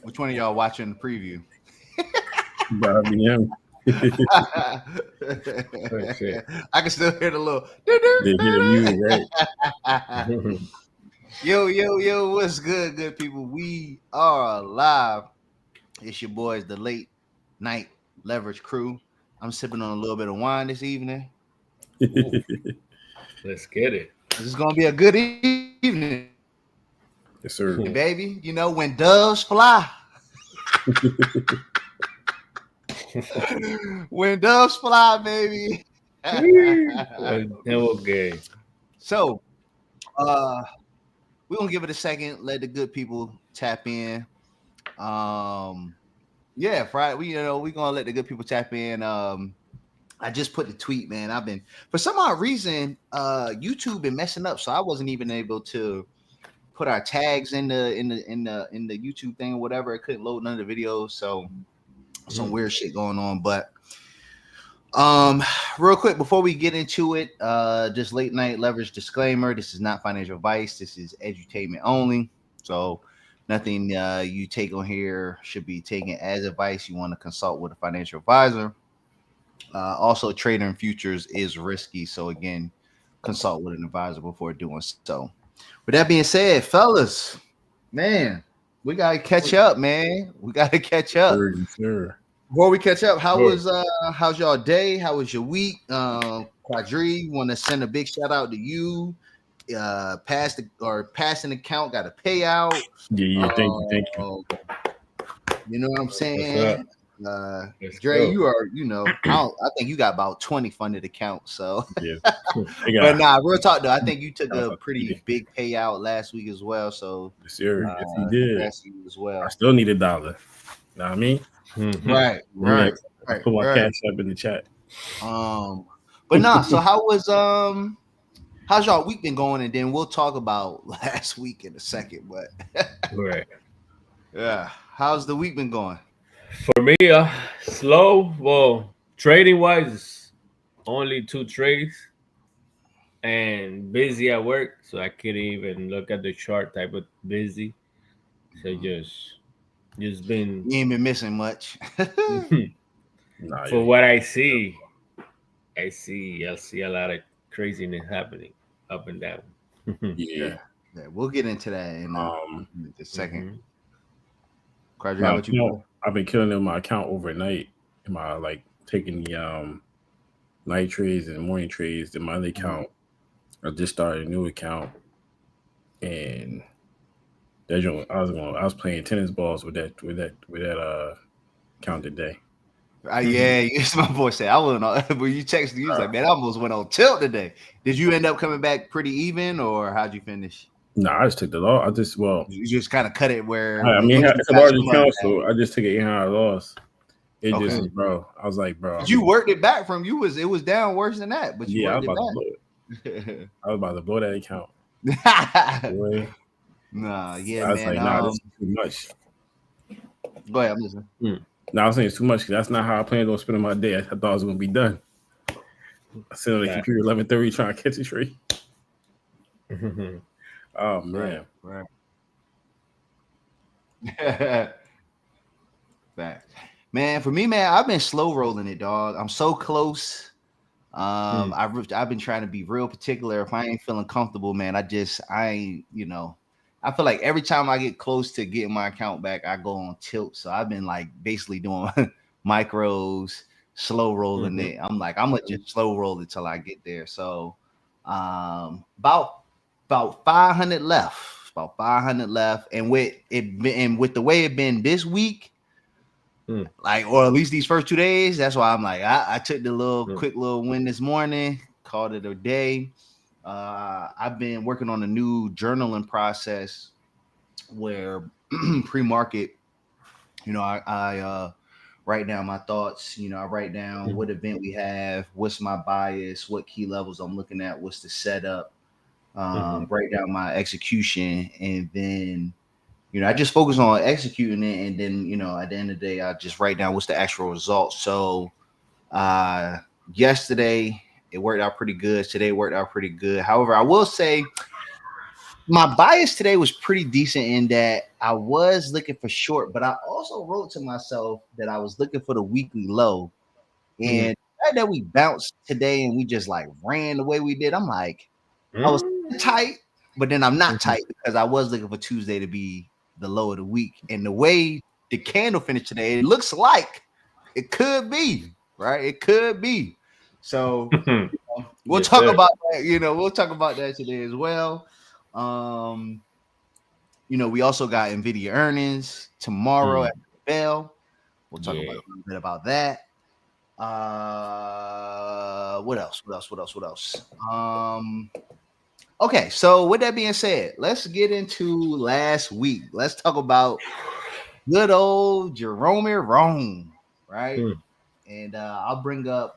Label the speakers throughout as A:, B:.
A: Which one of y'all watching the preview?
B: Gotta be him.
A: I can still hear the little.
B: They hear the music, right?
A: Yo, what's good people? We are live. It's your boys, the late night leverage crew. I'm sipping on a little bit of wine this evening.
C: Let's get it.
A: This is gonna be a good evening,
B: Yes, sir.
A: baby. You know when doves fly. When doves fly, baby.
C: Okay.
A: So, we're gonna give it a second. Let the good people tap in. Yeah, Friday. We're gonna let the good people tap in. I just put the tweet, man. I've been for some odd reason, YouTube been messing up, so I wasn't even able to put our tags in the YouTube thing or whatever. It couldn't load none of the videos, so some weird shit going on. But real quick before we get into it, just late night leverage disclaimer: this is not financial advice. This is edutainment only. So nothing you take on here should be taken as advice. You want to consult with a financial advisor. Also, trading in futures is risky. So again, consult with an advisor before doing so. With that being said, fellas, man, we gotta catch up, man. We gotta catch up.
B: Sure.
A: Before we catch up, how's y'all day? How was your week? Quadree, want to send a big shout out to you. Passing account, got a payout.
B: Yeah, thank you.
A: You know what I'm saying? Dre, you are, I think you got about 20 funded accounts. So,
B: yeah.
A: But real talk though, I think you took a pretty big payout last week as well. So,
B: yes, you did.
A: You as well.
B: I still need $1. Know what I mean?
A: Mm-hmm. Right.
B: Put my cash up in the chat.
A: But nah. So how's y'all week been going? And then we'll talk about last week in a second. But
C: right.
A: Yeah, how's the week been going?
C: For me, slow. Well, trading wise, only 2 trades, and busy at work, so I couldn't even look at the chart. Type of busy, so just been.
A: You ain't been missing much.
C: For what I see a lot of craziness happening up and down.
A: Yeah, we'll get into that in a second.
B: Quadree, how about you? I've been killing in my account overnight. Am I taking the night trades and morning trades in my other account? I just started a new account, and I was playing tennis balls with that account today.
A: Yeah, my voice said I wasn't on. When you texted, you was like, "Man, I almost went on tilt today." Did you end up coming back pretty even, or how'd you finish?
B: No, I just took the loss.
A: You just kind of cut it where.
B: It's a large account, so I just took an $800 loss. It just was, bro. I was like, bro.
A: You worked it back from you. It was down worse than that, but you worked it
B: back. I was about to blow that account.
A: Nah, yeah,
B: I was
A: man.
B: Like, this is too much.
A: Go ahead, I'm listening.
B: No, I was saying it's too much because that's not how I planned on spending my day. I thought I was going to be done. I sit on the computer 11:30 trying to catch a trade. Oh man,
A: right. Fact. Man, for me, man, I've been slow rolling it, dog. I'm so close. I've been trying to be real particular. If I ain't feeling comfortable, man, I feel like every time I get close to getting my account back, I go on tilt. So I've been basically doing micros, slow rolling it. I'm like, I'm gonna just slow roll it till I get there. So about 500 left. About 500 left. And with the way it been this week, or at least these first 2 days, that's why I'm like, I took the quick little win this morning, called it a day. I've been working on a new journaling process where pre-market, I write down my thoughts. I write down what event we have, what's my bias, what key levels I'm looking at, what's the setup, write down my execution, and then I just focus on executing it, and then at the end of the day I just write down what's the actual results. So yesterday it worked out pretty good. Today worked out pretty good. However, I will say my bias today was pretty decent in that I was looking for short, but I also wrote to myself that I was looking for the weekly low. And the fact that we bounced today and we just like ran the way we did, I'm like, I was tight, but then I'm not tight because I was looking for Tuesday to be the low of the week. And the way the candle finished today, it looks like it could be, right? It could be. So we'll talk about that, we'll talk about that today as well. We also got Nvidia earnings tomorrow at the bell. We'll talk about a little bit about that. What else? Okay, so with that being said, let's get into last week. Let's talk about good old Jerome Rome, right? And I'm gonna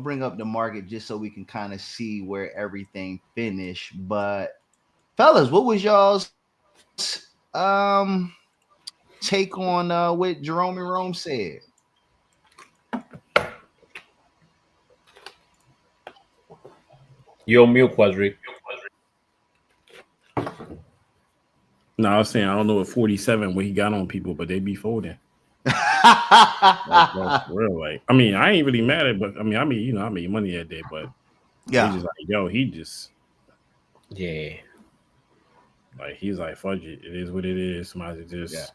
A: bring up the market just so we can kind of see where everything finished. But fellas, what was y'all's take on what Jerome Rome said?
C: You're mute, Quadree.
B: No, I was saying I don't know at 47 what he got on people, but they be folding. That's real. Like, I mean, I ain't really mad at, but I mean, I made money that day, but
A: yeah,
B: he's just like, yo, he just like he's like, fudge it. It is what it is. Somebody just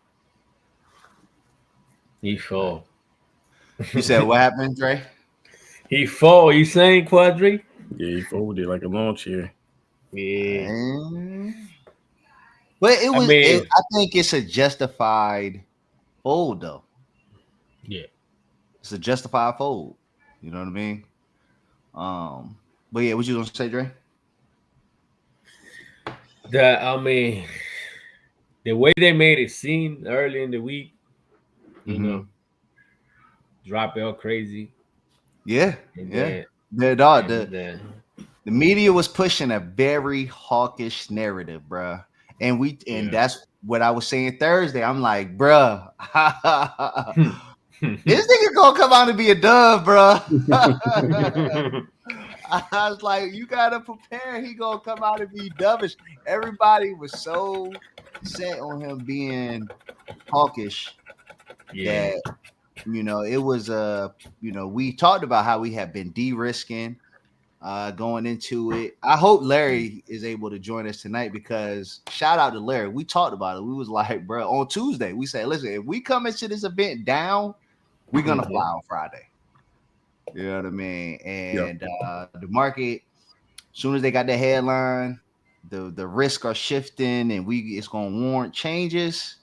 C: he fall.
A: You said what happened, Dre?
C: He fall. You saying, Quadree?
B: Yeah, he folded like a lawn chair.
C: Yeah.
A: But it was. I think it's a justified fold, though.
C: Yeah,
A: it's a justified fold. You know what I mean? But yeah, what you gonna say, Dre?
C: The way they made it seem early in the week, drop it all crazy.
A: Yeah, the media was pushing a very hawkish narrative, bruh. And that's what I was saying Thursday. I'm like, bruh, this nigga gonna come out and be a dove, bruh. I was like, you gotta prepare. He gonna come out and be dovish. Everybody was so set on him being hawkish that it was we talked about how we have been de-risking going into it. I hope Larry is able to join us tonight because shout out to Larry. We talked about it. We was like, bro, on Tuesday, we said, listen, if we come into this event down, we're gonna fly on Friday. You know what I mean? And the market, as soon as they got the headline, the risk are shifting and it's gonna warrant changes.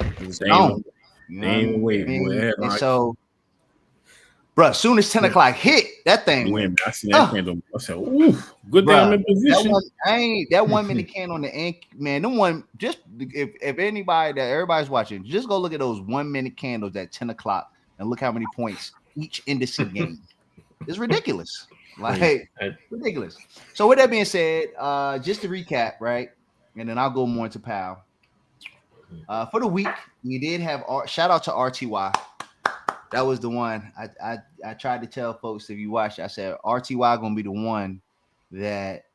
A: It's gone. And so, bro, as soon as 10 o'clock hit, that thing went.
B: I seen that candle. I said, "Ooh, good thing I'm in position."
A: That 1 minute candle on the ink, man. The one just if anybody that everybody's watching, just go look at those 1 minute candles at 10 o'clock and look how many points each index gained. It's ridiculous, ridiculous. So with that being said, just to recap, right, and then I'll go more into Powell. For the week, we did have shout out to RTY. That was the one I tried to tell folks if you watched. I said RTY gonna be the one that,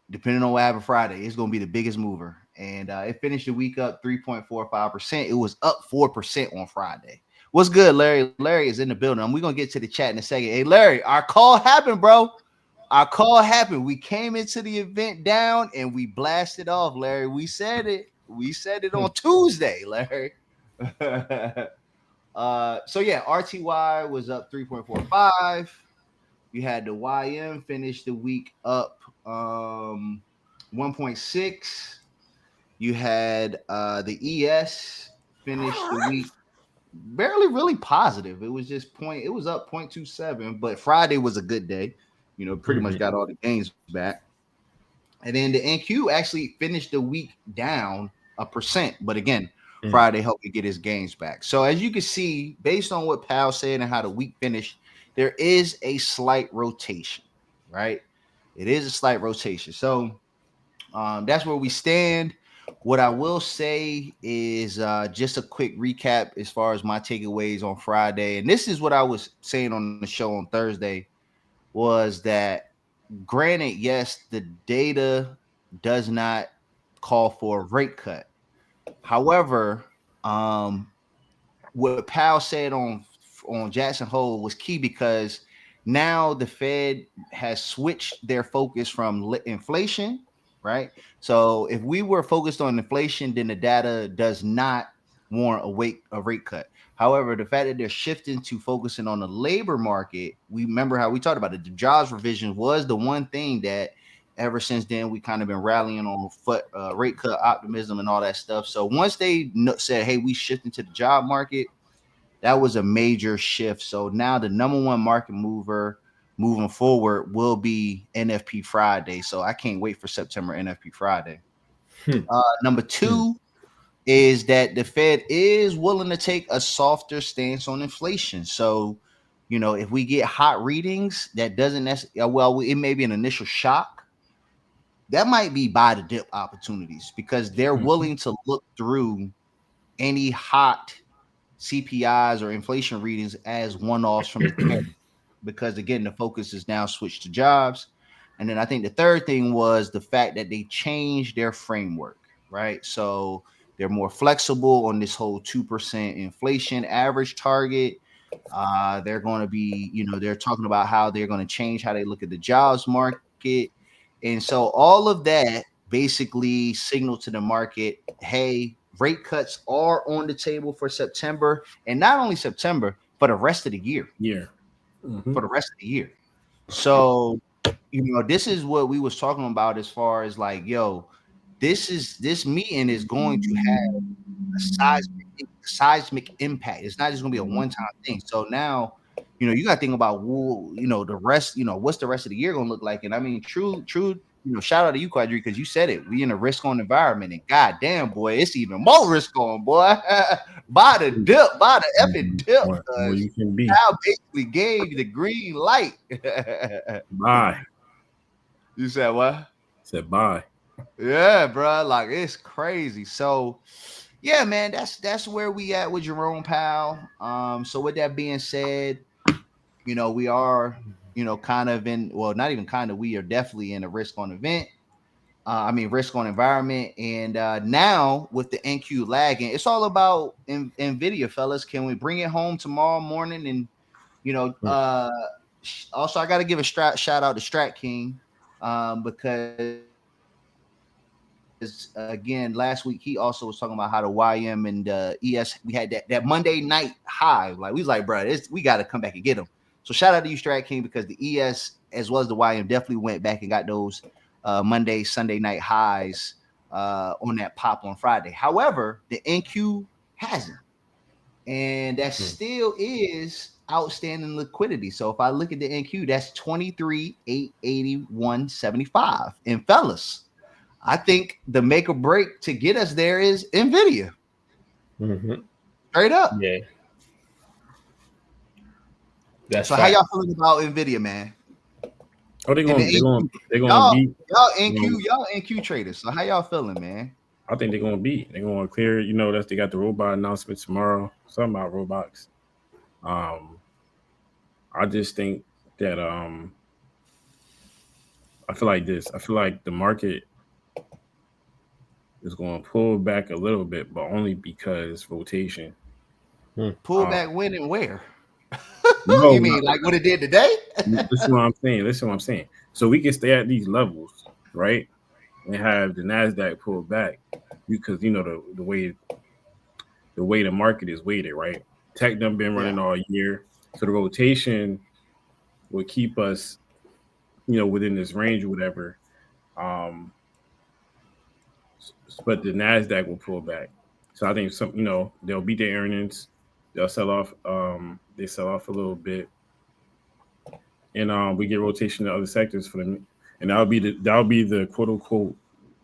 A: depending on what happened Friday, it's gonna be the biggest mover. And it finished the week up 3.45%. It was up 4% on Friday. What's good, Larry? Larry is in the building. We're gonna get to the chat in a second. Hey, Larry, our call happened, bro. Our call happened. We came into the event down and we blasted off, Larry. We said it. We said it on Tuesday, Larry. So yeah, RTY was up 3.45. You had the YM finish the week up 1.6. You had the ES finish the week barely really positive. It was just it was up 0.27, but Friday was a good day. Pretty much got all the gains back. And then the NQ actually finished the week down 1%, but again, Friday helped you get his gains back. So as you can see, based on what Powell said and how the week finished, there is a slight rotation, right? It is a slight rotation. So that's where we stand. What I will say is just a quick recap as far as my takeaways on Friday. And this is what I was saying on the show on Thursday, was that granted, yes, the data does not call for a rate cut. However, what Powell said on Jackson Hole was key because now the Fed has switched their focus from inflation, right? So if we were focused on inflation, then the data does not warrant a rate cut. However, the fact that they're shifting to focusing on the labor market, we remember how we talked about it. The jobs revision was the one thing that ever since then we kind of been rallying on rate cut optimism and all that stuff. So once they said, hey, we shifting to the job market, that was a major shift. So now the number one market mover moving forward will be NFP Friday. So I can't wait for September NFP Friday. Number two is that the Fed is willing to take a softer stance on inflation. So, you know, if we get hot readings, that doesn't necessarily, well, it may be an initial shock. That might be buy the dip opportunities because they're willing to look through any hot CPIs or inflation readings as one-offs from the tariff, because again, the focus is now switched to jobs. And then I think the third thing was the fact that they changed their framework, right? So they're more flexible on this whole 2% inflation average target. They're going to be, you know, they're talking about how they're going to change how they look at the jobs market. And so all of that basically signaled to the market, hey, rate cuts are on the table for September, and not only September, for the rest of the year. For the rest of the year. So, you know, this is what we was talking about as far as like, yo, this meeting is going to have a seismic impact. It's not just going to be a one-time thing. So now, you know, you got to think about, you know, the rest, you know, what's the rest of the year going to look like? And I mean, true, you know, shout out to you, Quadree, because you said it. We in a risk-on environment, and goddamn, boy, it's even more risk-on, boy. Buy the dip, buy the effing dip.
B: Well, you can be.
A: Powell basically gave the green light.
B: Bye.
A: You said what?
B: Said bye.
A: Yeah, bro. Like it's crazy. So, yeah, man, that's where we at with Jerome Powell. So with that being said, you know, we are, you know, kind of in, well, not even kind of, we are definitely in a risk on risk on environment. And now with the NQ lagging, it's all about NVIDIA, fellas. Can we bring it home tomorrow morning? And, you know, also I got to give a shout out to Strat King because again, last week he also was talking about how the YM and ES, we had that Monday night high. Like we was like, bro, we got to come back and get them. So shout out to you, Strat King, because the ES as well as the YM definitely went back and got those Monday, Sunday night highs on that pop on Friday. However, the NQ hasn't, and that still is outstanding liquidity. So if I look at the NQ, that's 23,881.75. And fellas, I think the make or break to get us there is NVIDIA. Straight up.
C: Yeah.
A: That's so. How y'all feeling about NVIDIA, man?
B: Oh, they're gonna beat
A: y'all NQ traders. So how y'all feeling, man?
B: I think they're gonna beat. They're gonna clear. You know, they got the robot announcement tomorrow. Something about robots. I just think that I feel like this. I feel like the market is going to pull back a little bit, but only because rotation.
A: Pull back when and where? No, you mean like what it did today?
B: Listen what I'm saying. So we can stay at these levels, right? And have the NASDAQ pull back because, you know, the way the market is weighted, right? Tech done been running all year. So the rotation will keep us, you know, within this range or whatever. But the NASDAQ will pull back. So I think they'll beat their earnings. They'll sell off. They sell off a little bit, and we get rotation to other sectors for them, and that'll be the quote unquote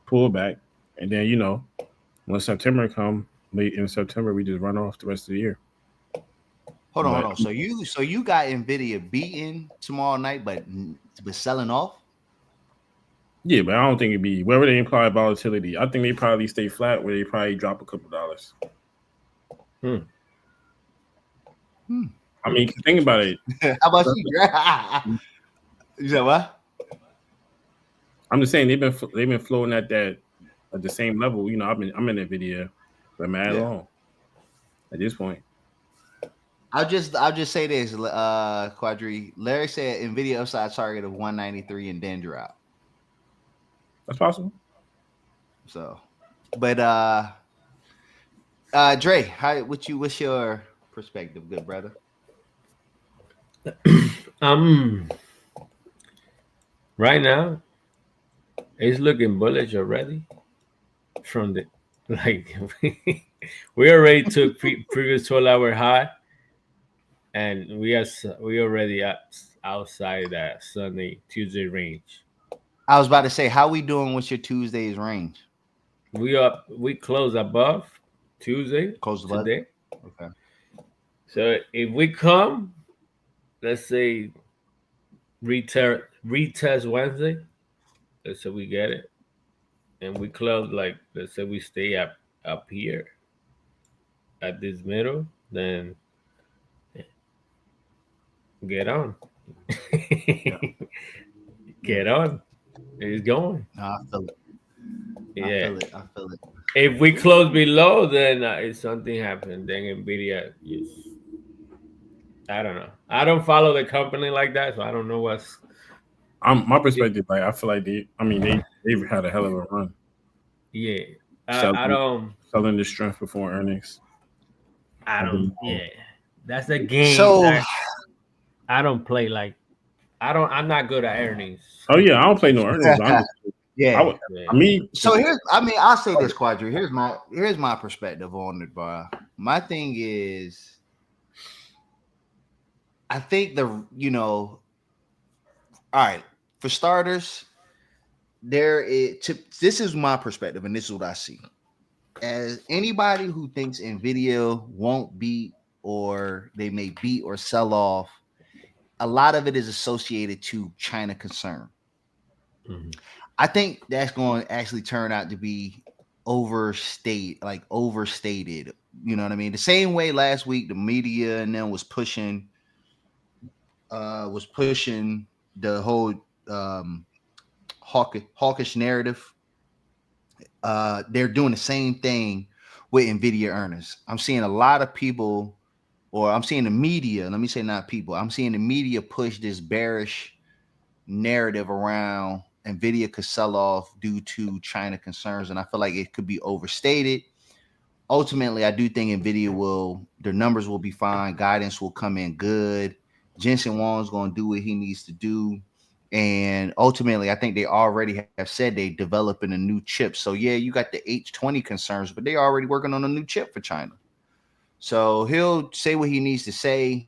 B: pullback. And then, you know, when September come, late in September, we just run off the rest of the year.
A: Hold on. So you got NVIDIA beating tomorrow night, but selling off.
B: Yeah, but I don't think it'd be wherever they imply volatility. I think they probably stay flat, where they probably drop a couple dollars. I mean, think about it.
A: How about you? You said what?
B: I'm just saying they've been flowing at the same level. You know, I'm in Nvidia for mad long at this point.
A: I'll just say this, Quadree. Larry said Nvidia upside target of 193 and then drop.
B: That's possible.
A: So, but Dre, what's your perspective, good brother?
C: Right now it's looking bullish already from the like we already took previous 12-hour high, and we already outside that Sunday Tuesday range.
A: I was about to say, how we doing with your Tuesday's range?
C: We close above Tuesday
A: Close above
C: today.
A: Okay.
C: So if we come, let's say retest Wednesday, let's say we get it, and we close like let's say we stay up here at this middle, then get on. Get on. It's going.
A: No, I feel it.
C: Yeah.
A: I feel it.
C: If we close below, then if something happened, then Nvidia is. I don't know. I don't follow the company like that, so I don't know what's.
B: My perspective, like I feel like they've had a hell of a run.
C: Yeah, I don't.
B: Selling the strength before earnings.
C: I don't. Yeah, that's a game.
A: So
C: I don't play like. I'm not good at earnings.
B: Oh yeah, I don't play no earnings.
A: Yeah.
B: So
A: I'll say this, Quadree. Here's my perspective on it, bro. My thing is, I think all right, for starters, this is my perspective, and this is what I see. As anybody who thinks Nvidia won't beat, or they may beat or sell off, a lot of it is associated to China concern. Mm-hmm. I think that's going to actually turn out to be overstated. You know what I mean? The same way last week the media and them was pushing the whole hawkish narrative. They're doing the same thing with Nvidia earnings. I'm seeing a lot of people, or I'm seeing the media. Let me say not people. I'm seeing the media push this bearish narrative around Nvidia could sell off due to China concerns, and I feel like it could be overstated. Ultimately, I do think Nvidia their numbers will be fine. Guidance will come in good. Jensen Huang's going to do what he needs to do. And ultimately, I think they already have said they're developing a new chip. So, yeah, you got the H20 concerns, but they're already working on a new chip for China. So he'll say what he needs to say.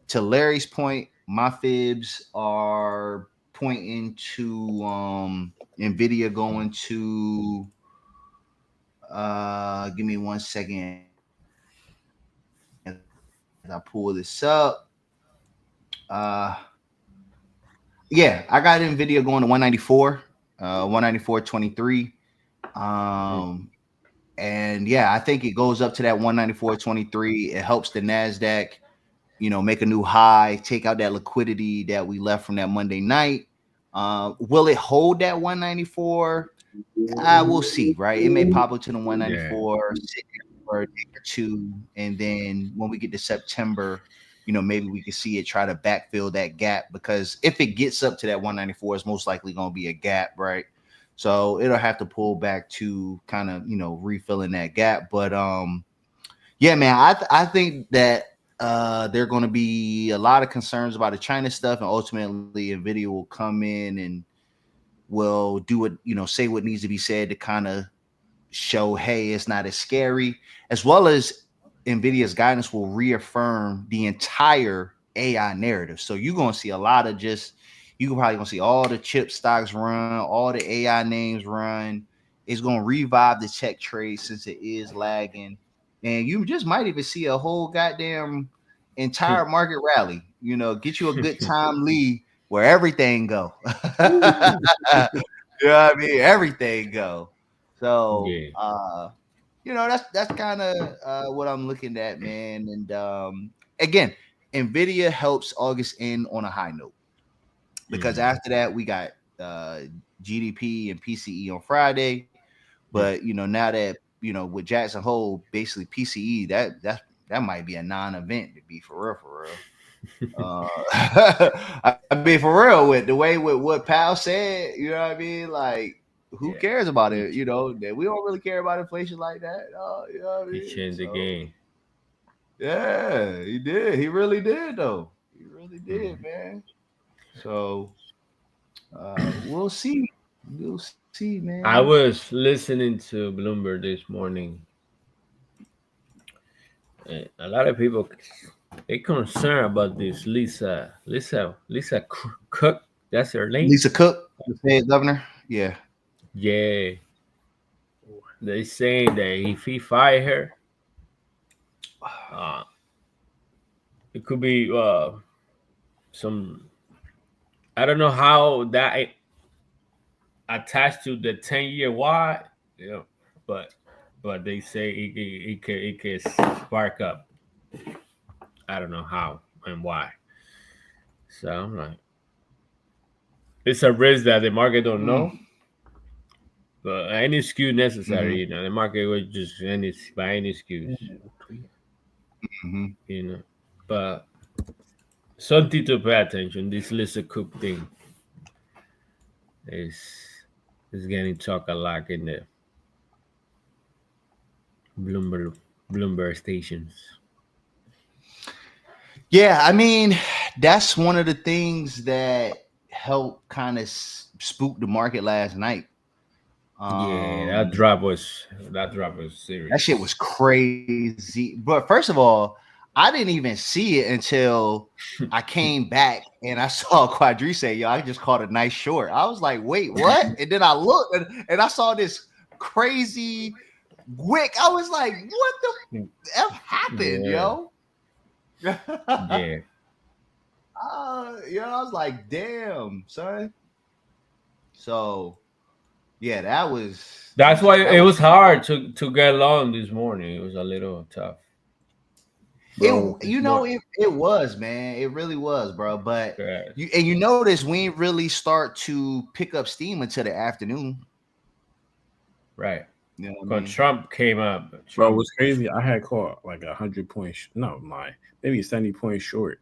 A: To Larry's point, my fibs are pointing to Nvidia going to give me 1 second as I pull this up. Yeah, I got Nvidia going to 194, 194.23. And yeah, I think it goes up to that 194.23. It helps the NASDAQ, make a new high, take out that liquidity that we left from that Monday night. Will it hold that 194? We'll see, right? It may pop up to the 194 for a day or two, and then when we get to September, maybe we can see it try to backfill that gap, because if it gets up to that 194, it's most likely going to be a gap, right? So it'll have to pull back to kind of, refilling that gap. But yeah, man, I think that there are going to be a lot of concerns about the China stuff, and ultimately Nvidia will come in and will do what, say what needs to be said to kind of show, hey, it's not as scary, as well as Nvidia's guidance will reaffirm the entire AI narrative. So you're going to see a lot of you're probably going to see all the chip stocks run, all the AI names run. It's going to revive the tech trade since it is lagging. And you just might even see a whole goddamn entire market rally, get you a good time lead where everything go. You know what I mean? Everything go. So, that's kind of what I'm looking at, man. And again, Nvidia helps August end on a high note, because after that we got GDP and PCE on Friday. But now that with Jackson Hole, basically PCE, that might be a non-event to be for real. I mean, for real, with what Powell said, you know what I mean? Like, who cares about it? That we don't really care about inflation like that. You know what I mean?
C: He changed the game.
A: Yeah, he did. He really did, though. He really did, man. So we'll see. We'll see, man.
C: I was listening to Bloomberg this morning. And a lot of people they concerned about this Lisa Cook. That's her name.
A: Lisa Cook, the Fed governor. Yeah.
C: Yeah. They saying that if he fire her, it could be some. I don't know how that attached to the 10-year wide, but they say it can spark up. I don't know how and why. So I'm like, it's a risk that the market don't know. But any excuse necessary, the market would just by any excuse. But something to pay attention. This Lisa Cook thing is getting talk a lot in the Bloomberg stations.
A: Yeah, I mean, that's one of the things that helped kind of spook the market last night.
C: Yeah, that drop was serious.
A: That shit was crazy. But first of all, I didn't even see it until I came back and I saw Quadree say, "Yo, I just caught a nice short." I was like, "Wait, what?" And then I looked and I saw this crazy wick. I was like, "What the f happened, yo?"
C: Yeah.
A: I was like, "Damn, son." So, yeah, that's
C: why it was hard to get along this morning. It was a little tough.
A: Bro, it was, man. It really was, bro. But you notice we ain't really start to pick up steam until the afternoon.
C: Right. When Trump came up.
B: Bro, it was crazy. I had caught like 100 points. No, maybe 70 points short.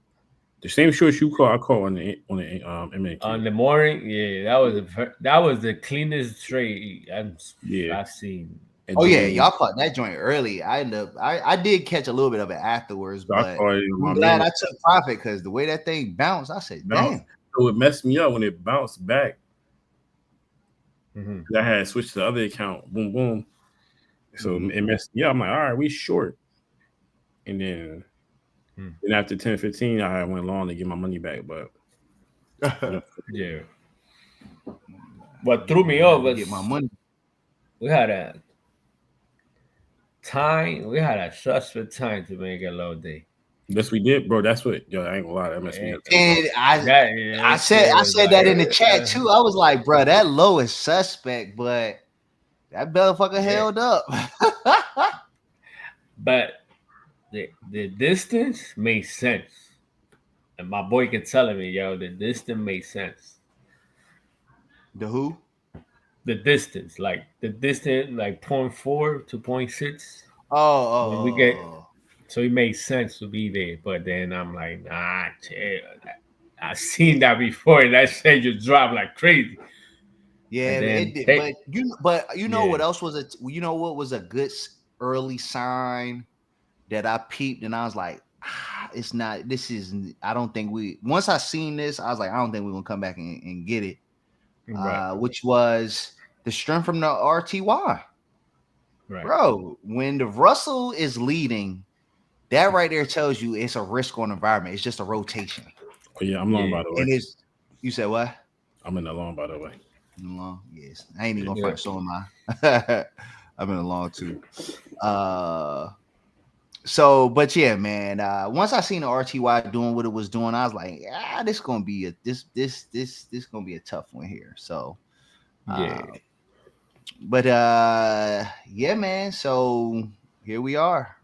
B: The same short you caught, I caught on the MNQ.
C: On the morning, yeah, that was the cleanest trade I've seen.
A: Oh yeah, y'all caught that joint early. I did catch a little bit of it afterwards, but I'm glad I took profit because the way that thing bounced, I said, "Damn!"
B: So it messed me up when it bounced back. I had switched to the other account. Boom, boom. So it messed me up. I'm like, all right, we short. And then after 10-15, I went long to get my money back, but
C: yeah. What threw me off was
A: get my money.
C: We had a suspect time to make a low day.
B: Yes, we did, bro. That's what I ain't gonna lie. That messed me up.
A: And I said that in the chat too. I was like, bro, that low is suspect, but that motherfucker held up.
C: But the distance made sense. And my boy kept telling me, yo, the distance made sense.
A: The who?
C: The distance, like 0.4 to 0.6. So it made sense to be there. But then I'm like, nah, chill. I've seen that before, and that shit just dropped like crazy.
A: Yeah, it did. But you know what else was what was a good early sign that I peeped, and I was like, it's not. This is. I don't think we. Once I seen this, I was like, I don't think we're gonna come back and get it. Right. Which was the strength from the RTY. Right. Bro, when the Russell is leading, that right there tells you it's a risk on environment. It's just a rotation.
B: Oh, yeah, I'm long, by the way.
A: You said what?
B: I'm in the long, by the way.
A: Long, yes. I ain't even gonna front, so am I. I'm in the long too. So, but yeah, man. Once I seen the RTY doing what it was doing, I was like, this gonna be gonna be a tough one here. So, but yeah, man. So here we are.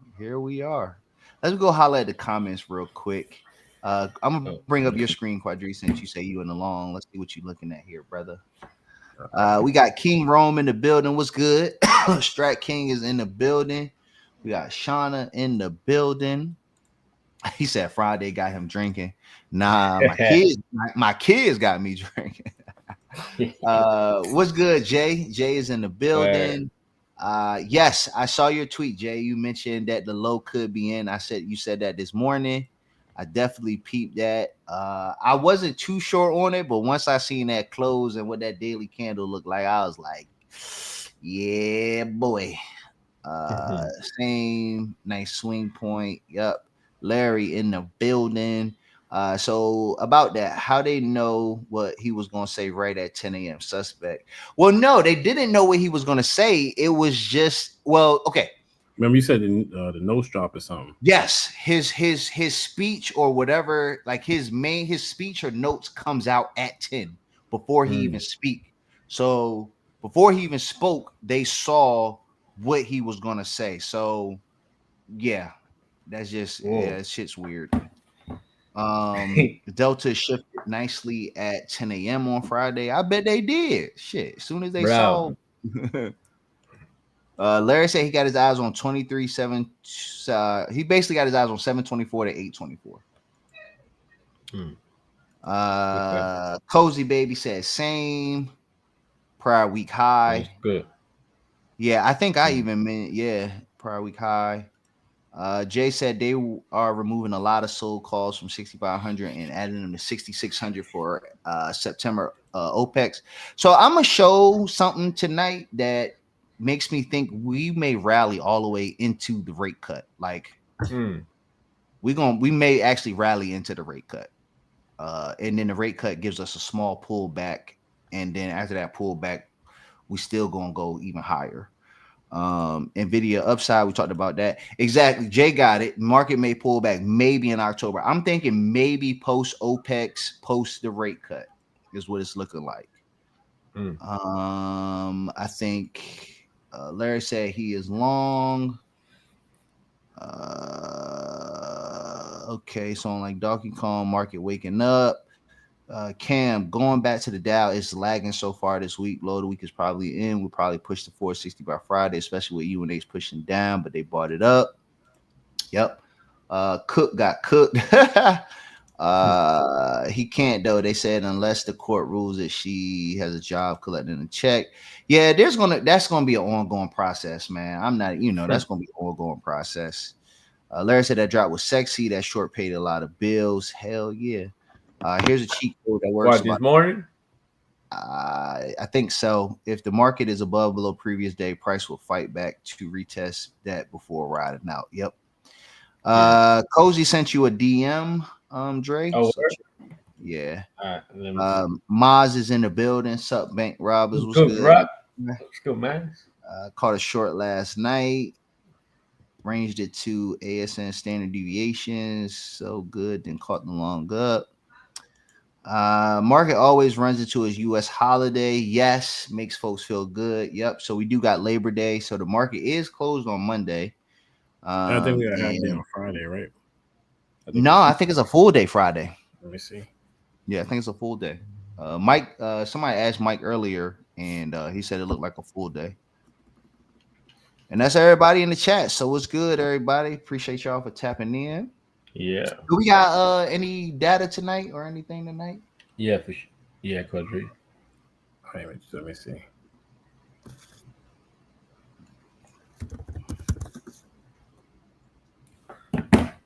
A: Let's go holler at the comments real quick. I'm gonna bring up your screen, Quadree, since you say you in the long. Let's see what you're looking at here, brother. We got King Rome in the building. What's good? Strat King is in the building. We got Shauna in the building. He said Friday got him drinking. Nah, my kids got me drinking. What's good, Jay? Jay is in the building. Yes, I saw your tweet, Jay. You mentioned that the low could be in. You said that this morning. I definitely peeped that. I wasn't too sure on it, but once I seen that close and what that daily candle looked like, I was like, yeah, boy. Same nice swing point. Yep. Larry in the building. So about that, how they know what he was going to say right at 10 a.m. Suspect. Well, no, they didn't know what he was going to say. It was just, well, okay.
B: Remember you said the nose drop or something.
A: Yes, his speech or whatever, like his speech or notes comes out at 10 before he even speak. So before he even spoke, they saw what he was going to say. So yeah, that's just shit's weird. Delta shifted nicely at 10 a.m. on Friday. I bet they did. Shit, as soon as they saw. Larry said he got his eyes on 23.7. He basically got his eyes on 724 to 824. Okay. Cozy Baby said same. Prior week high.
C: That's good.
A: Yeah, I think I even meant prior week high. Jay said they are removing a lot of sold calls from 6,500 and adding them to 6,600 for September OPEX. So I'm gonna show something tonight that makes me think we may rally all the way into the rate cut. Like we may actually rally into the rate cut, and then the rate cut gives us a small pullback, and then after that pullback, we still gonna go even higher. Nvidia upside, we talked about that. Exactly. Jay got it. Market may pull back maybe in October. I'm thinking maybe post OPEX, post the rate cut is what it's looking like. I think Larry said he is long. Okay, so on like Donkey Kong market waking up. Cam, going back to the Dow, it's lagging so far this week. Low of the week is probably in. We'll probably push to 460 by Friday, especially with UNH pushing down, but they bought it up. Yep. Cook got cooked. He can't though. They said unless the court rules that she has a job collecting a check. Yeah, that's gonna be an ongoing process, man. I'm not, that's gonna be an ongoing process. Larry said that drop was sexy. That short paid a lot of bills. Hell yeah. Here's a cheat code that works.
C: What, this morning?
A: I think so. If the market is above below previous day, price will fight back to retest that before riding out. Yep. Cozy sent you a DM, Dre.
C: Oh,
A: so, yeah.
C: Maz
A: is in the building. Sup, Bank Robbers?
C: What's good? What's good, man?
A: Caught a short last night. Ranged it to ASN standard deviations. So good. Then caught the long up. Market always runs into his U.S. holiday. Yes, makes folks feel good. Yep. So we do got Labor Day. So the market is closed on Monday.
B: I think we got half day on Friday, right?
A: I think it's a full day Friday.
B: Let me see.
A: Yeah, I think it's a full day. Mike, somebody asked Mike earlier, and he said it looked like a full day. And that's everybody in the chat. So what's good, everybody? Appreciate y'all for tapping in.
C: Yeah.
A: Do we got any data tonight or anything tonight?
C: Yeah, for sure. Yeah, Quadree.
B: Let me see.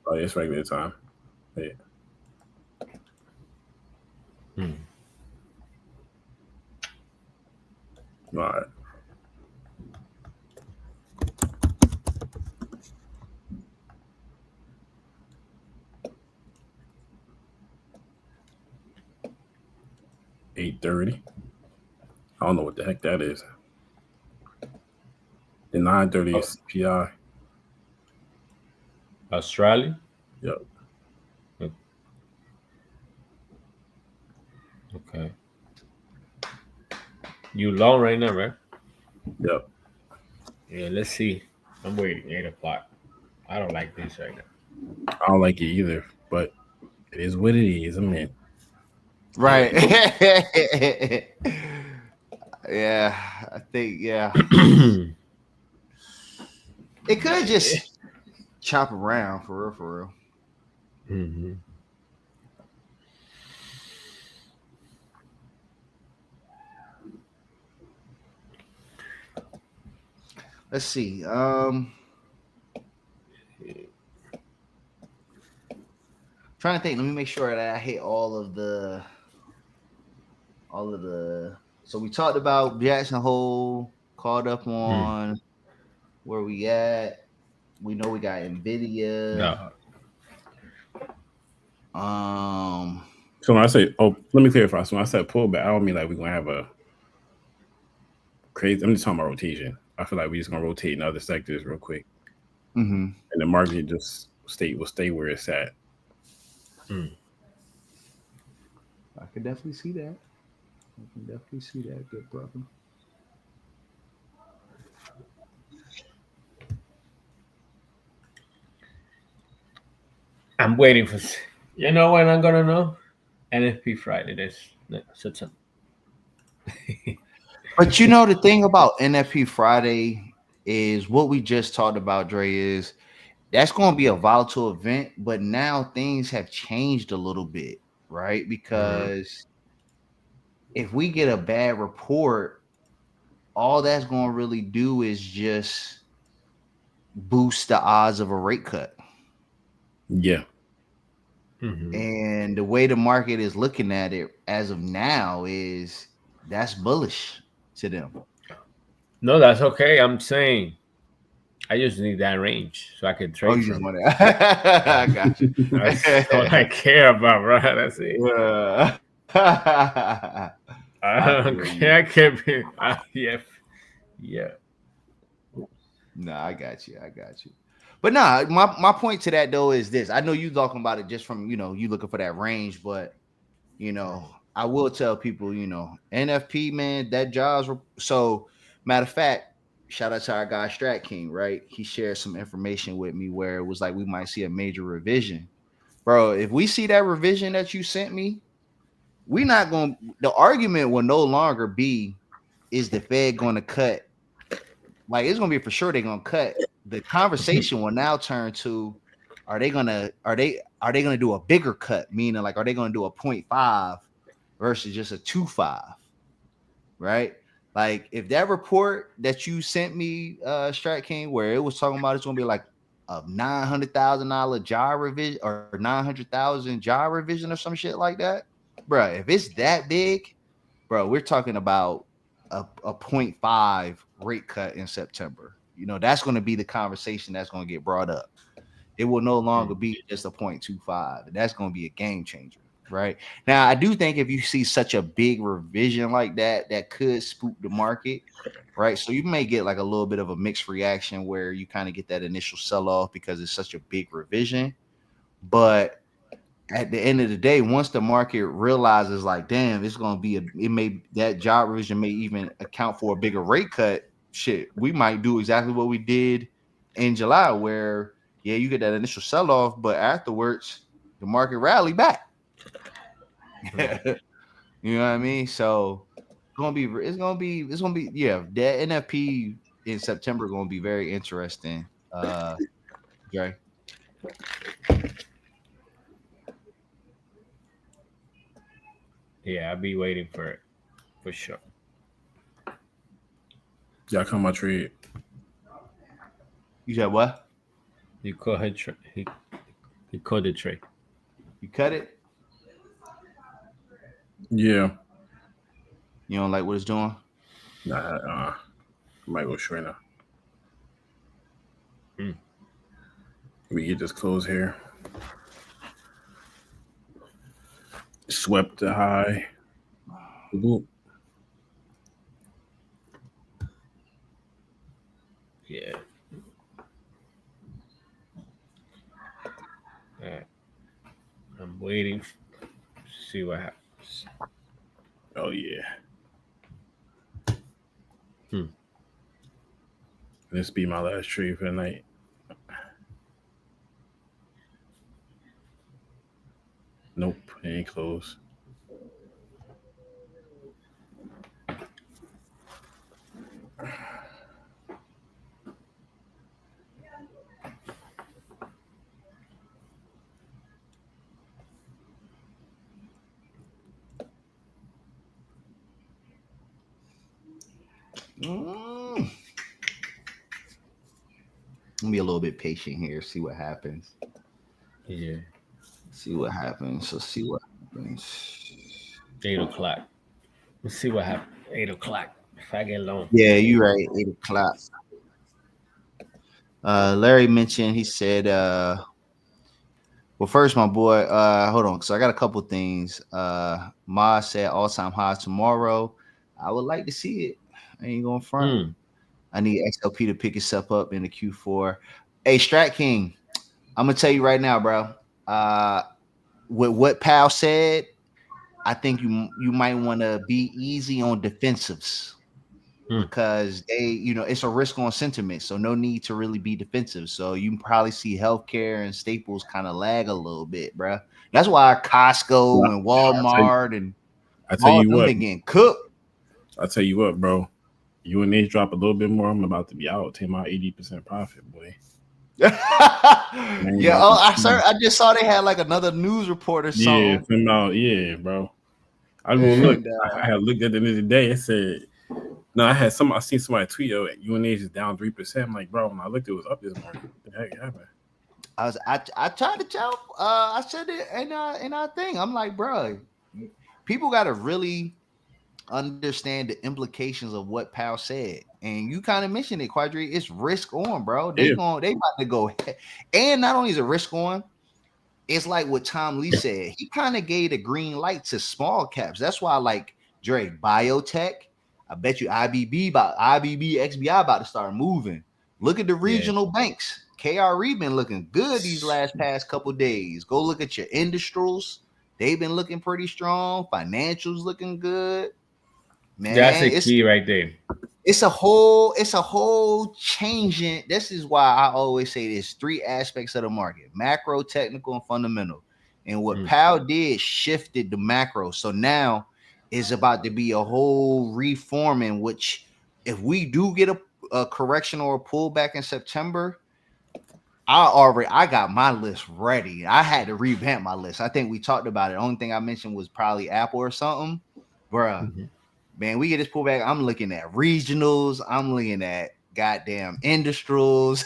B: Oh, it's regular time. Yeah. All right. $8.30. I don't know what the heck that is. The 9:30 is CPI.
C: Australia?
B: Yep.
C: Okay. You long right now, right?
B: Yep.
C: Yeah, let's see. I'm waiting 8 o'clock. I don't like this right now.
B: I don't like it either, but it is what it is. I mean,
A: right. Yeah, I think it could just chop around for real, for real.
C: Mm-hmm.
A: Let's see. Trying to think. Let me make sure that I hit all of the. So we talked about Jackson Hole. Caught up on where we at. We know we got Nvidia.
C: No.
B: So when I say, let me clarify. So when I said pullback, I don't mean like we're gonna have a crazy. I'm just talking about rotation. I feel like we're just gonna rotate in other sectors real quick, and the market just will stay where it's at.
A: I can definitely see that. Good brother.
C: I'm waiting for. You know when I'm gonna know? NFP Friday. This September.
A: But you know the thing about NFP Friday is what we just talked about, Dre, is that's going to be a volatile event, but now things have changed a little bit, right? Because if we get a bad report, all that's going to really do is just boost the odds of a rate cut.
B: Yeah.
A: And the way the market is looking at it as of now is that's bullish to them.
C: No, that's okay. I'm saying I just need that range so I can trade.
A: Oh, you just want that? I got you.
C: That's all I care about, bro. That's it. I don't care. I can't be. Yeah.
A: No, I got you. But nah, my point to that though is this. I know you talking about it just from you looking for that range, but I will tell people, NFP, man, that jobs. So matter of fact, shout out to our guy Strat King, right? He shared some information with me where it was like we might see a major revision. Bro, if we see that revision that you sent me, we not going to, the argument will no longer be, is the Fed going to cut? Like it's going to be for sure they're going to cut. The conversation will now turn to, are they going to do a bigger cut? Meaning like, are they going to do a 0.5 versus just a 2.5? Right? Like if that report that you sent me, Strat King, where it was talking about it's going to be like a $900,000 job revision or 900,000 job revision or some shit like that, bro. If it's that big, bro, we're talking about a 0.5 rate cut in September. That's going to be the conversation that's going to get brought up. It will no longer be just a 0.25. That's going to be a game changer. Right now, I do think if you see such a big revision like that, that could spook the market, right? So you may get like a little bit of a mixed reaction where you kind of get that initial sell-off because it's such a big revision. But at the end of the day, once the market realizes like, damn, it's going to be that job revision may even account for a bigger rate cut. Shit, we might do exactly what we did in July, where you get that initial sell-off, but afterwards the market rallied back. You know what I mean? So it's gonna be that NFP in September gonna be very interesting. Dre.
C: Yeah, I'll be waiting for it for sure.
B: Y'all come my trade.
A: You said what?
C: You go ahead. He called the trade.
A: You cut it?
B: Yeah.
A: You don't like what it's doing?
B: Nah, I might go short now. We get this close here. Swept the high. Boop.
C: Yeah. All right. I'm waiting to see what happens.
B: Oh yeah. This be my last trade for the night. Nope, it ain't close.
A: Mm. Let me be a little bit patient here. See what happens.
C: Yeah.
A: See what happens. So see what happens.
C: 8 o'clock. Let's see what happens. 8 o'clock. If I get long.
A: Yeah, you're right. 8 o'clock. Larry mentioned. He said, well, first, my boy, hold on. So I got a couple things. Ma said all-time high tomorrow. I would like to see it. I ain't going front. I need XLP to pick itself up in the Q4. Hey, Strat King, I'm gonna tell you right now, bro. With what Pal said, I think you might want to be easy on defensives because it's a risk on sentiment, so no need to really be defensive. So you can probably see healthcare and staples kind of lag a little bit, bro. That's why Costco and Walmart and all of them been getting cooked.
B: I tell you what, bro. UNH drop a little bit more. I'm about to be out. Take my 80% profit, boy.
A: Yeah, I just saw they had like another news report or something.
B: Yeah, bro. I look. I had looked at the end of the day. It said, no, I seen somebody tweet, "Oh, UNH is down 3%." I'm like, bro, when I looked, it was up this morning. What the heck happened?
A: I tried to tell. I said it in our thing. I'm like, bro, people got to really understand the implications of what Powell said, and you kind of mentioned it, Quadree. It's risk on, bro. They about to go, and not only is it risk on, it's like what Tom Lee said. He kind of gave the green light to small caps. That's why, like Dre, biotech. I bet you IBB, XBI about to start moving. Look at the regional banks. KRE been looking good these past couple days. Go look at your industrials. They've been looking pretty strong. Financials looking good. Man,
C: that's a key right there.
A: It's a whole changing. This is why I always say there's three aspects of the market: macro, technical, and fundamental. And what Powell did shifted the macro. So now it's about to be a whole reforming, which if we do get a correction or a pullback in September, I got my list ready. I had to revamp my list. I think we talked about it. The only thing I mentioned was probably Apple or something. Bruh. Man, we get this pullback. I'm looking at regionals. I'm looking at goddamn industrials.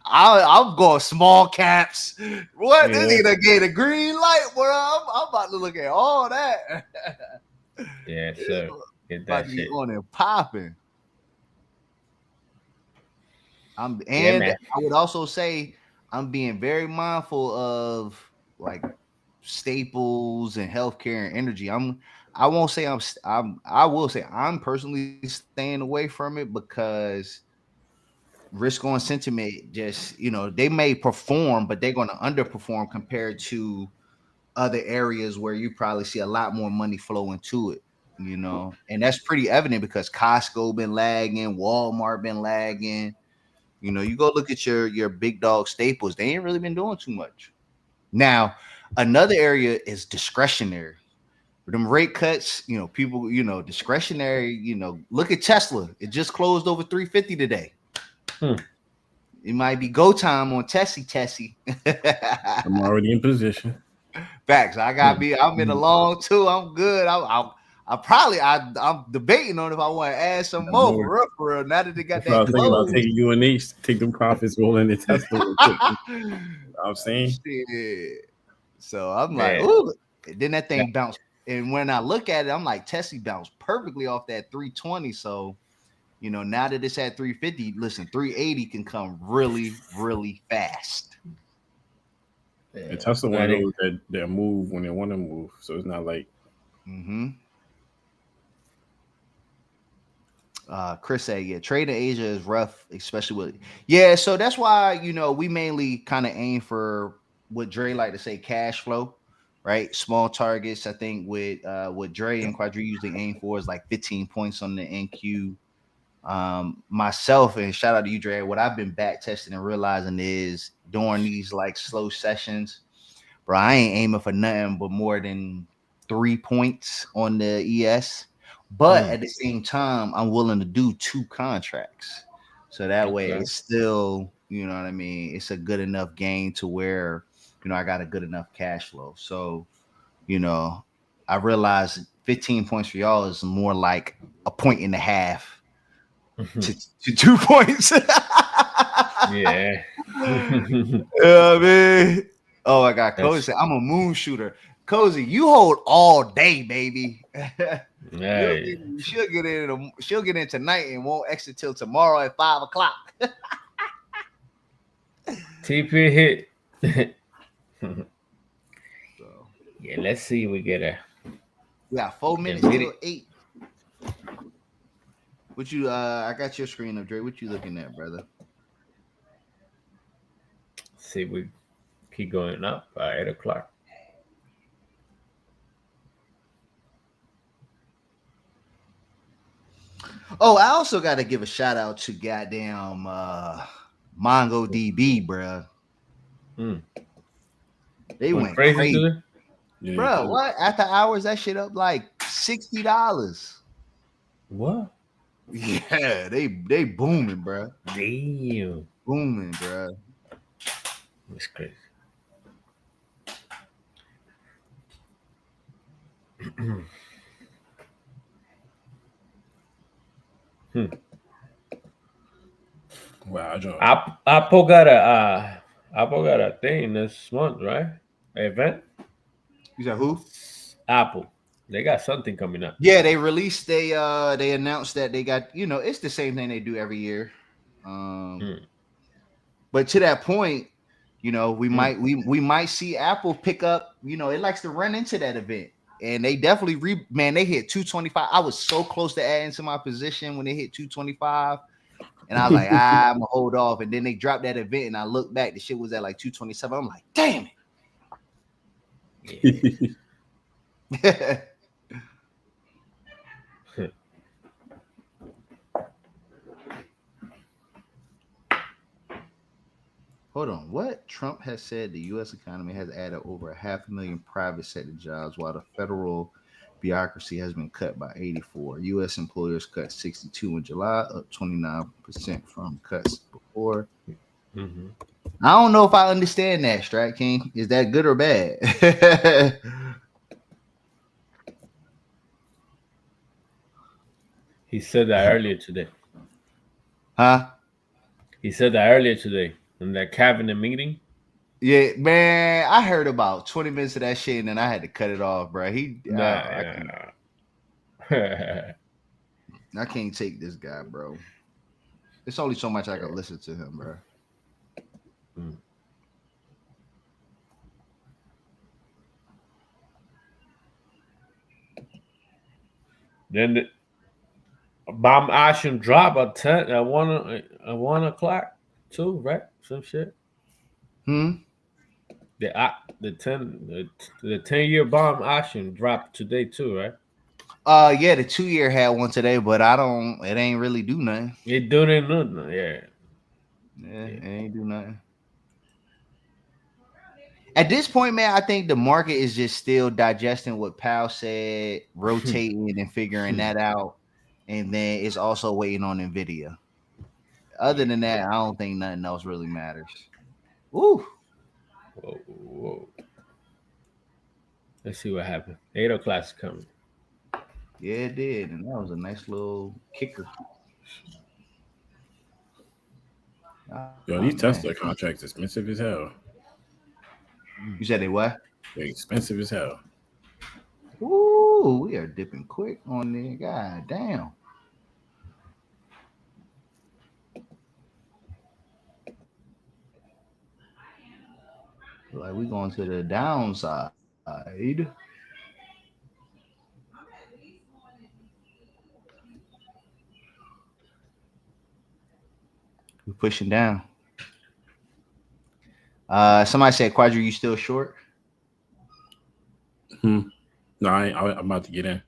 A: I'm going small caps. What? This nigga gave a green light, bro. I'm about to look at all that.
C: Yeah, sir.
A: Get that shit on and popping. I would also say I'm being very mindful of like staples and healthcare and energy. I won't say I will say I'm personally staying away from it because risk on sentiment just, they may perform, but they're going to underperform compared to other areas where you probably see a lot more money flow into it, and that's pretty evident because Costco been lagging, Walmart been lagging. You go look at your big dog staples, they ain't really been doing too much. Now, another area is discretionary. Them rate cuts, people, discretionary, look at Tesla. It just closed over 350 today. It might be go time on Tessie.
B: I'm already in position.
A: Facts. I'm in a long too. I'm good. I'm debating on if I want to add some more for real. Now that they got that.
B: I was thinking about taking UNH, take them profits, rolling the Tesla. I'm saying.
A: Shit. So I'm like, ooh. Then that thing bounced. And when I look at it, I'm like, Tessie bounced perfectly off that 320. So, now that it's at 350, listen, 380 can come really, really fast.
B: And Tesla one of those that move when they want to move. So it's not like.
A: Chris said, trading Asia is rough, especially with so that's why we mainly kind of aim for what Dre like to say, cash flow, right? Small targets. I think with what Dre and Quadree usually aim for is like 15 points on the NQ. Myself, and shout out to you, Dre, what I've been back testing and realizing is during these like slow sessions, bro, I ain't aiming for nothing but more than 3 points on the ES. But at the same time, I'm willing to do 2 contracts. So that way it's still, you know what I mean? It's a good enough gain to where, I got a good enough cash flow. So, I realized 15 points for y'all is more like a point and a half to 2 points.
C: Yeah.
A: Man. Oh my God, Cozy said, I'm a moon shooter. Cozy, you hold all day, baby.
C: Hey.
A: She'll get in tonight and won't exit till tomorrow at 5 o'clock.
C: TP hit.
A: So,
C: yeah, let's see. We get a.
A: yeah, 4 minutes till 8. What you? I got your screen up, Dre. What you looking at, brother?
C: See, we keep going up by 8 o'clock.
A: Oh, I also got to give a shout out to goddamn MongoDB, bro. They went crazy
C: today?
B: Yeah,
A: bro. What? After hours, that shit up like $60.
C: What?
A: Yeah, they booming, bro.
C: Damn,
A: Booming, bro.
C: that's crazy.
B: Wow,
C: Apple got a thing this month, right? Event.
A: You said who?
C: Apple. They got something coming up.
A: Yeah, they released. They announced that they got. It's the same thing they do every year. But to that point, we might see Apple pick up. It likes to run into that event, and they definitely they hit 225. I was so close to adding to my position when they hit 225, and I was like, I'm gonna hold off. And then they dropped that event, and I looked back, the shit was at like 227. I'm like, damn it. Yeah. Hold on. What? Trump has said the U.S. economy has added over 500,000 private sector jobs, while the federal bureaucracy has been cut by 84. U.S. employers cut 62 in July, up 29% from cuts before.
C: Mm-hmm.
A: I don't know if I understand that, Strat King. Is that good or bad?
C: He said that earlier today.
A: Huh?
C: He said that earlier today in that cabinet meeting.
A: Yeah, man. I heard about 20 minutes of that shit, and then I had to cut it off, bro. I can't take this guy, bro. It's only so much I can listen to him, bro.
C: Then the bomb action drop at 10 at 1 o'clock too, right? Some shit. The 10-year bomb action dropped today too, right?
A: Yeah, the 2-year had one today, but it ain't really do nothing.
C: It doing nothing, yeah.
A: It ain't do nothing. At this point, man, I think the market is just still digesting what Powell said, rotating and figuring that out, and then it's also waiting on Nvidia. Other than that, I don't think nothing else really matters. Woo!
C: Whoa. Let's see what happened. 8 o'clock is coming.
A: Yeah, it did, and that was a nice little kicker.
B: Yo, these Tesla contracts expensive as hell.
A: You said they what?
B: They're expensive as hell.
A: Ooh, we are dipping quick on there. God damn. Like we going to the downside. We're pushing down. Somebody said, Quadree, you still short?
B: No, I'm about to get in.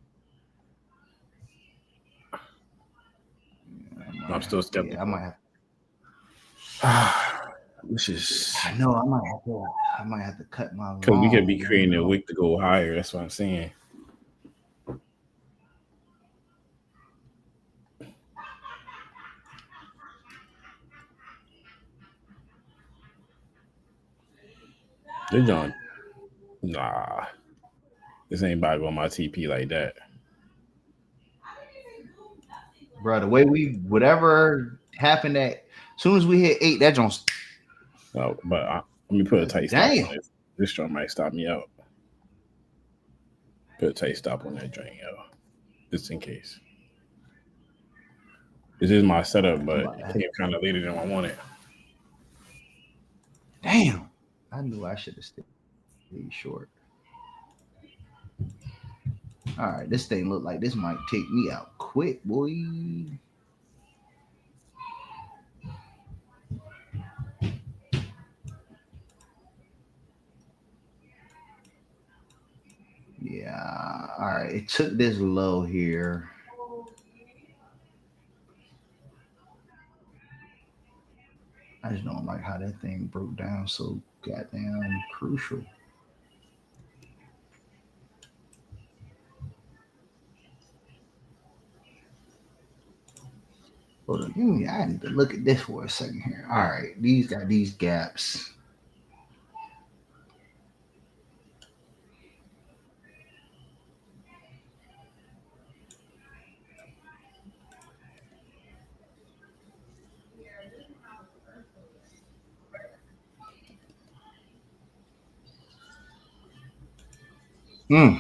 B: I'm still skeptical.
A: Yeah, I might
B: have. This is.
A: I know. I might have to cut my.
B: Because we could be creating a wick to go higher. That's what I'm saying. They're done. Nah. This ain't about to go on my TP like that.
A: bro. The way whatever happened as soon as we hit 8, that joint's
B: But let me put a tight stop
A: damn.
B: on this. This joint might stop me out. Put a tight stop on that joint, yo. Just in case. This is my setup, but it came kind of later than I wanted.
A: Damn. I knew I should have stayed short. All right, this thing look like this might take me out quick, boy. Yeah. All right, it took this low here. I just don't like how that thing broke down so goddamn crucial. Hold on, I need to look at this for a second here. All right, these got these gaps. Hmm.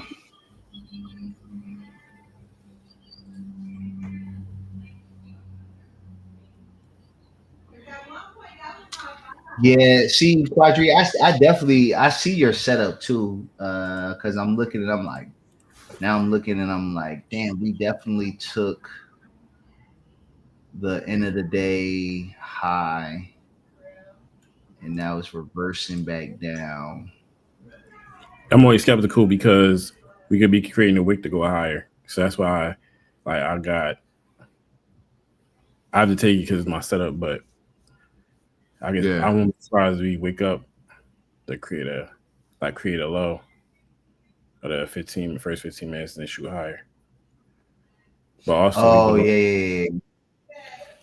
A: Yeah, see, Quadree, I definitely I see your setup too. Because I'm looking and I'm like, now I'm looking and I'm like, damn, we definitely took the end of the day high, and now it's reversing back down.
B: I'm always skeptical because we could be creating a wick to go higher. So that's why I have to take it because it's my setup, but I guess I won't be surprised we wake up to create a low of the first 15 minutes and then shoot higher. But also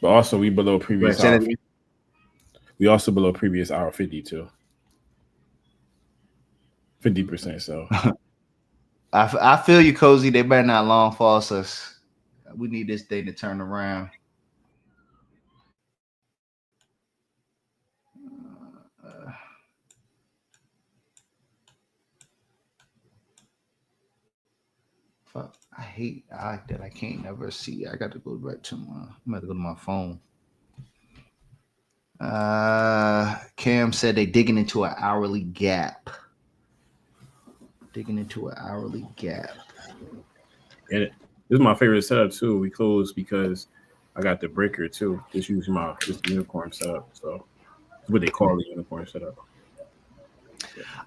B: But also we below previous hour. We also below previous hour 50 too. 50%. So
A: I feel you, Cozy. They better not long false us. We need this thing to turn around. Fuck, I hate that I can't never see. I got to go back to my. I'm about to go to my phone. Cam said they digging into an hourly gap. And
B: this is my favorite setup too. We closed because I got the breaker too. Just using this unicorn setup. So it's what they call the unicorn setup.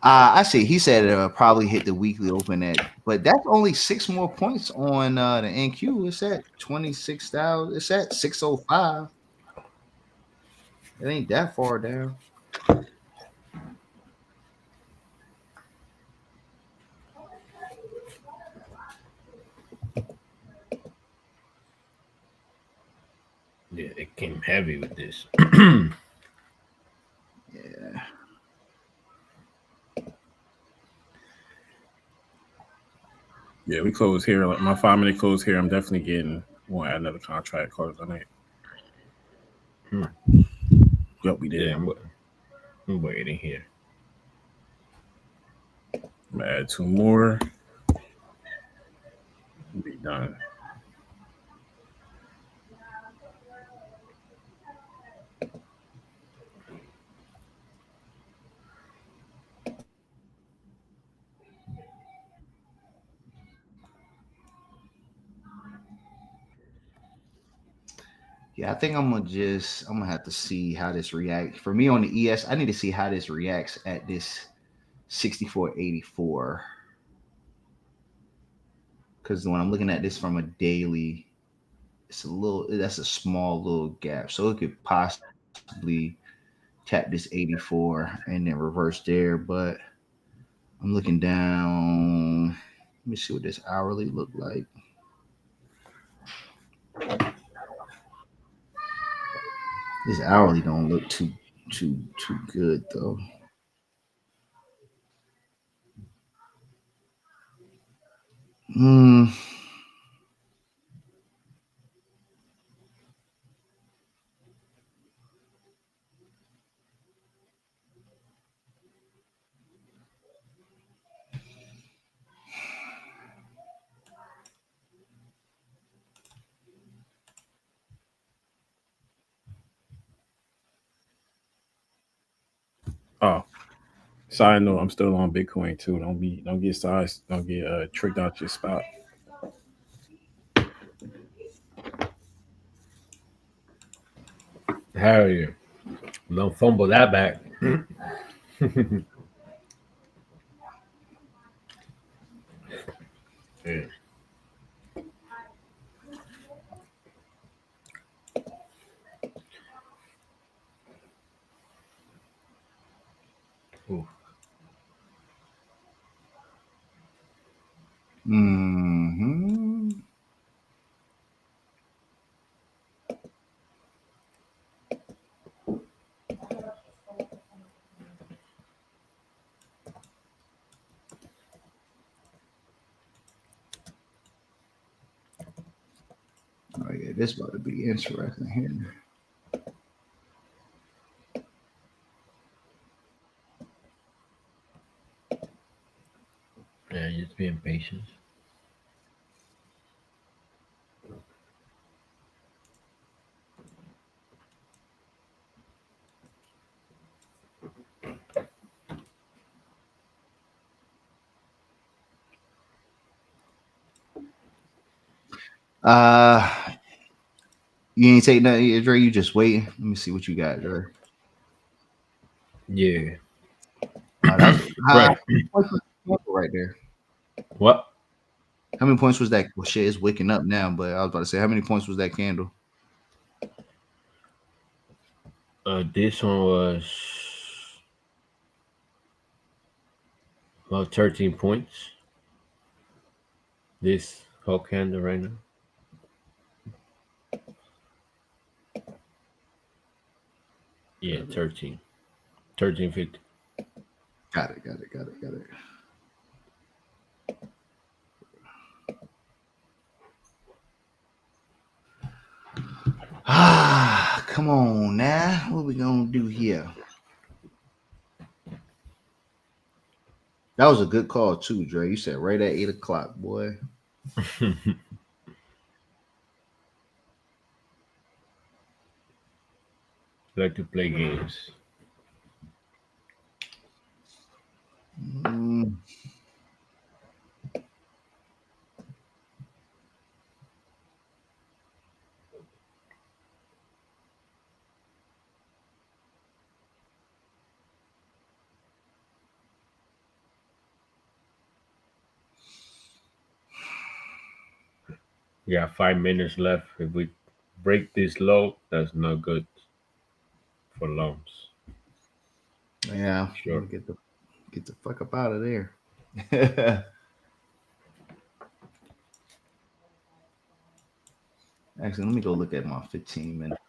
A: I see. He said it'll probably hit the weekly open but that's only 6 more points on the NQ. It's at 26,000. It's at 605. It ain't that far down.
C: Yeah, it came heavy with this.
A: Yeah.
B: Yeah, we close here. Like my 5-minute close here. I'm definitely getting one another contract close on it. Yep, we did.
C: Yeah, I'm waiting here.
B: I'm gonna add 2 more. We'll be done.
A: Yeah, I think I'm gonna have to see how this reacts. For me on the ES, I need to see how this reacts at this 64.84. Because when I'm looking at this from a daily, that's a small little gap. So it could possibly tap this 84 and then reverse there. But I'm looking down. Let me see what this hourly look like. This hourly don't look too good though.
B: Oh, side note, I'm still on Bitcoin too. Don't get size, don't get tricked out your spot.
C: Hell yeah. Don't fumble that back. Yeah. Ooh.
A: Mm-hmm. Oh yeah, this about to be interesting here.
C: Yeah, just being patient.
A: Uh, you ain't take nothing, Dre. You just waiting. Let me see what you got, Dre.
C: Yeah.
A: Oh, that was high
C: Right.
A: right there.
C: What?
A: How many points was that? Well, shit, it's waking up now, but I was about to say, how many points was that candle?
C: This one was about 13 points. This whole candle right now. Yeah, 13. 13.50.
A: Got it. Got it. Got it. Got it. Ah, come on now. What we gonna do here? That was a good call too, Dre. You said right at 8 o'clock, boy.
C: Like to play games.
A: Mm,
C: We got 5 minutes left. If we break this low, that's not good for loans.
A: yeah, I'm
C: Sure.
A: gonna get the fuck up out of there. Actually, let me go look at my 15 minutes.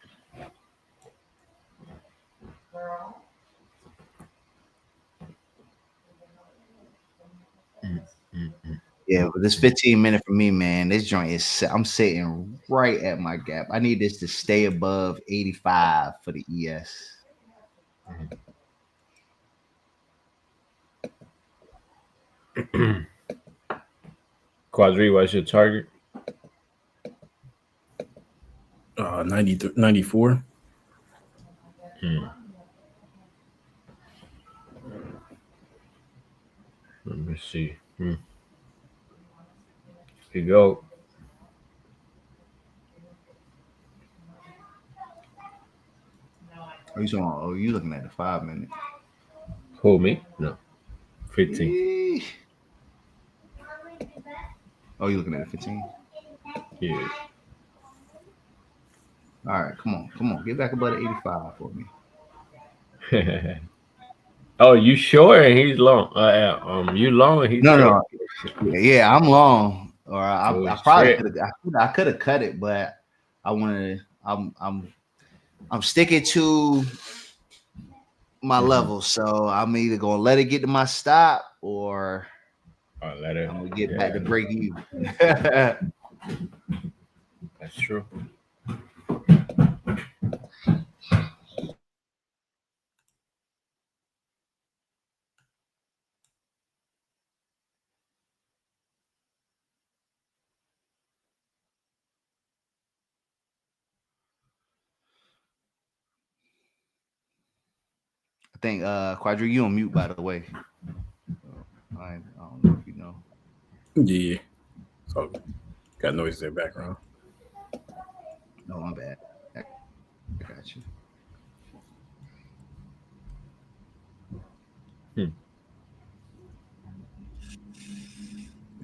A: Yeah, but this 15 minute for me, man, this joint is I'm sitting right at my gap. I need this to stay above 85 for the ES.
C: Quadree, what's your target?
B: 94.
C: Hmm. Let me see. Here you go.
A: Oh, you looking at the 5 minute?
C: Who, me? No. 15.
A: Eesh. Oh, you looking at the 15?
C: Yeah.
A: All right, come on, get back above the 85 for me.
C: Oh, you short and he's long. Yeah, you long and he's
A: No,
C: short.
A: no, yeah, I'm long, or
C: Oh,
A: I
C: it's
A: probably
C: straight.
A: could have, I could have cut it, but I wanted, I'm sticking to my
C: Mm-hmm.
A: level, so I'm either gonna let it get to my stop or
C: Oh, let it.
A: I'm gonna get back
C: Yeah,
A: to break even.
C: that's true.
A: I think Quadree, you on mute by the way. I don't know if you know.
B: Yeah. So got noise in the background.
A: No, my bad. I got you.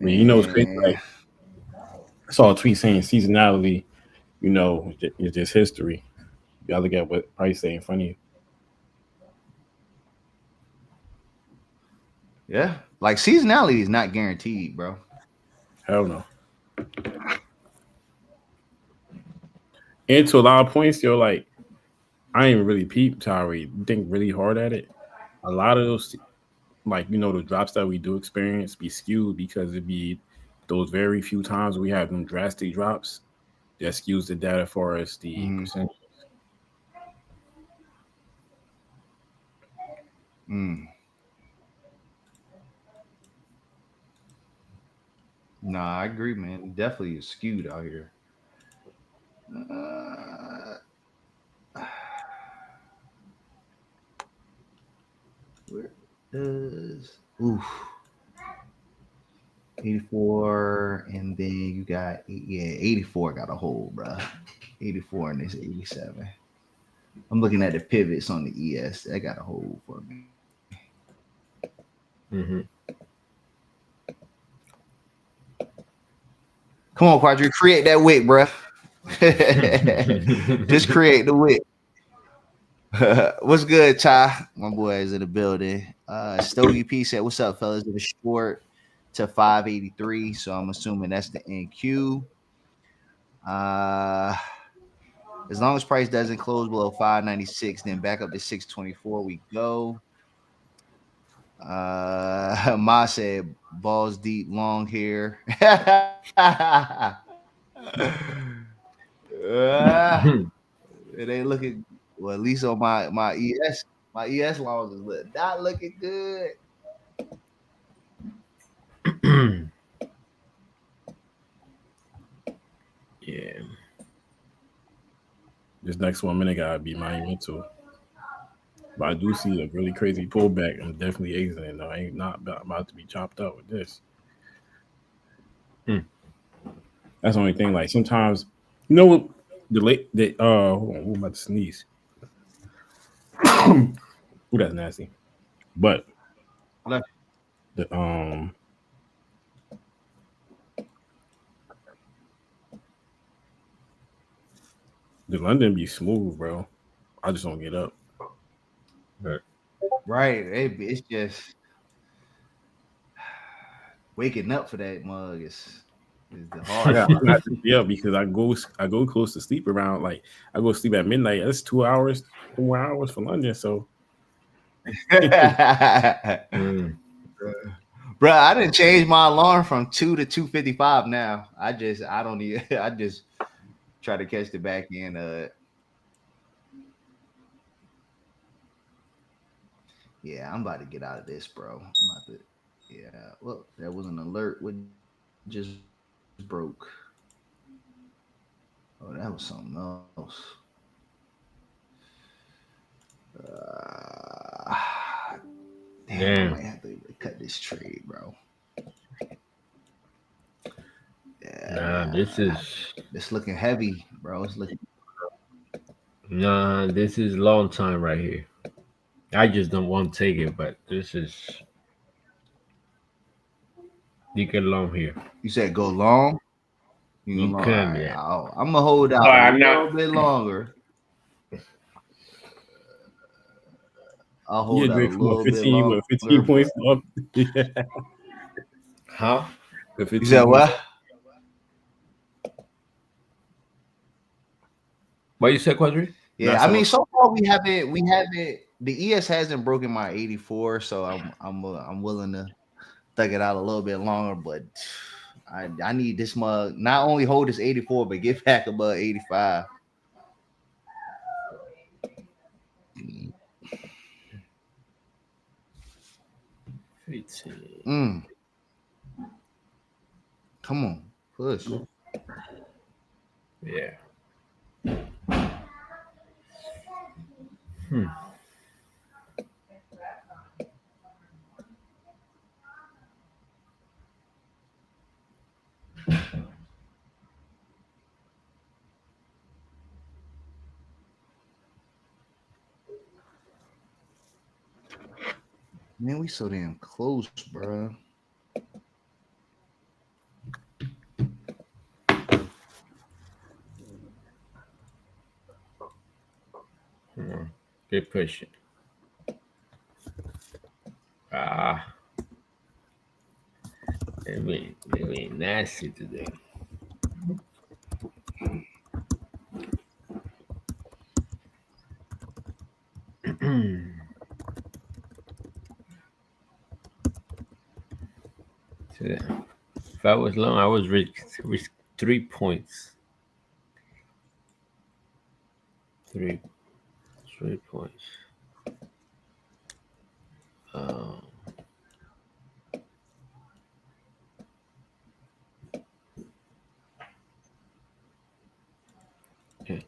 B: I mean, it's crazy. Like, I saw a tweet saying seasonality, is just history. You gotta look at what price say in front of you.
A: Yeah, like seasonality is not guaranteed, bro.
B: Hell no. And to a lot of points, you're like, I ain't really peep Tyree. Think really hard at it. A lot of those, like the drops that we do experience be skewed because it be those very few times we have them drastic drops that skews the data for us the percentage.
A: Nah, I agree, man. Definitely is skewed out here. Where does 84 and then you got 84 got a hold, bro. 84 and this 87. I'm looking at the pivots on the ES. That got a hold for me.
C: Mm-hmm.
A: Come on, Quadree, create that wick, bro. Just create the wick. What's good, Ty? My boy is in the building. Stogie P said, "What's up, fellas?" It was short to 583, so I'm assuming that's the NQ. As long as price doesn't close below 596, then back up to 624 we go. Ma said, "Balls deep, long hair." It ain't looking well. At least on my ES laws is not looking good.
C: Yeah.
B: This next 1 minute gotta be monumental. But I do see a really crazy pullback. I'm definitely exiting though. I ain't not about to be chopped up with this. That's the only thing. Like sometimes, what hold on, I'm about to sneeze. Ooh, that's nasty. But the London be smooth, bro. I just don't get up.
A: Right. It's just waking up for that mug is the hard
B: I
A: part.
B: got to be up because I go close to sleep around like I go sleep at midnight. That's 2 hours, 4 hours for London. So
A: Bro, I didn't change my alarm from 2 to 2:55 now. I don't need I just try to catch the back end of it. Yeah, I'm about to get out of this, bro. I'm about to well, that was an alert. What just broke? Oh, that was something else. Damn, I might have to cut this trade, bro.
C: Nah,
A: this looking heavy, bro. It's looking.
C: Nah, this is long time right here. I just don't want to take it, but this is you get long here.
A: You said go long.
C: You
A: Long.
C: can,
A: Right,
C: yeah.
A: I'm gonna hold out a little bit longer. I'll hold out a little bit longer.
B: 15 points up. Yeah.
C: Huh?
A: You said what?
C: What you said, Quadree?
A: Yeah, I mean, so far we haven't. The ES hasn't broken my 84, so I'm willing to thug it out a little bit longer. But I need this mug not only hold this 84, but get back above 85. Come on, push.
C: Yeah.
A: Man, we so damn close, bro.
C: Good pushing. Ah, they be nasty today. So, if I was long, I was risk 3 points. Three 3 points. Um, yeah.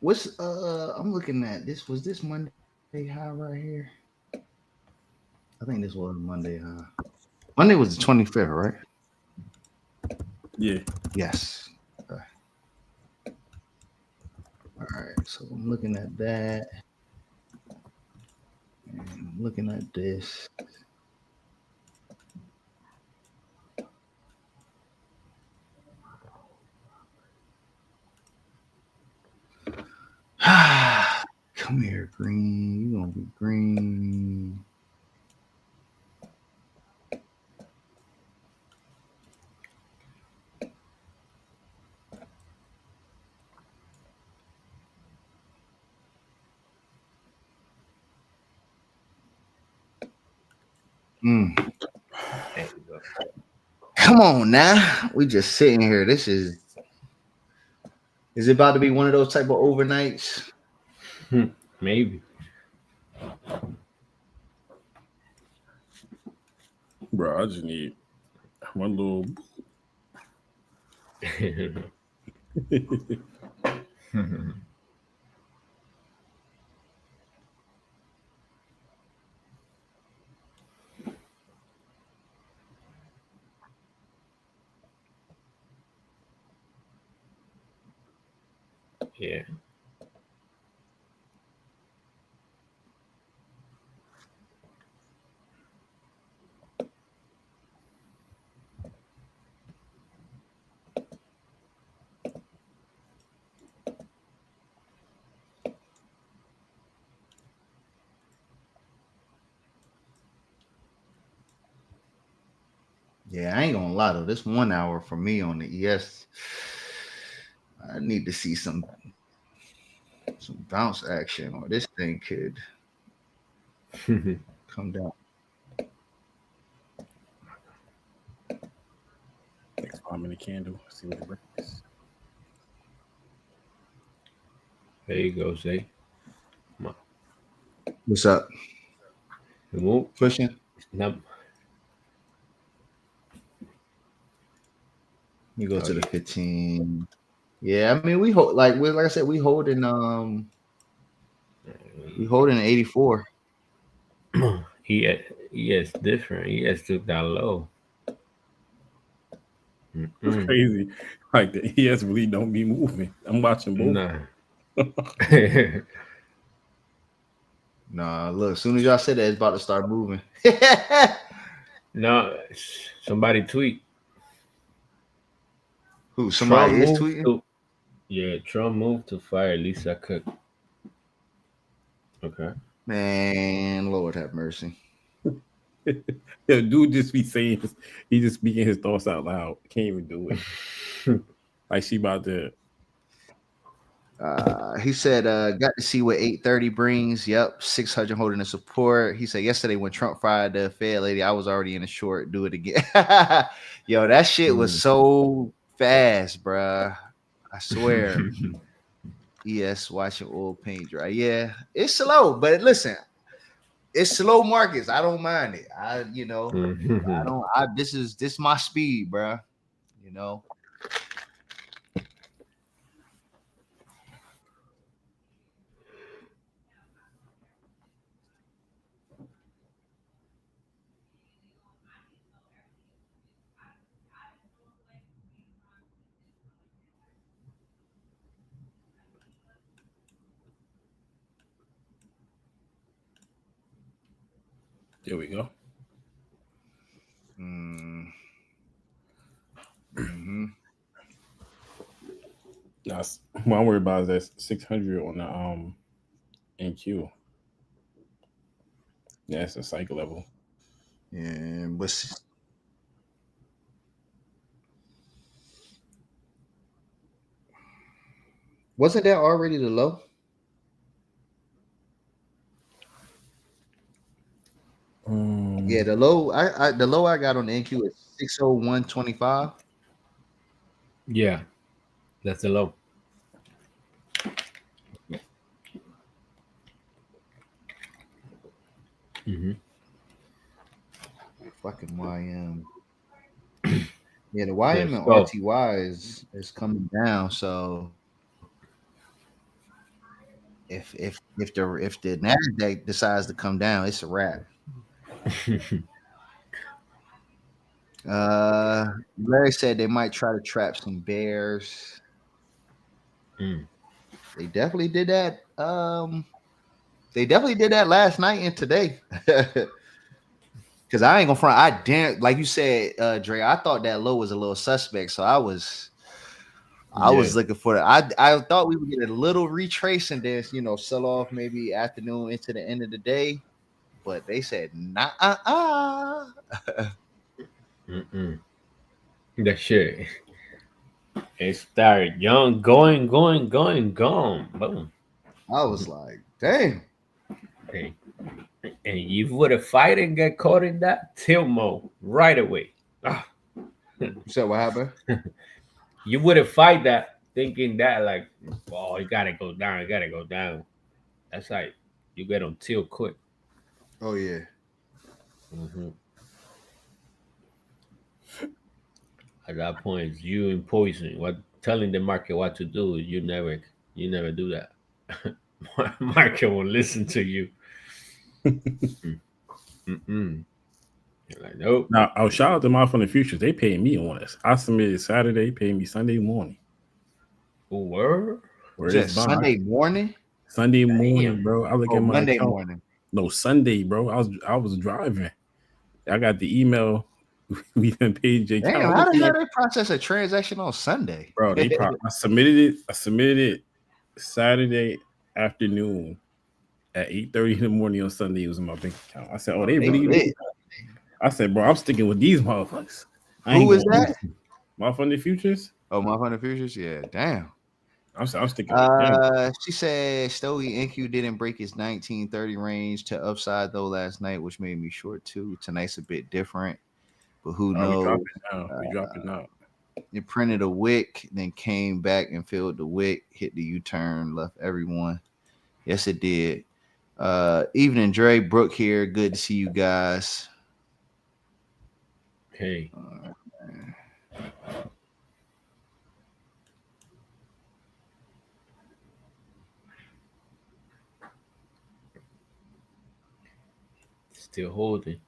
A: What's I'm looking at this. Was this Monday high right here? I think this was Monday high. Monday was the 25th, right?
B: Yeah.
A: Yes. Okay. All right. So I'm looking at that. And I'm looking at this. Come here, green. You gonna be green. Mm.
C: There you go.
A: Come on now. We just sitting here. This is it about to be one of those type of overnights?
C: Maybe.
B: Bro, I just need one little.
C: Yeah.
A: Yeah, I ain't gonna lie though. This 1 hour for me on the ES, I need to see some bounce action, or this thing could come down.
B: Next 5 minute candle. See what it brings.
C: There you go, Zay. Come on.
A: What's up?
C: Move.
A: Pushing.
C: Snap.
A: You go
C: Oh,
A: to the
C: yeah.
A: 15. Yeah, I mean we hold like I said, we holding 84.
C: He is different. He has took that low.
B: It's crazy. Like the ES really don't be moving. I'm watching both.
C: Nah.
A: Nah, look, as soon as y'all said that, it's about to start moving.
C: No, somebody tweet.
A: Who?
C: Trump
A: Somebody is
C: moved
A: tweeting?
C: to Trump moved to fire Lisa Cook. Okay.
A: Man, Lord have mercy.
B: Yeah, dude just be saying he just speaking his thoughts out loud. Can't even do it. Like she about to.
A: He said, got to see what 830 brings. Yep, 600 holding the support. He said yesterday when Trump fired the Fed lady, I was already in a short. Do it again. Yo, that shit was so fast, bruh. I swear. Yes, watching oil paint dry. Yeah, it's slow, but listen, it's slow markets. I don't mind it. I don't. This my speed, bruh. You know.
B: There we go.
A: Mm-hmm.
B: That's what I'm worried about is that 600 on the NQ. Yeah, it's a cycle level.
A: Yeah, but wasn't that already the low? Yeah, the low I got on the NQ is 601.25.
C: Yeah, that's the low. Mm-hmm.
A: Fucking YM. Yeah, the YM
C: Let's
A: and
C: go.
A: RTY is coming down. So if the Nasdaq decides to come down, it's a wrap. Larry said they might try to trap some bears.
C: Mm.
A: They definitely did that. They definitely did that last night and today. Cause I ain't gonna front. I didn't like you said, Dre. I thought that low was a little suspect, so I was
C: Yeah.
A: looking for it. I thought we would get a little retrace and then sell off maybe afternoon into the end of the day, but they said nah.
C: Mm-mm. That shit. It started young, going, gone. Boom.
A: I was like, damn.
C: Hey, and you would have fight and get caught in that tilt mode right away. Ah.
A: You said what happened?
C: You would have fight that thinking that like, oh, you gotta go down, you gotta go down. That's like you get on tilt quick.
A: Oh yeah.
C: Mm-hmm. At that point, you imposing what telling the market what to do. You never do that. Market will listen to you. Mm-mm. You're like, nope.
B: Now, I'll shout out to my from the futures. They paid me on this. I submitted Saturday, paid me Sunday morning.
C: Word?
B: Where
A: Was
B: it's
A: that
B: bond.
A: Sunday morning?
B: Sunday morning,
C: Damn.
B: bro. I look
A: Oh,
B: at my
A: Monday
B: account.
A: morning.
B: No, Sunday, bro. I was driving. I got the email. We done paid your
A: Damn,
B: account.
A: how the hell they process a transaction on Sunday?
B: Bro, I submitted it. I submitted it Saturday afternoon at 8:30 in the morning on Sunday. It was in my bank account. I said, "Oh, they
A: They
B: really?"
A: lit.
B: I said, "Bro, I'm sticking with these motherfuckers." I
A: Who
B: ain't
A: is
B: going
A: that?
B: my Funny Futures.
A: Oh, my Hundred Futures. Yeah, damn.
B: I'm sticking with them.
A: She said Stogie NQ didn't break his 1930 range to upside though last night, which made me short too. Tonight's a bit different, but who
B: We
A: knows?
B: dropping now. We dropping now.
A: It printed a wick, then came back and filled the wick, hit the U-turn, left everyone. Yes, it did. Evening, Dre Brooke here. Good to see you guys.
C: Hey. Still holding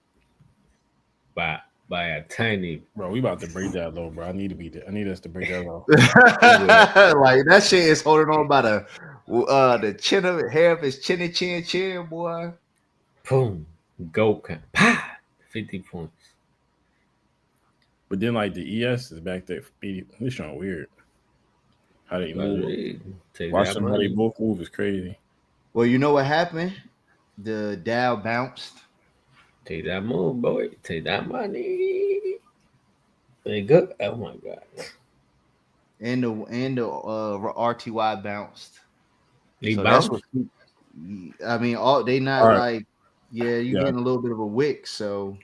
C: by a tiny.
B: Bro, we about to break that low, bro. I need us to break that low.
A: Like that shit is holding on by the chin of it, hair of his chin, boy.
C: Boom. Go can 50 points.
B: But then like the ES is back there. This showing weird. How they move.
C: Take
B: Watch
C: that
B: them how they
C: money.
B: both move is crazy.
A: Well, you know what happened? The Dow bounced.
C: Take that move, boy. Take that money. They good. Oh my god.
A: And the RTY bounced.
C: He
A: So that's
C: bounced.
A: what I mean. All they not
B: All right.
A: like, yeah, you
B: Yeah.
A: getting a little bit of a wick. So,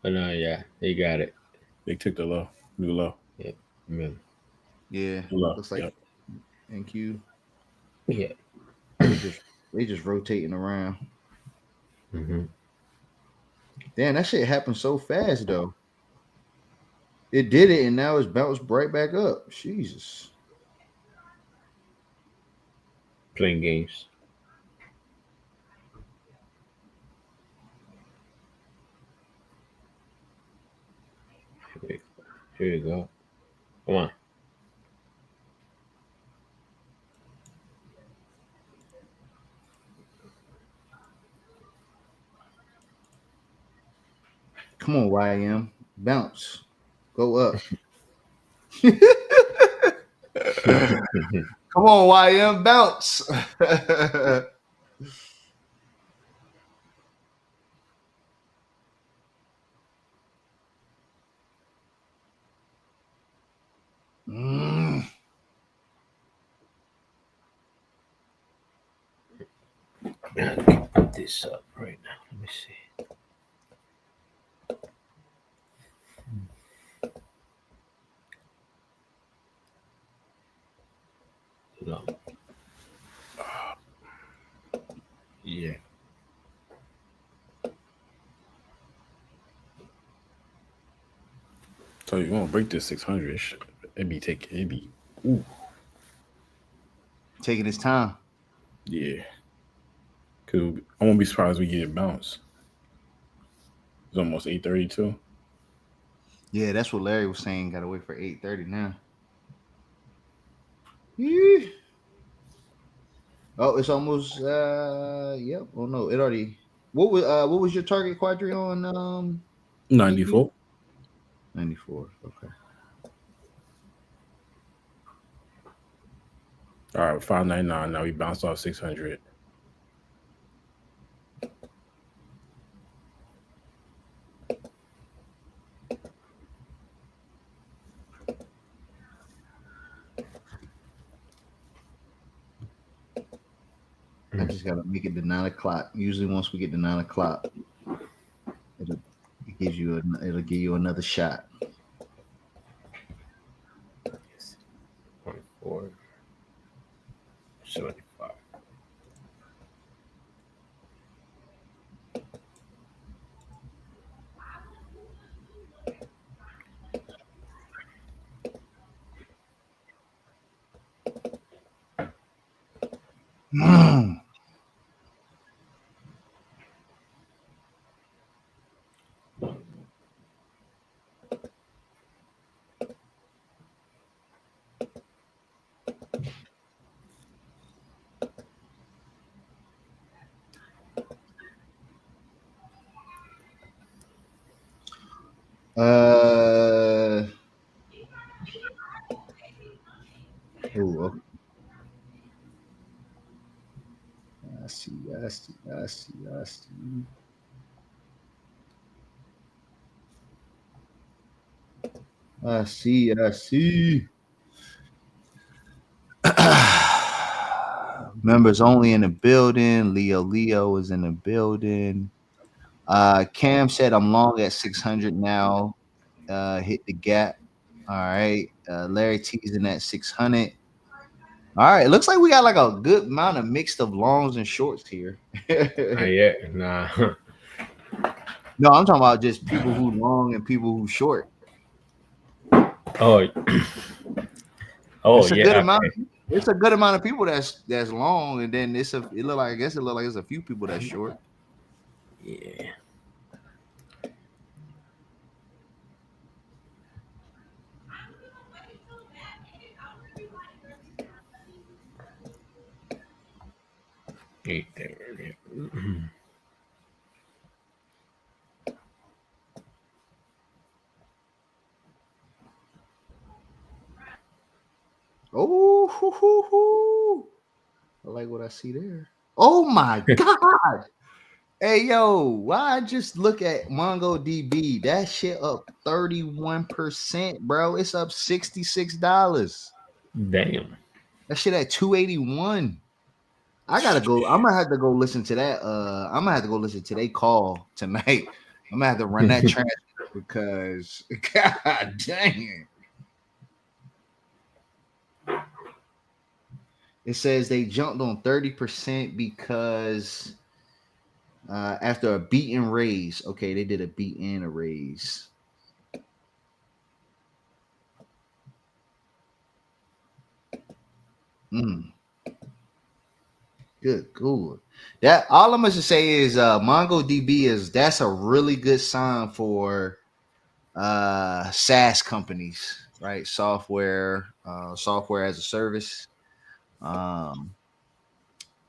C: Oh no, yeah, he got it.
B: They took the low, new low.
C: Yeah, yeah.
A: yeah,
B: New low.
A: looks like
B: Yep.
A: NQ.
C: Yeah.
A: They just rotating around.
C: Mm-hmm.
A: Damn, that shit happened so fast though. It did it, and now it's bounced right back up. Jesus.
C: Playing games. Here you go. Come on.
A: Come on, YM. Bounce. Go up. Come on, YM. Bounce.
C: Put this up right now. Let me see. No. Yeah.
B: So you want to break this 600? It'd be. Ooh.
A: Taking his time.
B: Yeah. Cause I won't be surprised we get it bounced. It's almost 8:32.
A: Yeah, that's what Larry was saying. Got to wait for 8:30 now. Yeah. Oh, it's almost. Yep. Oh no, it already. What was your target Quadree on
B: 94.
A: 94. Okay.
B: All right, 599. Now we bounced off 600.
A: I just gotta make it to 9 o'clock. Usually, once we get to 9 o'clock, it'll give you another shot.
C: 24, 75.
A: Okay. I see. I see. I see. I see. I see. I see. Members only in the building. Leo is in the building. Cam said I'm long at 600 now. Hit the gap. All right. Larry T's in at 600. All right. It looks like we got like a good amount of mixed of longs and shorts here.
C: Yeah, nah.
A: No, I'm talking about just people who long and people who short.
C: Oh,
A: It's a good
C: yeah.
A: amount.
C: Okay.
A: It's a good amount of people that's long, and then it look like it's a few people that's short.
C: Yeah.
A: Oh, hoo, hoo, hoo. I like what I see there. Oh my god! Hey yo, why I just look at MongoDB? That shit up 31%, bro. It's up $66.
C: Damn.
A: That shit at 281. I gotta go. I'm gonna have to go listen to that. I'm gonna have to go listen to their call tonight. I'm gonna have to run that transcript because god dang it. It says they jumped on 30% because after a beat and raise. Okay, they did a beat and a raise. Good. That all I'm gonna say is MongoDB that's a really good sign for SaaS companies, right? Software as a service.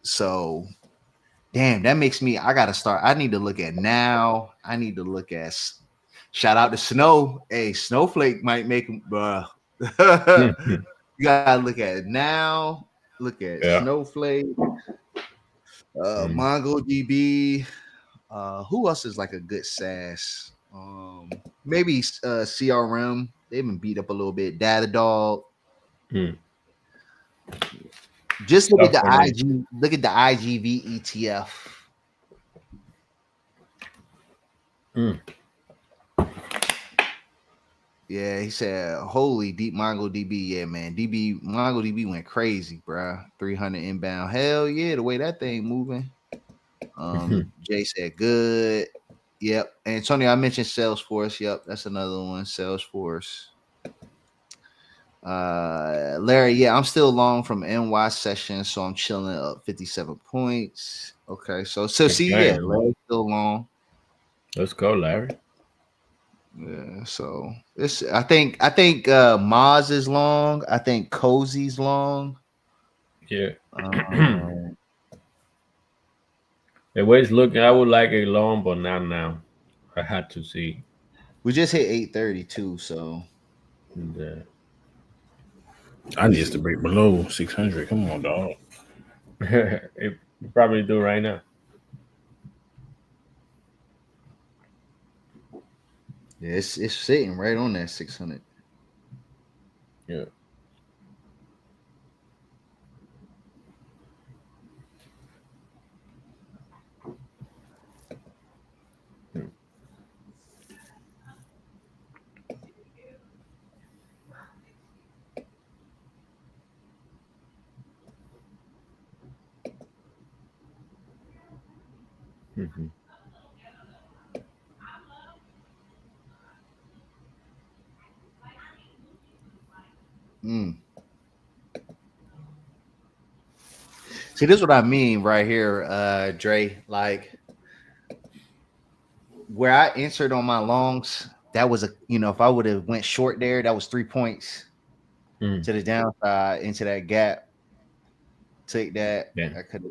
A: So damn, that makes me I need to look at now. I need to look at Shout out to Snow. Hey, Snowflake might make him, bro.
C: Mhm.
A: You gotta look at it now. Look at
C: Yeah.
A: Snowflake,
C: Mm.
A: MongoDB. Who else is like a good SaaS? Maybe CRM. They've been beat up a little bit. Datadog.
C: Mm.
A: Just look at the
C: Definitely.
A: IG. Look at the IGV ETF.
C: Mm.
A: Yeah, he said, "Holy deep MongoDB, yeah, man. MongoDB went crazy, bro. 300 inbound. Hell yeah, the way that thing moving." Jay said, "Good. Yep." Antonio, I mentioned Salesforce. Yep, that's another one. Salesforce. Larry, yeah, I'm still long from NY session, so I'm chilling up 57 points. Okay, so see,
C: Okay.
A: yeah, Larry's still long.
C: Let's go, Larry.
A: Yeah, so it's I think Maz is long. I think Cozy's long.
C: Yeah.
A: Um,
C: The way it's looking, I would like a long, but not now. I had to see.
A: we just hit 832, so
C: The,
B: I need to break below 600. Come on, dog.
C: it probably do right now.
A: yeah, it's sitting right on that 600.
C: Yeah. Mhm.
A: Mm. See, this is what I mean right here, Dre. Like where I answered on my longs, that was if I would have went short there, that was 3 points
C: Mm.
A: to the downside into that gap. Take that.
C: Yeah.
A: I could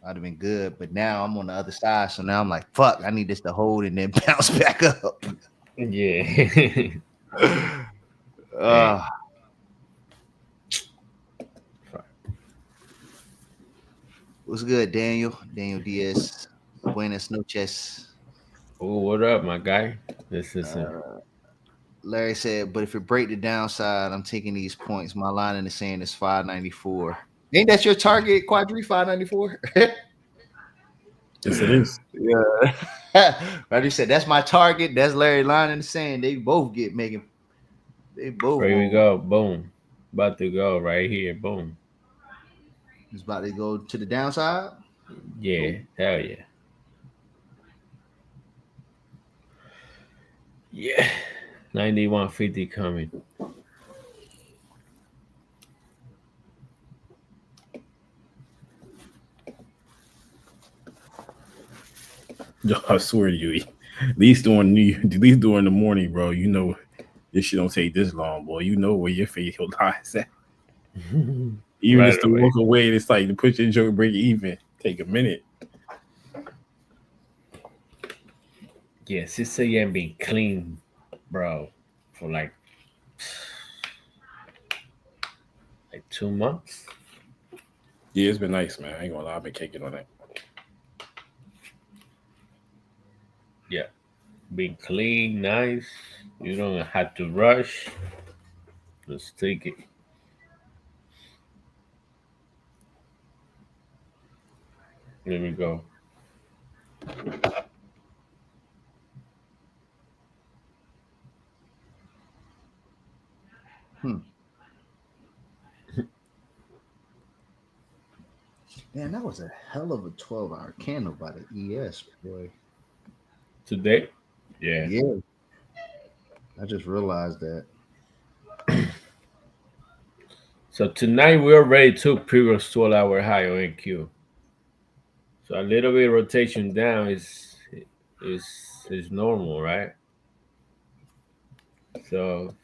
A: I'd have been good. But now I'm on the other side. So now I'm like, fuck, I need this to hold and then bounce back up.
C: Yeah. Hey.
A: uh what's good, Daniel? Daniel Diaz. Buenas noches.
C: Oh, what up, my guy? This is
A: Larry said, but if it break the downside, I'm taking these points. My line in the sand is 594. Ain't that your target, Quadree 594?
B: Yes, it is.
A: Yeah. Roger said that's my target. That's Larry line in the sand. They both they both
C: here we
A: going.
C: go. Boom. About to go right here. Boom.
A: It's about to go to the downside.
C: Yeah.
A: Nope.
C: Hell yeah. Yeah. 9150 coming.
B: Yo, I swear to you, at least during the morning, bro. You know this shit don't take this long, boy. You know where your face lies at. Even
C: Right
B: just to
C: away.
B: walk away, it's like to put your joke break even. Take a minute.
C: Yeah, 6 a.m. been clean, bro, for like 2 months.
B: Yeah, it's been nice, man. I ain't gonna lie, I've been kicking on that.
C: Yeah. Been clean, nice. You don't have to rush. Just take it. There we go.
A: Hmm. Man, that was a hell of a 12-hour candle by the ES, boy.
C: Today? Yeah.
A: Yeah, I just realized that.
C: So tonight we already took previous 12-hour high on NQ. So a little bit of rotation down is is normal, right? So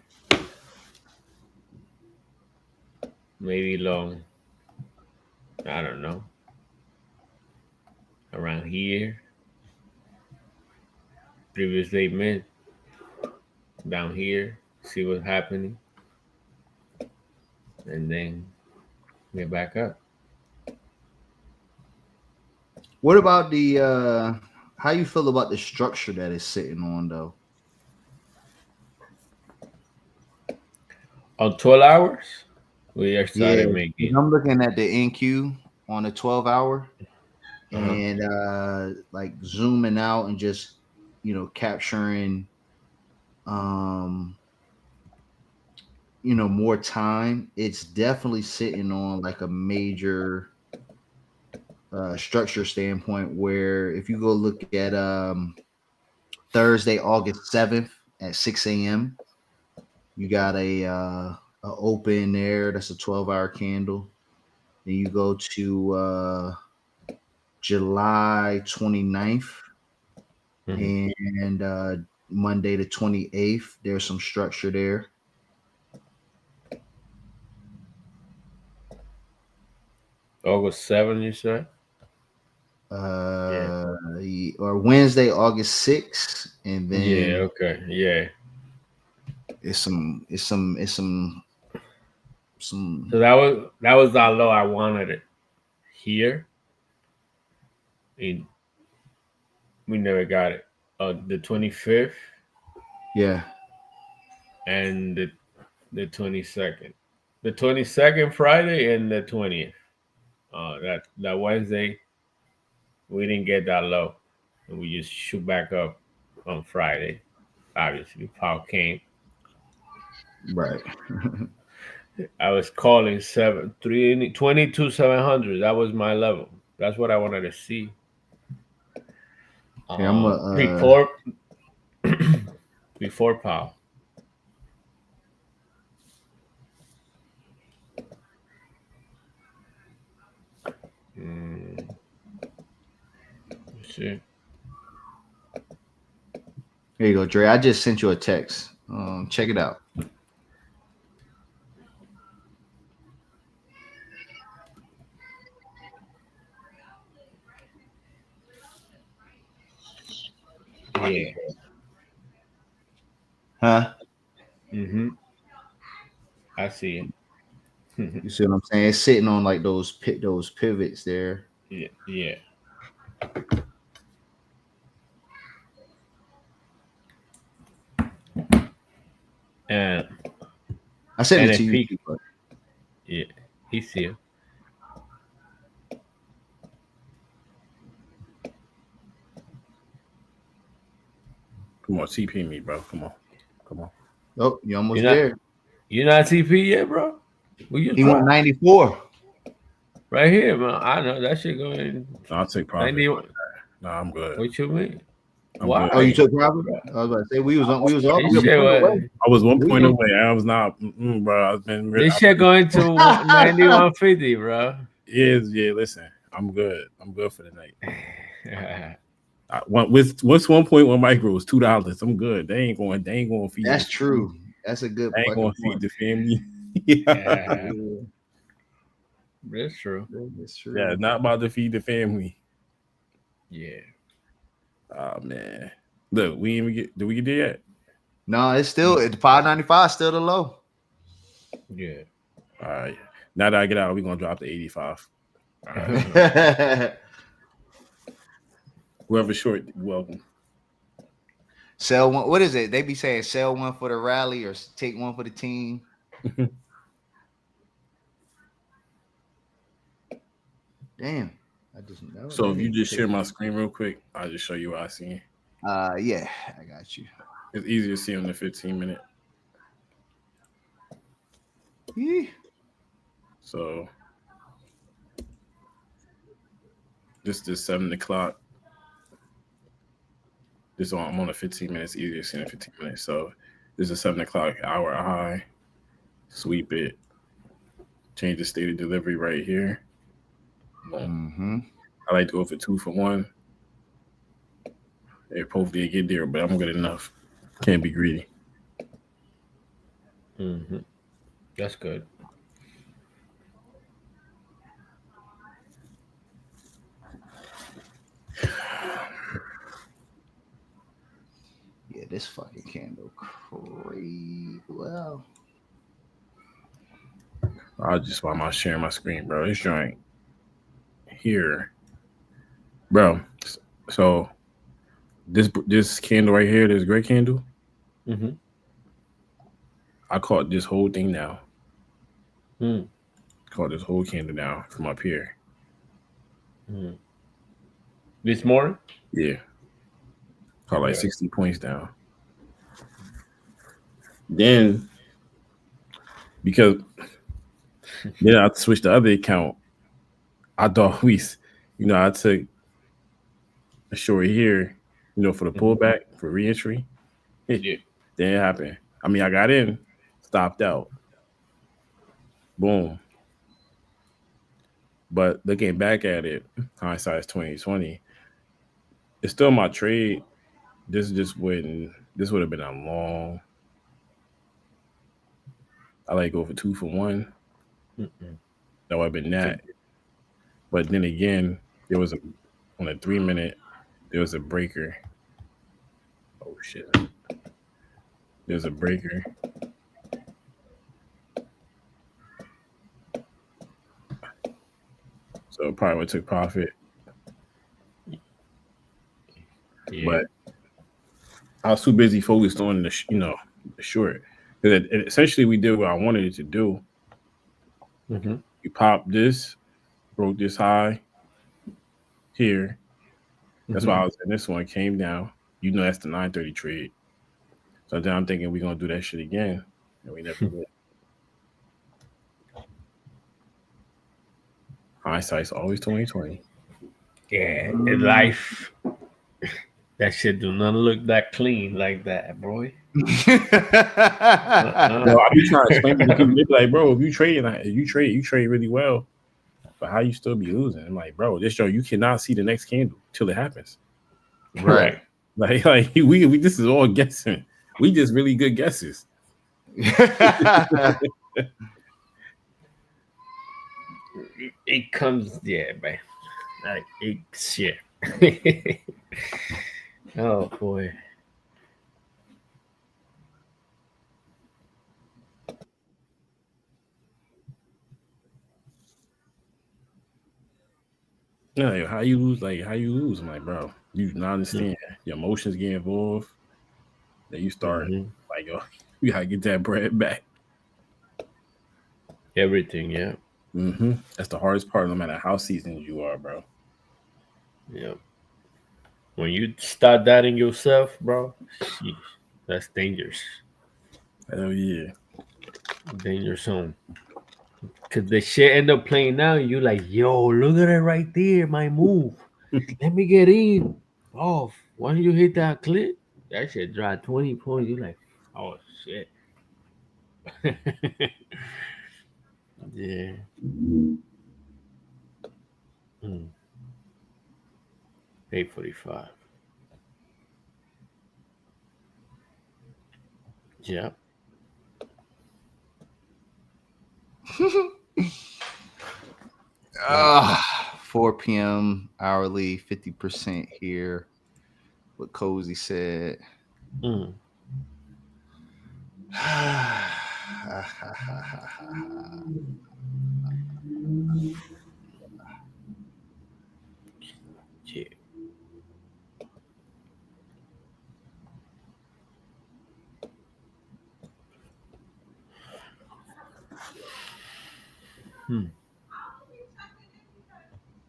C: maybe long. I don't know. Around here. Previous day mid. down here, see what's happening, and then get back up.
A: What about the how you feel about the structure that it's sitting on though?
C: On 12 hours, we are
A: Yeah,
C: started making.
A: I'm looking at the NQ on a 12 hour
C: Uh-huh.
A: and like zooming out and just capturing um more time. It's definitely sitting on like a major structure standpoint where if you go look at Thursday, August 7th at 6 a.m. You got a open there. That's a 12-hour candle. Then you go to July 29th
C: Mhm.
A: and Monday the 28th. There's some structure there.
C: August 7, you said? Yeah.
A: Or Wednesday, August 6th, and
C: Yeah,
A: then
C: okay. Yeah.
A: it's some
C: So that was how low I wanted it. Here, in we never got it. The 25th
A: yeah.
C: and the 22nd. The 22nd Friday and the 20th. That Wednesday we didn't get that low. And we just shoot back up on Friday. Obviously, Paul came.
A: Right.
C: I was calling 22,700. That was my level. That's what I wanted to see.
A: Yeah, I'm
C: Before before Paul. Mm, let's see.
A: Here you go, Dre. I just sent you a text. Check it out.
C: Yeah.
A: Huh?
C: Mm-hmm. I see it.
A: You see what I'm saying? It's sitting on like those pivots there.
C: Yeah. Yeah. And
A: I sent
C: and
A: it to
C: if
A: you
C: he
A: too, but
C: yeah, he's here.
B: Come on, TP me, bro. Come on.
A: oh, you almost
C: You're not
A: there.
C: you're not TP yet, bro? We just
A: He went
C: dropped
A: 94.
C: right here, man. I know that shit going
B: I'll take profit.
C: 91.
B: Nah, I'm good.
C: What you mean?
B: I'm good.
A: Oh, you
C: Why?
A: took profit? I was about to say we was a
C: This shit
A: point away.
C: was
B: I was 1 point
A: We-
B: away. I was not, bro. I've been.
C: this shit going to 9150, bro.
B: Yeah. Listen, I'm good. I'm good for the night. What's 1.1 micro is $2. I'm good. They ain't going to feed.
A: That's true. That's a good
B: They ain't going
A: fucking
B: to feed
A: point.
B: the family.
C: Yeah,
A: Yeah,
C: that's true.
A: that's true.
B: Yeah, not about to feed the family.
C: Yeah.
B: Oh man, look, we didn't even get. Did we get there yet?
A: No, it's still at 595, still the low.
C: Yeah.
B: All right. Now that I get out, we're gonna drop to 85. All right. Whoever's short, welcome.
A: Sell one. What is it? They be saying sell one for the rally or take one for the team. Damn. I just know.
B: So if you just share my screen real quick, I'll just show you what I see.
A: Yeah, I got you.
B: It's easier to see on the 15-minute.
A: Yeah.
B: So this is 7 o'clock. I'm on a 15 minutes, easier to see in 15 minutes. So this is 7 o'clock hour high. Sweep it. Change the state of delivery right here.
A: Mm-hmm.
B: I like to go for 2 for 1. Hopefully I get there, but I'm good enough. Can't be greedy.
C: Mm-hmm. That's good.
A: Yeah, this fucking candle crazy. Well,
B: I just why am I sharing my screen, bro? This joint here, bro. So this candle right here, this gray candle.
C: Mm-hmm.
B: I caught this whole thing now.
C: Mm.
B: Caught this whole candle now from up here.
C: Mm. This morning?
B: Yeah. Caught like
C: Yeah.
B: 60 points down. Then because then I switched the other account. I thought I took a short here, for the pullback for reentry.
C: Yeah.
B: Then it happened. I mean, I got in, stopped out. Boom. But looking back at it, hindsight is 2020. It's still my trade. This would have been a long. I like go for 2 for 1.
C: Mm-mm.
B: That would have been that. But then again, there was on a 3-minute, there was a breaker. Oh shit. There's a breaker. So probably would took profit.
C: Yeah.
B: But I was too busy focused on the short. Because essentially we did what I wanted it to do.
C: Mm-hmm.
B: We popped this, broke this high here. That's why I was in this one, came down. That's the 930 trade. So then I'm thinking we're gonna do that shit again. And we never did. Hindsight's always 2020.
C: Yeah, in life, that shit do not look that clean like that, boy.
B: Bro, I be trying to explain to people, they be like, bro, if you trade really well, but how you still be losing? I'm like, bro, this show you cannot see the next candle till it happens.
C: Right.
B: Like we this is all guessing. We just really good guesses.
C: It comes, yeah, man. Like shit. Oh boy.
B: Yeah, how you lose? I'm like, bro, you do not understand. Your emotions get involved. Then you start like, yo, you gotta get that bread back.
C: Everything, yeah.
B: That's the hardest part, no matter how seasoned you are, bro.
C: Yeah. When you start doubting yourself, bro, sheesh, that's dangerous.
B: Hell yeah.
C: Danger zone. Cause the shit end up playing now, you like, yo, look at it right there, my move. Let me get in. Oh, why don't you hit that clip? That shit dropped 20 points. You like, oh shit. Yeah. 8:45. Yeah.
A: 4 p.m. hourly, 50% here. What Cozy said.
C: Mm. Yeah.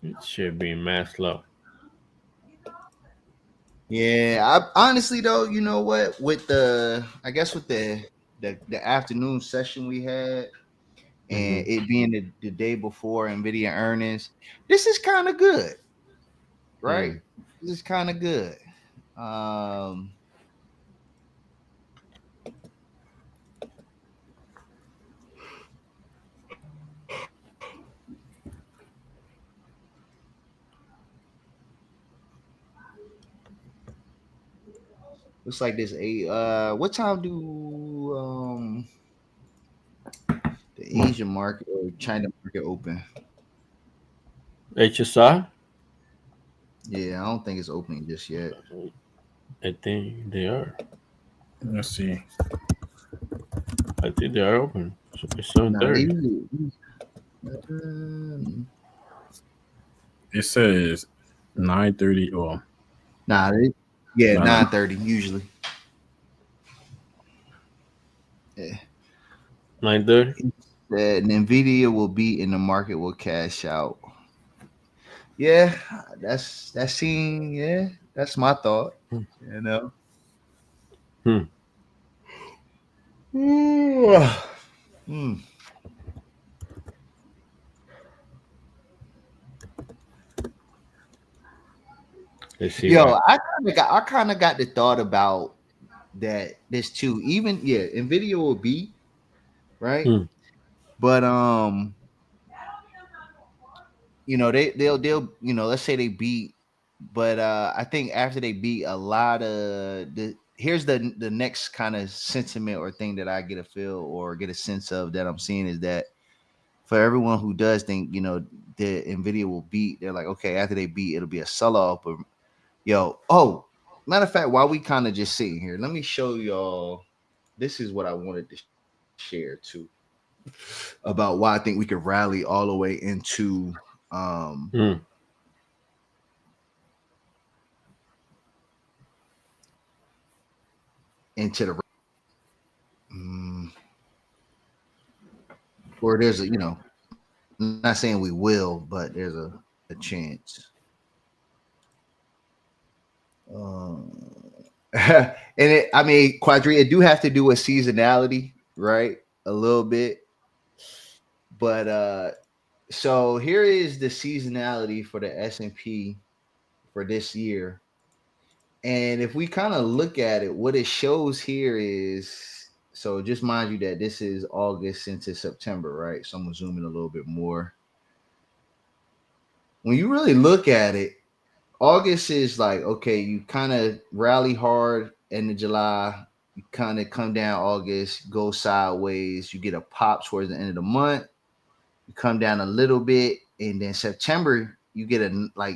C: It should be mass low.
A: Yeah, I honestly though, you know what? With the afternoon session we had, and it being the day before Nvidia earnings, this is kind of good, right? This is kind of good. Looks like this what time do the Asian market or China market open?
C: HSI?
A: Yeah, I don't think it's opening just yet.
C: I think they are.
B: Let's see.
C: I think they are open. It's 7:30.
B: It says 9:30 or
A: Nah, 9:30 usually. Yeah.
C: 9:30.
A: That Nvidia will be in the market will cash out. Yeah, that's my thought. You know. Mm.
C: Let's see.
A: Yo, I kind of got the thought about that this too. Even Nvidia will be right, but they'll let's say they beat, but I think after they beat a lot of here's the next kind of sentiment or thing that I get a feel or get a sense of that I'm seeing is that for everyone who does think the Nvidia will beat, they're like, okay, after they beat, it'll be a sell off. But matter of fact, while we kind of just sitting here, let me show y'all. This is what I wanted to share too about why I think we could rally all the way into into the or there's I'm not saying we will, but there's a chance. And Quadree, it do have to do with seasonality, right? A little bit. But so here is the seasonality for the S&P for this year. And if we kind of look at it, what it shows here is, so just mind you that this is August into September, right? So I'm gonna zoom in a little bit more. When you really look at it, August is like, okay, you kind of rally hard end of July, you kind of come down August, go sideways, you get a pop towards the end of the month, you come down a little bit, and then September, you get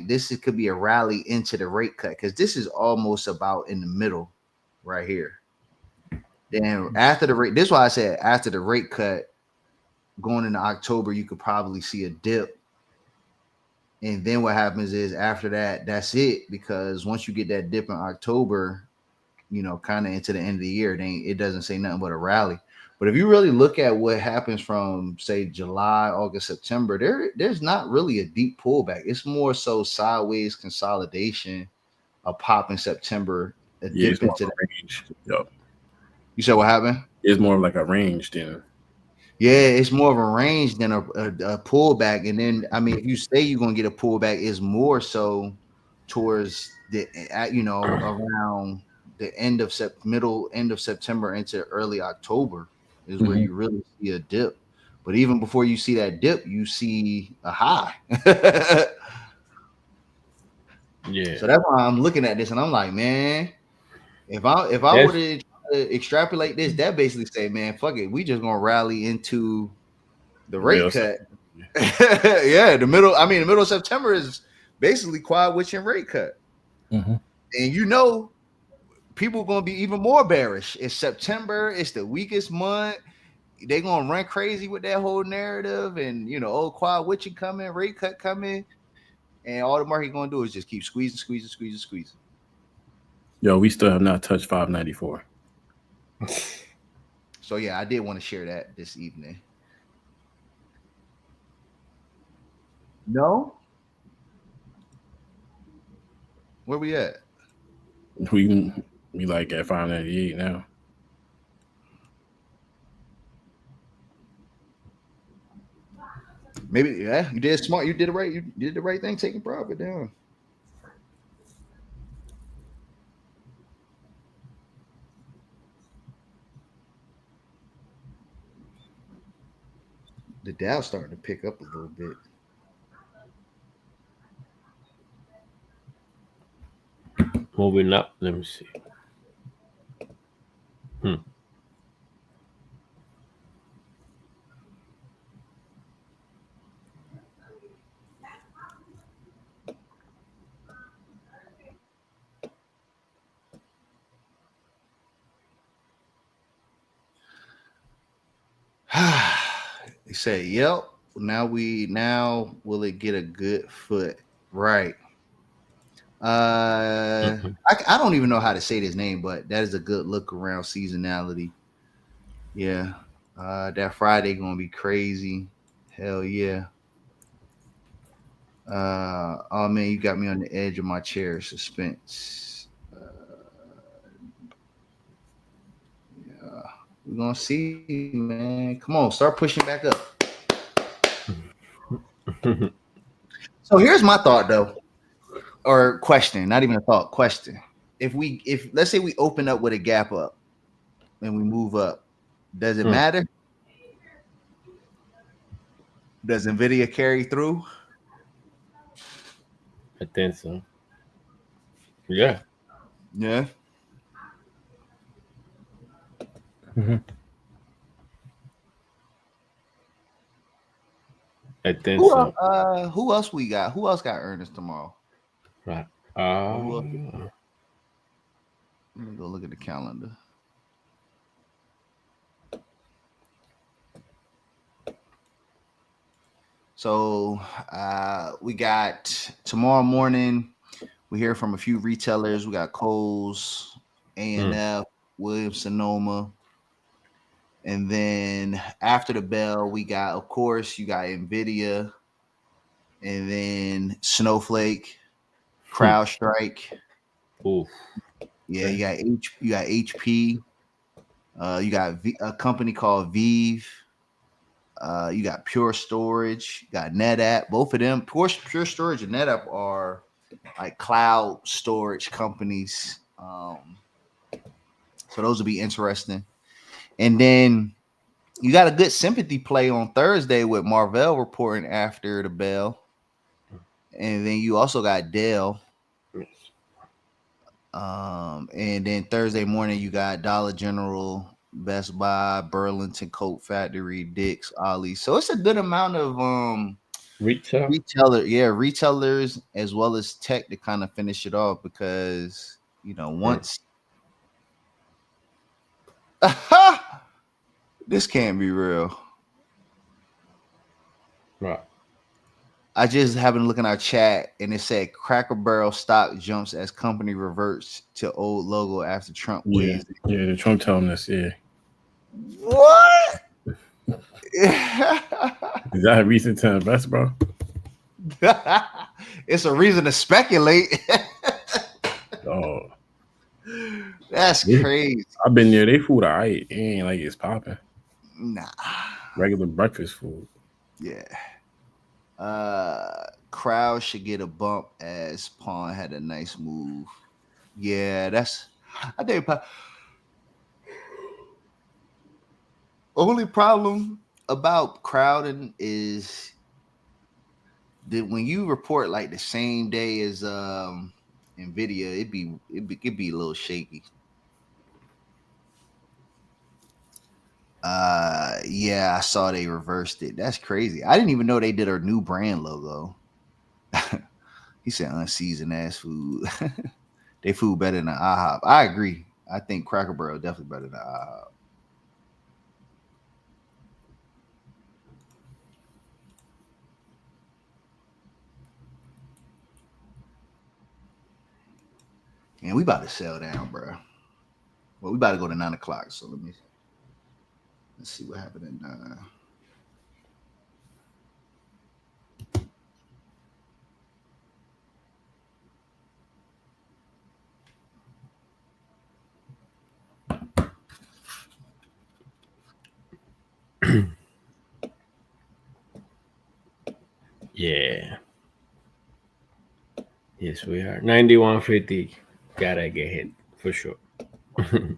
A: this could be a rally into the rate cut because this is almost about in the middle right here. Then after the rate, this is why I said after the rate cut going into October, you could probably see a dip. And then what happens is after that, that's it. Because once you get that dip in October, kind of into the end of the year, then it doesn't say nothing but a rally. But if you really look at what happens from say July, August, September, there's not really a deep pullback. It's more so sideways consolidation, a pop in September, a dip into the
B: range. Yep.
A: You said what happened?
B: It's more like a range than.
A: Yeah, it's more of a range than a pullback. And then, if you say you're gonna get a pullback, it's more so towards the around the end of end of September into early October is where you really see a dip. But even before you see that dip, you see a high.
C: Yeah.
A: So that's why I'm looking at this and I'm like, man, if I were to extrapolate this, that basically say, man, fuck it, we just gonna rally into the rate cut. Yeah, the middle of September is basically quad witching rate cut. And people are gonna be even more bearish. It's September, it's the weakest month. They're gonna run crazy with that whole narrative, and quad witching coming, rate cut coming, and all the market gonna do is just keep squeezing.
B: Yo, we still have not touched 594.
A: So yeah, I did want to share that this evening. No? Where we at?
B: We like at 598 now.
A: Maybe, yeah, you did smart. You did the right thing, taking profit down. The Dow's starting to pick up a little bit.
C: Moving up. Let me see.
A: You say, yep. Now will it get a good foot? Right. I don't even know how to say this name, but that is a good look around seasonality. Yeah. That Friday gonna be crazy. Hell yeah. Oh man, you got me on the edge of my chair. Suspense. Yeah. We're gonna see, man. Come on, start pushing back up. So here's my thought though, or question, not even a thought, question. If let's say we open up with a gap up and we move up, does it matter? Does Nvidia carry through?
C: I think so. Yeah.
A: Yeah.
C: I think so.
A: Who else we got? Who else got earnings tomorrow?
C: Right.
A: Let me go look at the calendar. So we got tomorrow morning. We hear from a few retailers. We got Kohl's, A&F, Williams Sonoma. And then after the bell, we got, of course, you got Nvidia, and then Snowflake, CrowdStrike.
C: Oof.
A: Yeah, you got HP. You got a company called Vive. You got Pure Storage. You got NetApp. Both of them, Pure Storage and NetApp, are like cloud storage companies. So those will be interesting. And then you got a good sympathy play on Thursday with Marvell reporting after the bell. And then you also got Dell. And then Thursday morning you got Dollar General, Best Buy, Burlington Coat Factory, Dick's, Ollie's. So it's a good amount of retailers as well as tech to kind of finish it off, because once this can't be real.
C: Right.
A: I just happened to look in our chat and it said Cracker Barrel stock jumps as company reverts to old logo after Trump weighs in.
B: Yeah, the Trump telling us, yeah.
A: What?
B: Is that a reason to invest, bro?
A: It's a reason to speculate.
B: Oh,
A: that's crazy.
B: I've been there. They food alright. It ain't like it's popping.
A: Nah.
B: Regular breakfast food.
A: Yeah. Crowd should get a bump as Pawn had a nice move. Yeah, I think only problem about crowding is that when you report like the same day as Nvidia, it'd be a little shaky. Yeah, I saw they reversed it. That's crazy. I didn't even know they did a new brand logo. He said unseasoned ass food. They food better than IHOP. I agree. I think Cracker Barrel definitely better than IHOP. And we about to sell down, bro. Well, we about to go to 9 o'clock. So let's see what happened at 9.
C: Yeah. Yes, we are. 91.50. Gotta get hit for sure.
B: There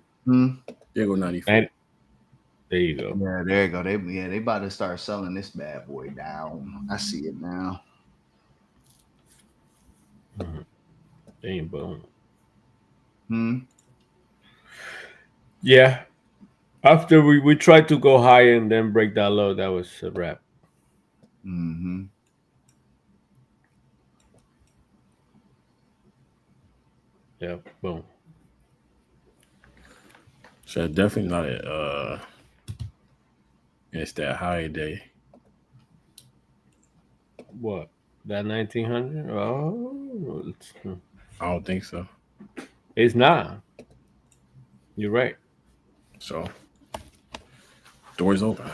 B: go 94.
C: There you go.
A: Yeah, there you go. They about to start selling this bad boy down. I see it now.
C: Damn, boom.
A: Yeah.
C: After we tried to go high and then break that low, that was a wrap. Yeah, boom.
B: So definitely not it's that high day.
C: What? That 1900? Oh,
B: I don't think so.
C: it's not. You're right.
B: So doors open.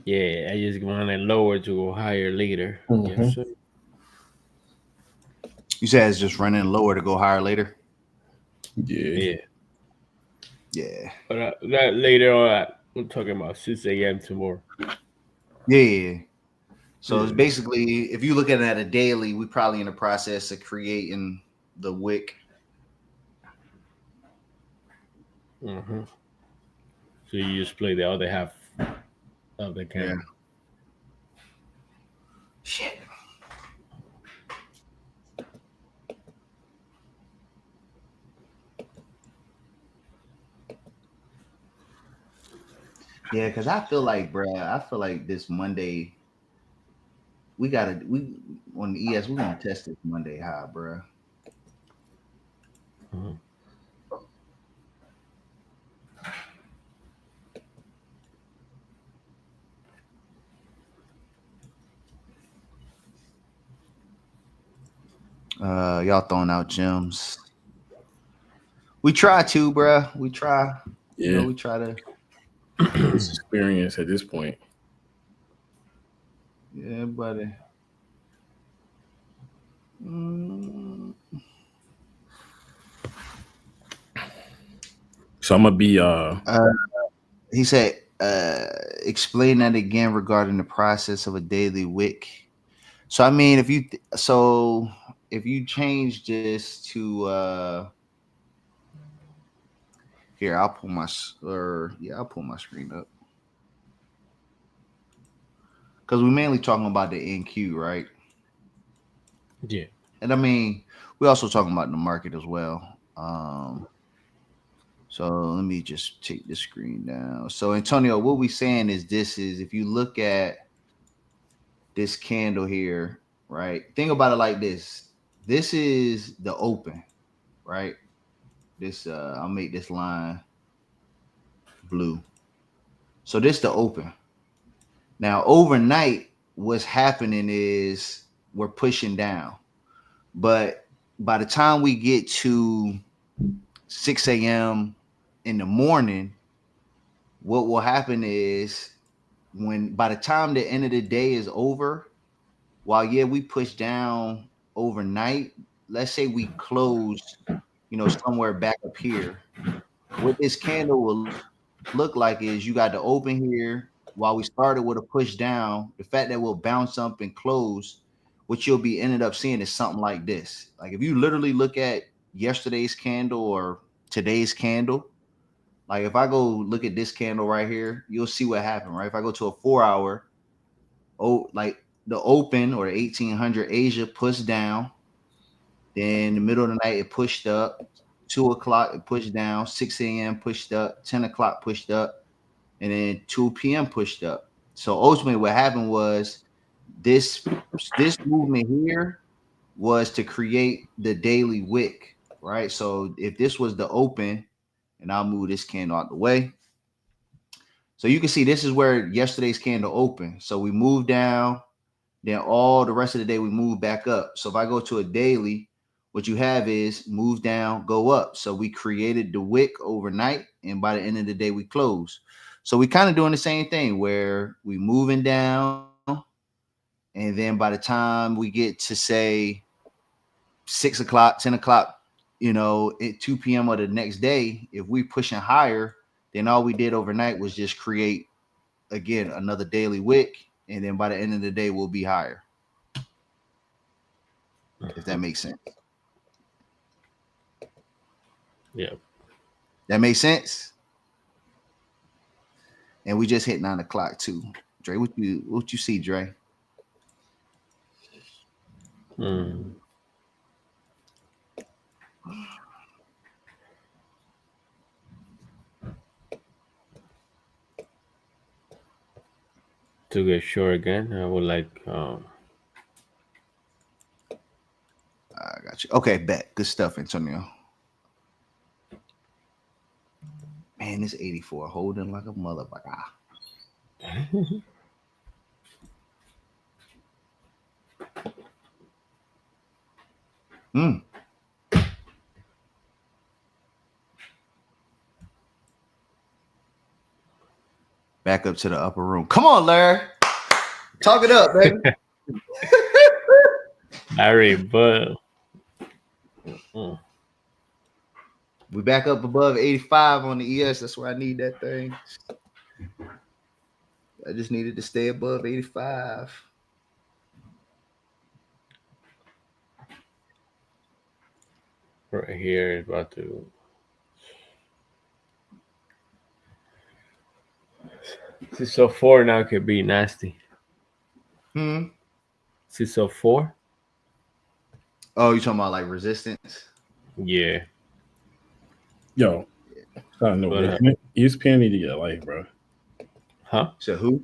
C: Yeah, I just want it lower to go higher later. Yes,
B: Mm-hmm.
C: sir.
A: You said it's just running lower to go higher later.
B: Yeah.
C: Yeah.
A: Yeah,
C: But that later on, I'm talking about 6 a.m. tomorrow.
A: yeah. So it's
C: Yeah.
A: basically, if you look at it at a daily, we probably in the process of creating the wick.
C: Mm-hmm. So you just play the other half of the
A: Yeah.
C: candle.
A: Shit. Yeah, because I feel like, bruh, I feel like this Monday we on the ES we're gonna test this Monday high, bruh.
C: Mhm.
A: Y'all throwing out gems. We try to, bruh. We try. You know,
B: Yeah.
A: we try to.
B: It's experience at this point.
A: Yeah, buddy. Mm.
B: So I'm gonna be
A: Uh, he said, explain that again regarding the process of a daily wick. So I mean, if you change this to here, I'll pull my screen up because we're mainly talking about the NQ, right?
C: Yeah.
A: And I mean, we're also talking about the market as well. So let me just take the screen down. So Antonio, what we saying is this is if you look at this candle here, right? Think about it like this. This is the open, right? This I'll make this line blue. So this the open. Now overnight, what's happening is we're pushing down. But by the time we get to 6 a.m. in the morning, what will happen is when by the time the end of the day is over, while yeah, we push down overnight, let's say we close, somewhere back up here. What this candle will look like is you got the open here while we started with a push down. The fact that we'll bounce up and close, what you'll be ended up seeing is something like this. Like if you literally look at yesterday's candle or today's candle, like if I go look at this candle right here, you'll see what happened, right? If I go to a 4 hour, like the open or the 1800 Asia pushed down, then in the middle of the night it pushed up, 2 o'clock it pushed down, 6 a.m. pushed up, 10 o'clock pushed up, and then 2 p.m. pushed up. So ultimately, what happened was this this movement here was to create the daily wick, right? So if this was the open, and I'll move this candle out the way. So you can see this is where yesterday's candle opened. So we moved down, then all the rest of the day we move back up. So if I go to a daily, what you have is move down, go up. So we created the wick overnight, and by the end of the day, we close. So we kind of doing the same thing where we moving down, and then by the time we get to say 6 o'clock, 10 o'clock, at 2 p.m. of the next day, if we pushing higher, then all we did overnight was just create again another daily wick, and then by the end of the day, we'll be higher. If that makes sense.
C: Yeah.
A: That makes sense. And we just hit 9 o'clock too. Dre, what you see, Dre?
C: Mm. To get short again, I would like
A: I got you. Okay, bet. Good stuff, Antonio. Man, this 84 holding like a motherfucker. Mm. Back up to the upper room. Come on, Larry. Talk it up, baby.
C: Larry, but
A: we back up above 85 on the ES. That's where I need that thing. I just needed to stay above 85.
C: right here is about to. 604 now could be nasty. 604.
A: Oh, you talking about like resistance?
C: Yeah.
B: Yo, I don't know. ESPN need to get a life, bro.
C: Huh?
A: So who?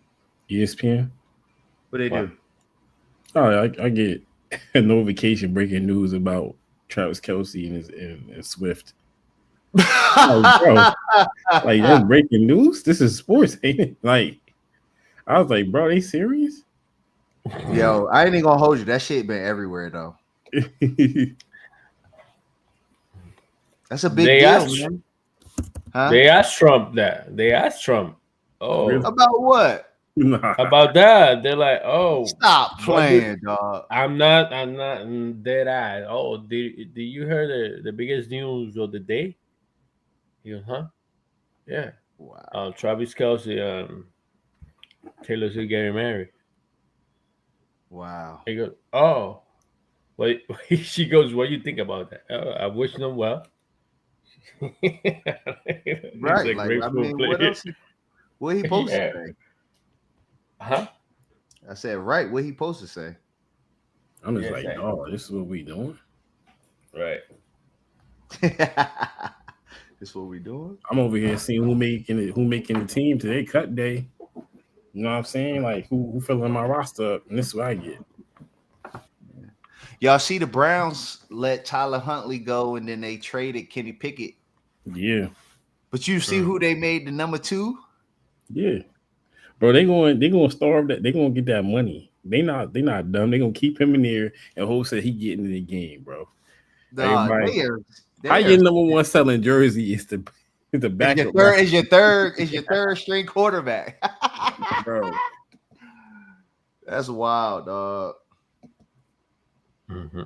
B: ESPN.
A: What they do?
B: Oh, I get a notification breaking news about Travis Kelce and Swift. Like, bro, like that's breaking news. This is sports, ain't it? Like, I was like, bro, they serious?
A: Yo, I ain't even gonna hold you. That shit been everywhere though. That's a big deal, man.
C: Huh? They asked Trump that. They asked Trump. Oh,
A: really? About what?
B: Nah.
C: About that. They're like, oh,
A: stop playing, dog.
C: I'm not dead ass. Oh, did you hear the biggest news of the day? He goes, huh? Yeah. Wow. Travis Kelce, Taylor Swift getting married.
A: Wow.
C: He goes, oh. Wait, she goes, what do you think about that? I wish them well.
A: Right. Like, I mean, what else? What he supposed to say?
C: Huh?
A: I said, right. What he supposed to say?
B: I'm just like, oh, this is what we doing.
C: Right.
A: This what we doing?
B: I'm over here seeing who making the team today cut day. You know what I'm saying? Like who filling my roster up, and this is what I get.
A: Y'all see the Browns let Tyler Huntley go, and then they traded Kenny Pickett.
B: Yeah.
A: But you see who they made the number 2?
B: Yeah. Bro, they gonna starve that. They gonna get that money. They not dumb. They gonna keep him in there and hope that he get into the game, bro.
A: Nah,
B: how your number one selling jersey is the backup?
A: Is your third string quarterback,
B: bro.
A: That's wild, dog.
C: Mm-hmm.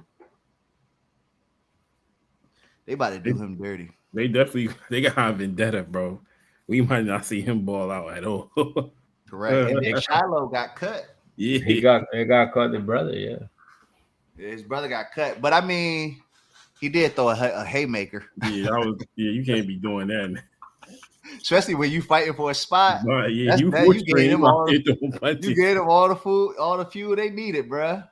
A: They about to do him dirty.
B: They got a vendetta, bro. We might not see him ball out at all.
A: Correct. And then Shiloh got cut.
B: Yeah,
C: he got cut. The brother, yeah.
A: His brother got cut, but I mean, he did throw a haymaker.
B: Yeah, you can't be doing that,
A: especially when you fighting for a spot.
B: Yeah,
A: you gave them all the fuel they needed, bro.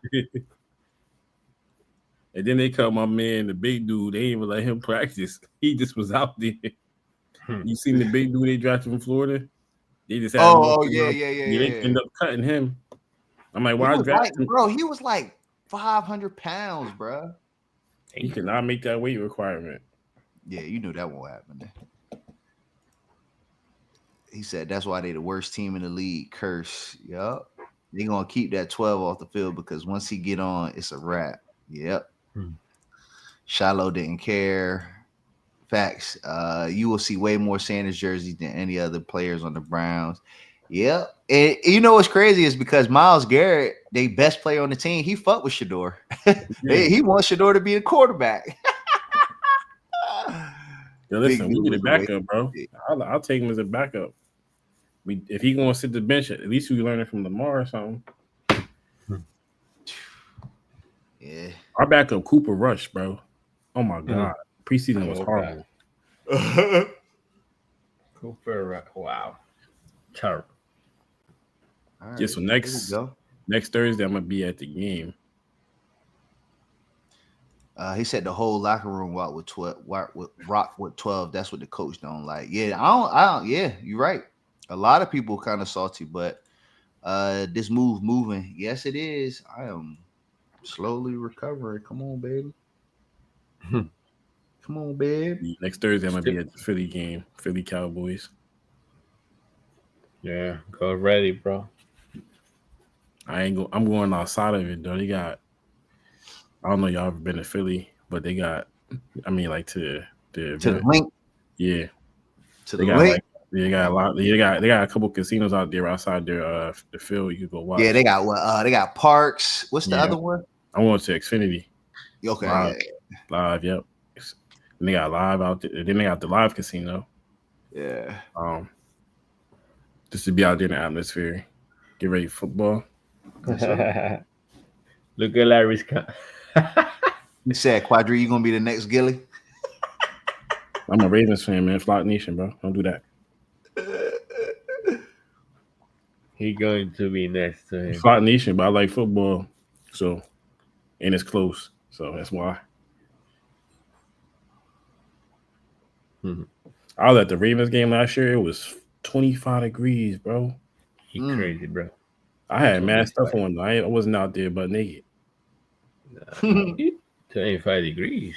B: And then they call my man the big dude. They ain't even let him practice. He just was out there. You seen the big dude they drafted from Florida? They just had
A: yeah.
B: They end up cutting him. I'm like, why draft him?
A: Bro, he was like 500 pounds, bro.
B: He could not make that weight requirement.
A: Yeah, you knew that won't happen. He said that's why they the worst team in the league. Curse. Yup. They're gonna keep that 12 off the field because once he get on, it's a wrap. Yep. Shiloh didn't care. Facts. You will see way more Sanders jerseys than any other players on the Browns. Yep. And you know what's crazy is because Myles Garrett, they best player on the team, he fucked with Shador. He wants Shador to be the quarterback.
B: Yo, listen, we need a backup, bro. I'll take him as a backup. If he gonna sit the bench, at least we learn it from Lamar or something.
A: Yeah.
B: Our backup, Cooper Rush, bro. Oh my god. Preseason was horrible.
C: Cooper Rush. Wow. Terrible.
B: Right, yeah, so next Thursday, I'm gonna be at the game.
A: He said the whole locker room rock with 12. That's what the coach don't like. Yeah, I don't. Yeah, you're right. A lot of people kind of salty, but this moving. Yes, it is. I am slowly recovering. Come on, baby. Come on, babe.
B: Next Thursday, I'm gonna be at the Philly game, Philly Cowboys.
C: Yeah, go ready, bro.
B: I'm going outside of it though. I don't know y'all ever been to Philly, but they got, I mean, like to
A: the link.
B: Yeah,
A: to
B: they
A: the
B: got
A: link.
B: like they got a lot. They got a couple casinos out there outside their the field. You can go watch.
A: Yeah, they got what? They got Parks. What's the other one?
B: I went to Xfinity.
A: Okay,
B: live. Yep. And they got live out there. Then they got the live casino.
A: Yeah.
B: Just to be out there in the atmosphere, get ready for football.
C: Look at Larry's cut.
A: You said Quadree, you gonna be the next Gilly?
B: I'm a Ravens fan, man. Flock Nation, bro. Don't do that.
C: He going to be next to him.
B: Flock Nation, but I like football, so and it's close, so that's why. I was at the Ravens game last year. It was 25 degrees, bro.
C: You crazy, bro.
B: I had mad stuff on. I wasn't out there but naked.
C: 25 degrees.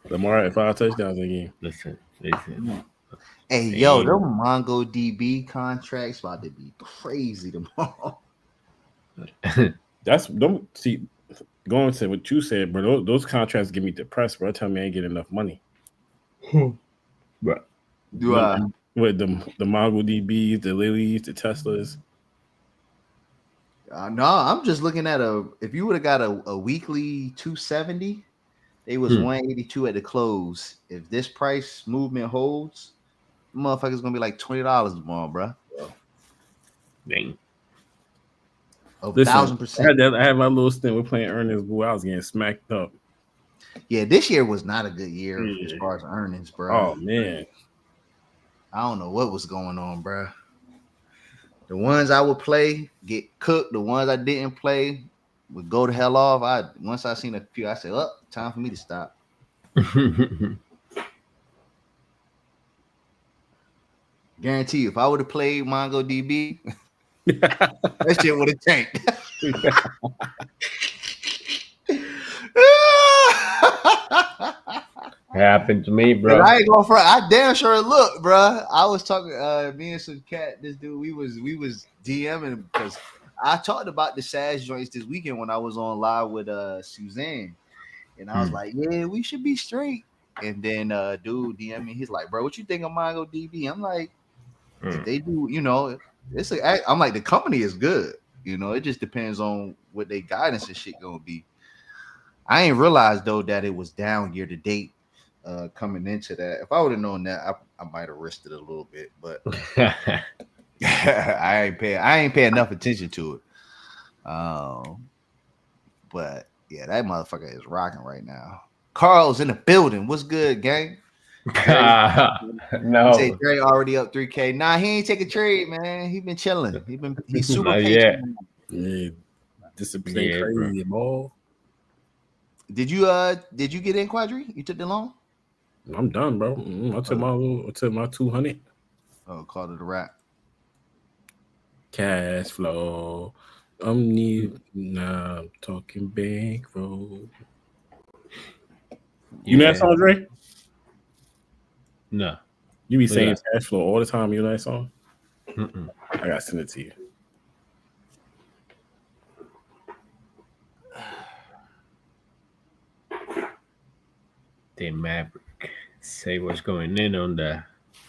B: Lamar had 5 touchdowns in the game.
C: Listen.
A: Hey, yo, them MongoDB contracts about to be crazy tomorrow.
B: Don't see. Going to what you said, bro. Those contracts get me depressed, bro. Tell me I ain't get enough money.
C: Bro.
B: With the MongoDBs, the Lilies, the Teslas.
A: No, I'm just looking at if you would have got a weekly 270, they was 182 at the close. If this price movement holds, motherfucker's gonna be like $20 tomorrow, bro.
C: Dang.
A: 1,000%.
B: I had my little stint with playing earnings, boy. I was getting smacked up.
A: Yeah, this year was not a good year as far as earnings, bro.
B: Oh man,
A: I don't know what was going on, bro. The ones I would play get cooked. The ones I didn't play would go the hell off. Once I seen a few, I said, "Oh, time for me to stop." Guarantee you, if I would have played MongoDB, that shit would have tanked.
C: Happened to me, bro.
A: I ain't going for. I damn sure look, bro. I was talking. Me and some cat. This dude. We was DMing because I talked about the SAS joints this weekend when I was on live with Suzanne, and I was like, "Yeah, we should be straight." And then dude DM me. He's like, "Bro, what you think of MongoDB?" I'm like, "If they do, it's I'm like, the company is good. It just depends on what their guidance and shit gonna be." I ain't realized though that it was down year to date. Coming into that, if I would have known that, I might have risked it a little bit, but I ain't pay enough attention to it. But yeah, that motherfucker is rocking right now. Carl's in the building. What's good, gang?
C: No,
A: say Dre already up 3K. Nah, he ain't take a trade, man. He been chilling. He's super patient.
B: Yeah, discipline crazy, ball.
A: Did you get in, Quadree? You took the loan?
B: I'm done, bro. I took my 200.
A: Oh, called it a wrap.
B: Cash flow. I'm talking bankroll. You know that song, Dre?
C: No.
B: You be saying cash flow all the time. You know that song? I gotta send it to you.
C: The Maverick say what's going in on the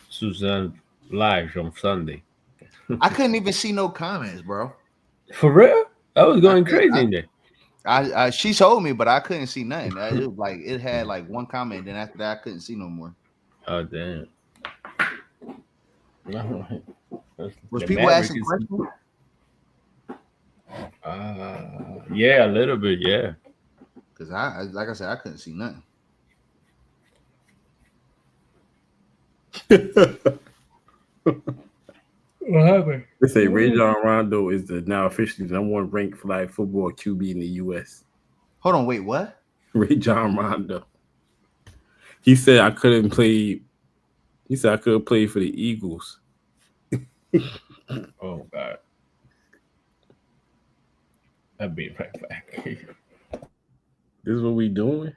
C: Suzanne live on Sunday.
A: I couldn't even see no comments, bro.
C: For real? I was going crazy in there.
A: She told me, but I couldn't see nothing. It was like it had like one comment, then after that I couldn't see no more.
C: Oh damn!
A: Was people asking questions?
C: Yeah, a little bit, yeah.
A: Because like I said, I couldn't see nothing.
C: What happened?
B: They say Rajon Rondo is the now officially the #1 ranked flag football QB in the U.S.
A: Hold on, wait, what?
B: Rajon Rondo. He said I couldn't play. He said I could play for the Eagles.
C: Oh God! I'll be right back.
B: This is what we doing.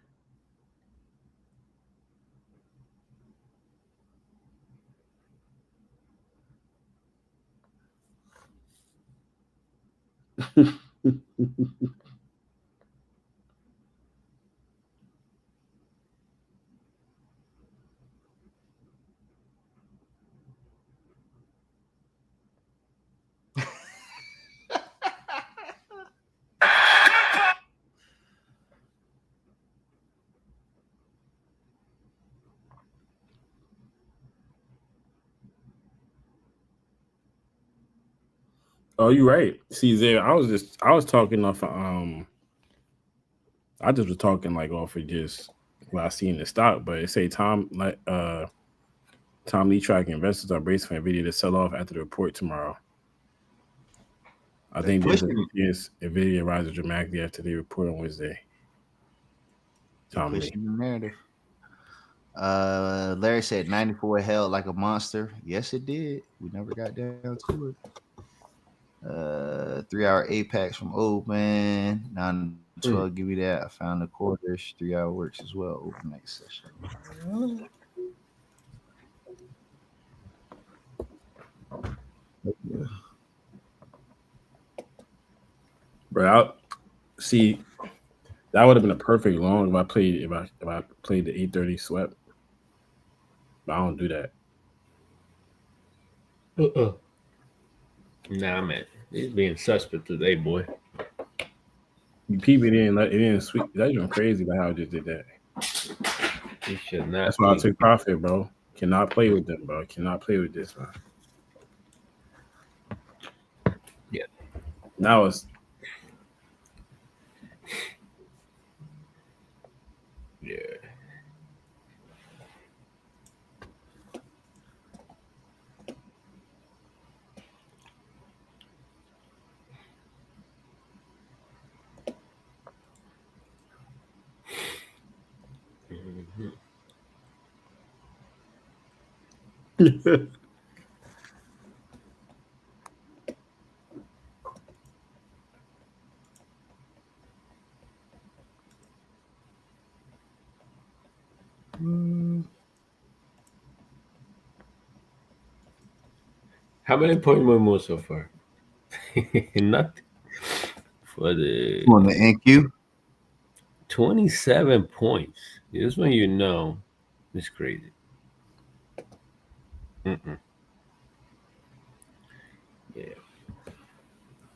B: Oh, you're right. See, there, I was talking off. I just was talking like off of just what I see in the stock, but it say Tom Lee track investors are bracing for Nvidia to sell off after the report tomorrow. I think there's a chance Nvidia rises dramatically after they report on Wednesday. Tom Lee.
A: The narrative. Larry said 94 held like a monster. Yes, it did. We never got down to it. 3-hour Apex from open. 9-12, give me that. I found the quarters. 3-hour works as well. Overnight session.
B: Yeah. Bro, see, that would have been a perfect long if I played the 830 swept. But I don't do that.
C: Nah, man, he's being suspect today, boy.
B: You peep it in sweet. That's even crazy about how I just did that.
C: He should not.
B: That's why I took profit, bro. Cannot play with them, bro. Cannot play with this, man.
C: Yeah.
B: Now it's.
C: Yeah. How many points we moved so far? Nothing. For the
A: on the NQ.
C: 27 points. This one you know is crazy. Yeah.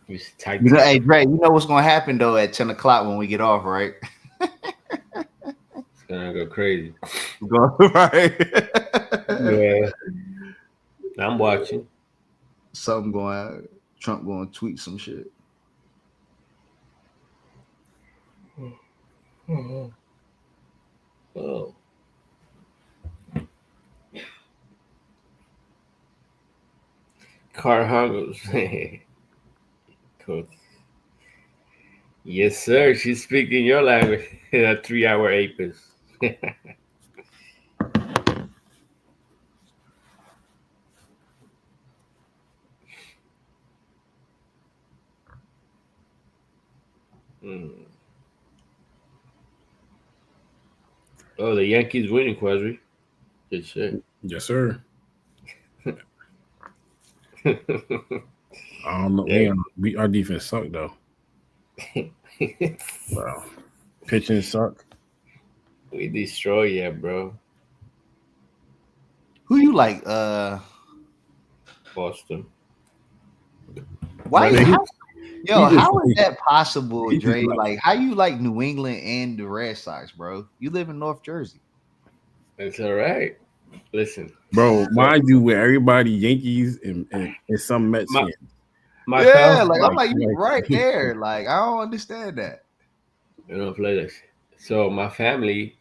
C: It's tight.
A: Hey, Dre, you know what's gonna happen though at 10 o'clock when we get off, right?
C: It's gonna go crazy.
A: Right.
C: Yeah. I'm watching.
A: Something going out. Trump going to tweet some shit.
C: Oh. Car hungles. Cool. Yes, sir. She's speaking your language in a 3-hour Apex. Oh, the Yankees winning, Quadree. Good shit.
B: Yes, sir. I don't know.
C: Yeah.
B: Our defense sucked though. Wow. Pitching suck.
C: We destroy you, bro.
A: Who you like?
C: Boston.
A: Why? How is that possible, Dre? Like, how you like New England and the Red Sox, bro? You live in North Jersey.
C: It's all right. Listen,
B: bro. Mind you, with everybody Yankees and some Mets fans.
A: Like I'm like you right there. Like I don't understand that.
C: You don't play this. So my family,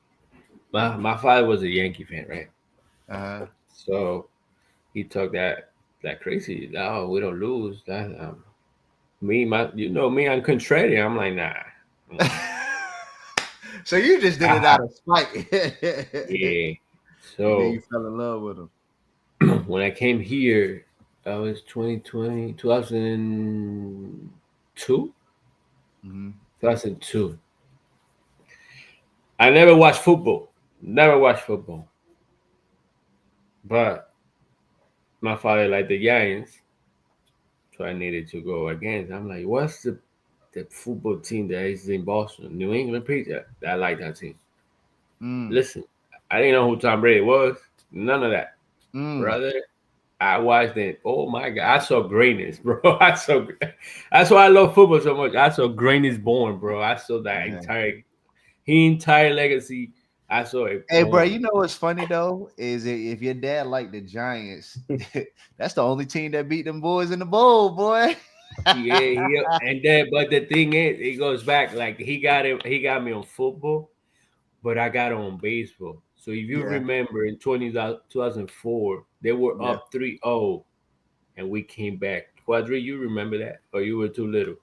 C: my father was a Yankee fan, right? So he talked that crazy. Oh, we don't lose. That me, I'm contrarian. I'm like, nah.
A: So you just did it out of spite.
C: Yeah. So
A: then you fell in love with him.
C: When I came here, I was 2002. 2002. I never watched football. But my father liked the Giants, so I needed to go against. I'm like, what's the football team that is in Boston? New England Patriots. I like that team. Listen, I didn't know who Tom Brady was. None of that. Brother, I watched it. Oh my God, I saw greatness, bro. That's why I love football so much. I saw greatness born, bro. I saw that entire legacy. I saw it.
A: Hey, bro, you know what's funny though is if your dad liked the Giants, that's the only team that beat them boys in the bowl, boy.
C: And then, but the thing is, it goes back. Like he got me on football, but I got on baseball. So if you remember in 2004, they were up 3-0, and we came back. Quadree, you remember that? Or you were too little?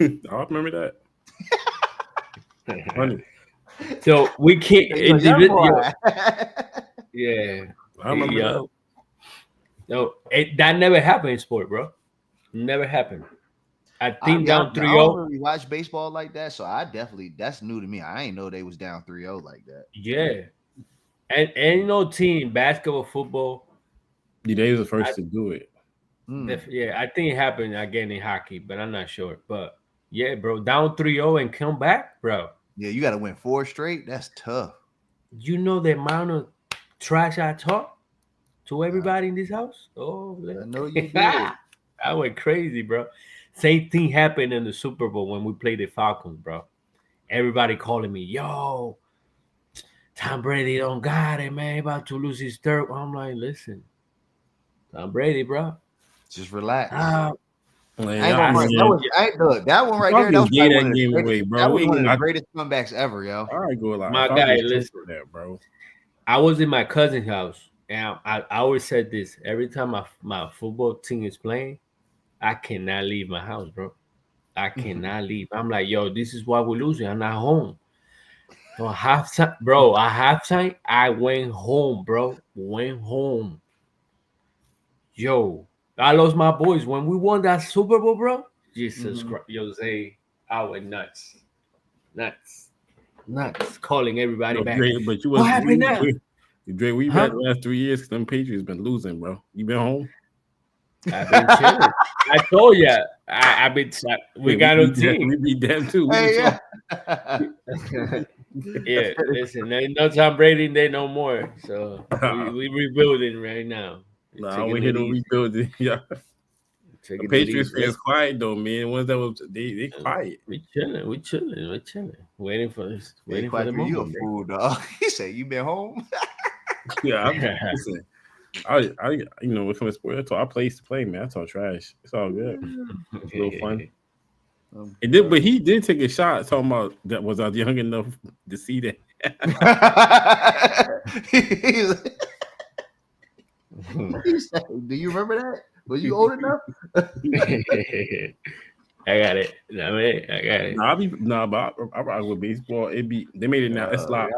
B: I remember that. Funny.
C: So we can't. Yeah.
B: I remember that.
C: No, that never happened in sport, bro. Never happened. I think down 3-0.
A: I don't really watch baseball like that, so that's new to me. I ain't know they was down 3-0 like that.
C: Yeah. And you know, team, basketball, football.
B: Yeah, they was the first to do it.
C: Yeah, I think it happened again in hockey, but I'm not sure. But yeah, bro, down 3-0 and come back, bro.
A: Yeah, you got to win 4 straight. That's tough.
C: You know the amount of trash I talk to everybody in this house? Oh,
A: I know you did.
C: I went crazy, bro. Same thing happened in the Super Bowl when we played the Falcons, bro. Everybody calling me, yo, Tom Brady don't got it, man. About to lose his third. I'm like, listen, Tom Brady, bro.
A: Just relax.
B: Man,
A: that one right there. That was one of the greatest comebacks ever, yo.
B: All right, go live.
C: My guy, listen,
B: that, bro.
C: I was in my cousin's house, and I always said this every time my football team is playing, I cannot leave my house, bro. I cannot leave. I'm like, yo, this is why we're losing. I'm not home. So halftime, I went home, bro. Went home. Yo, I lost my boys when we won that Super Bowl, bro. Jesus Christ, Jose, I went nuts, calling everybody back.
B: Dre, but you what happened now? Dre, we had the last 3 years because them Patriots been losing, bro. You been home?
C: I've been chilling. I told you, I've been. We got a team.
B: We beat them too.
A: Hey, yeah.
C: Yeah, listen, there's no Tom Brady there no more. So we rebuilding right now.
B: Nah, we here to rebuilding. Yeah. The Patriots fans quiet though, man. Ones that was they quiet.
C: We chilling. Waiting for this. Waiting for the moment.
A: You a fool, dog. He said you been home.
B: Yeah, listen. I you know, when it comes to sports, I place to play, man. I talk trash. It's all good. It's a little fun. It did, but he did take a shot talking about that was I young enough to see that.
A: He said, do you remember that? Was you old enough?
C: I got it. I got it.
B: But I rock with baseball. They made it now. It's a lot.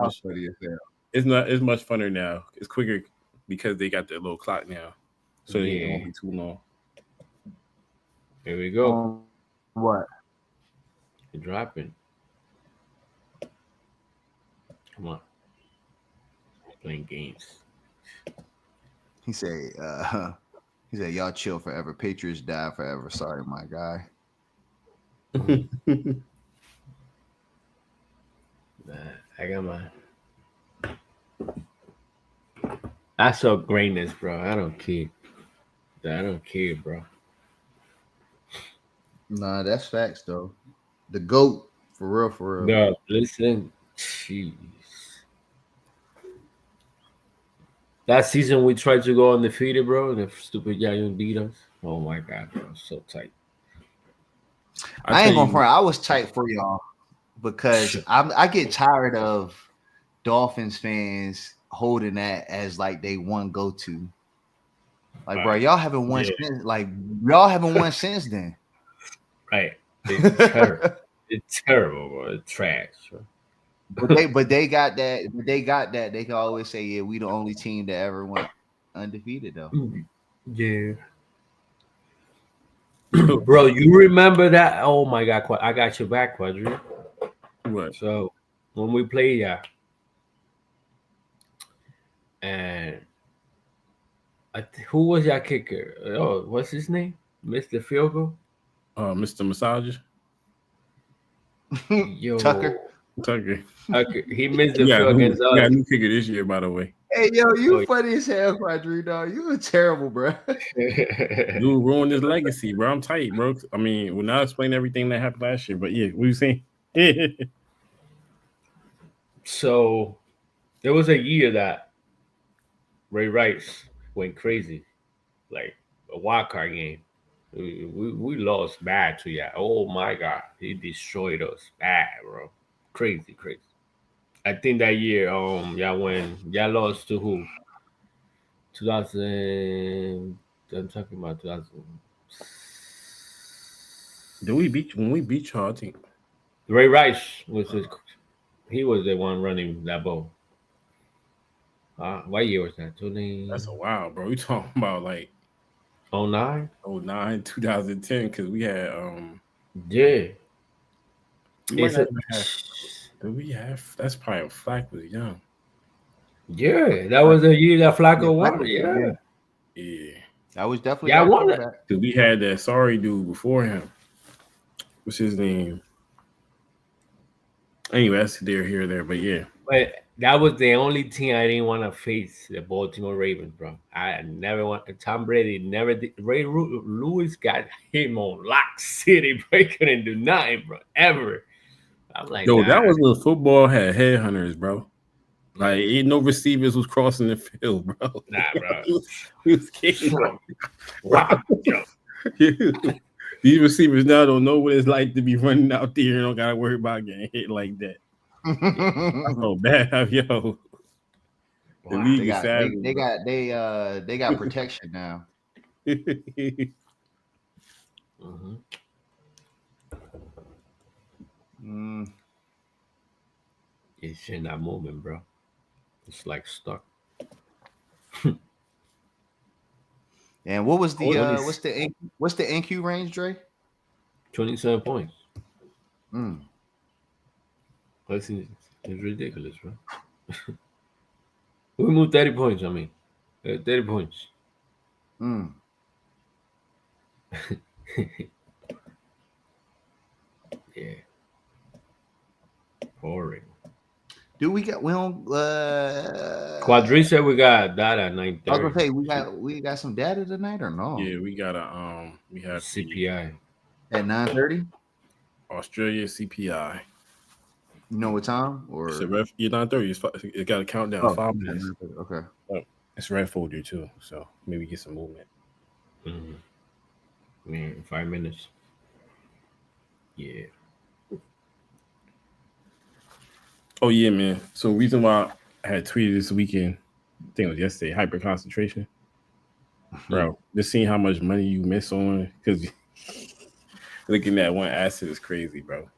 B: It's not as much funner now. It's quicker because they got their little clock now, so it won't be too long.
C: Here we go.
A: What?
C: You're dropping. Come on. Playing games.
A: He said, y'all chill forever. Patriots die forever. Sorry, my guy.
C: I got mine. I saw greatness, bro. I don't care, bro.
A: Nah, that's facts, though. The GOAT, for real.
C: Bro, listen. Jeez. That season we tried to go undefeated, bro. The stupid Giants beat us. Oh, my God, bro. So tight.
A: I ain't gonna front. I was tight for y'all because I get tired of Dolphins fans holding that as like they one go to. Like, bro, y'all haven't won since. Like, y'all haven't won since then.
C: Right? It's terrible. It's terrible, bro. It's trash. Bro.
A: But they got that. They can always say, yeah, we the only team that ever went undefeated, though.
C: Yeah. Bro, you remember that? Oh my God, I got your back, Quadree.
B: What?
C: So when we played, and who was your kicker? Oh, what's his name? Mr. Field Goal?
B: Mr. Massager.
C: Yo,
A: Tucker.
C: He missed the field against us.
B: Got a new kicker this year, by the way.
A: Hey, yo, you funny as hell, Quadree, dog. You were terrible, bro.
B: You ruined his legacy, bro. I'm tight, bro. I mean, we'll not explain everything that happened last year, but yeah, what you saying?
C: So there was a year that Ray Rice went crazy, like a wild card game. We lost bad to yeah. Oh my god, he destroyed us bad, bro. Crazy, crazy. I think that year, y'all lost to who? 2000. I'm talking about 2000.
B: Did we beat when we beat y'all? I think
C: Ray Rice was his, he was the one running that ball. What year was that?
B: that's a while, bro. We talking about like
C: 2009?
B: 09, 2010, because we had
C: Yeah.
B: we might
C: It's
B: not
C: a
B: even have. Did we have? That's probably when Flack was young.
C: yeah. That was the year that
A: Yeah,
C: Flacco
A: Black
C: won.
A: was good,
C: Yeah.
A: yeah.
B: Yeah,
A: That was definitely
C: Yeah, I
A: that
C: won it.
A: quarterback.
B: because we had that sorry dude before him. What's his name? Anyway, that's there, here, there, but yeah.
C: But that was the only team I didn't want to face, the Baltimore Ravens, bro. I never want Tom Brady never did. Lewis got him on lock city, bro. He couldn't do nothing, bro. Ever. I'm like,
B: Yo,
C: nah,
B: that was when football had headhunters, bro. Like, ain't no receivers was crossing the field, bro.
C: nah, bro.
B: we was kidding.
C: Wow, yo.
B: These receivers now don't know what it's like to be running out there and don't gotta worry about getting hit like that. I felt bad, yo. The
C: Wow.
B: league is savage,
A: they got protection now.
B: bro.
C: Mm-hmm.
A: Mm.
C: It's in that moment, bro. It's like stuck.
A: And what was the
C: Only
A: what's the NQ range, Dre?
C: 27 points.
A: Mm.
C: It's ridiculous, bro. We moved 30 points, 30 points.
A: Mm.
C: Yeah. Boring.
A: Do we got we don't
C: Quadree said we got that at
A: I was gonna
C: 9:30.
A: say we got some data tonight or no?
B: Yeah, we got a we have the
C: CPI.
A: At 9:30?
B: Australia CPI.
A: You know what time?
B: It's
A: Or
B: a red. You're not 30. It got a countdown
A: oh,
B: 5 minutes.
A: okay.
B: Oh, it's red folder too, so maybe get some movement.
C: Mm-hmm. Man, 5 minutes. Yeah.
B: Oh yeah, man. So reason why I had tweeted this weekend, I think it was yesterday, hyper concentration, bro. Just seeing how much money you miss on because looking at one asset is crazy, bro.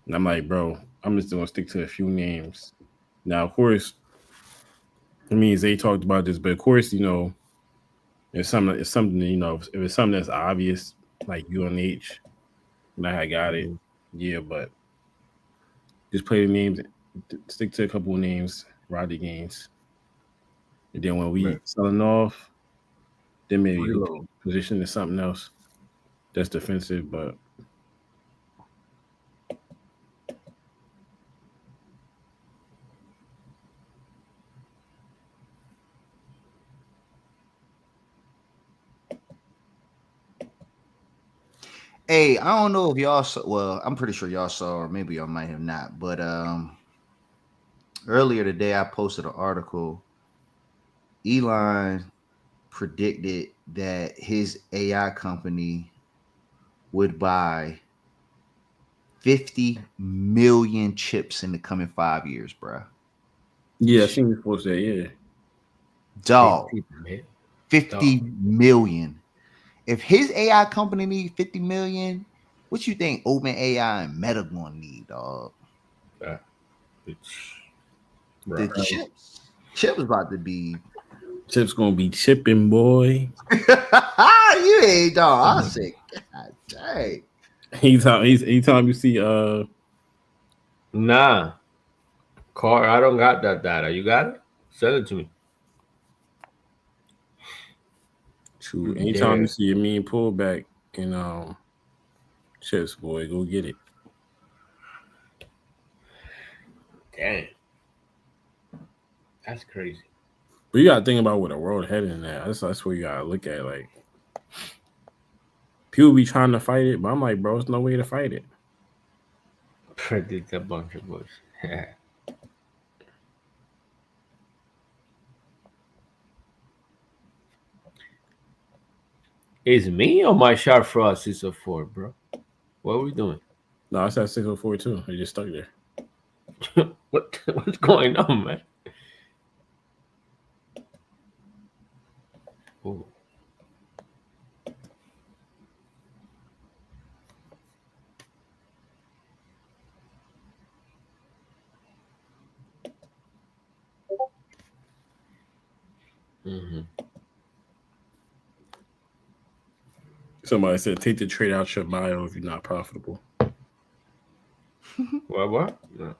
B: And I'm like, bro, I'm just gonna stick to a few names. Now, of course, I mean Zay talked about this, but of course, it's something if it's something that's obvious, like UNH, and I got it,
C: Mm-hmm.
B: yeah, but just play the names, stick to a couple of names, ride the games. And then when we
C: Right.
B: selling off, then maybe you
A: Reload.
B: position to something else that's defensive. But
A: Hey, I don't know if y'all saw, well, I'm pretty sure y'all saw, or maybe y'all might have not, but earlier today I posted an article. Elon predicted that his AI company would buy 50 million chips in the coming 5 years, bro.
B: yeah, I seen you post that. Yeah,
A: Dog,
C: 50
A: 50 million. If his AI company needs 50 million, what you think Open AI and Meta gonna need, dog? The
C: Bro.
A: chips about to be.
B: Chip's gonna be chipping, boy.
A: You ain't dog. I said, God dang.
B: Anytime you see
C: Nah. Car, I don't got that data. You got it? Send it to me.
B: anytime
C: Yeah.
B: you see a mean pullback in chips, boy, go get it.
C: Damn. That's crazy.
B: But you gotta think about where the world heading in that. That's where you gotta look at. Like people be trying to fight it, but I'm like, bro, there's no way to fight it.
C: Predict a bunch of bullshit. Is me or my sharp fraud 604, bro? What are we doing?
B: No, I said 604 too. It just stuck there.
C: What's going on, man? Ooh. Mm-hmm.
B: Somebody said, take the trade out your bio if you're not profitable.
C: What? No.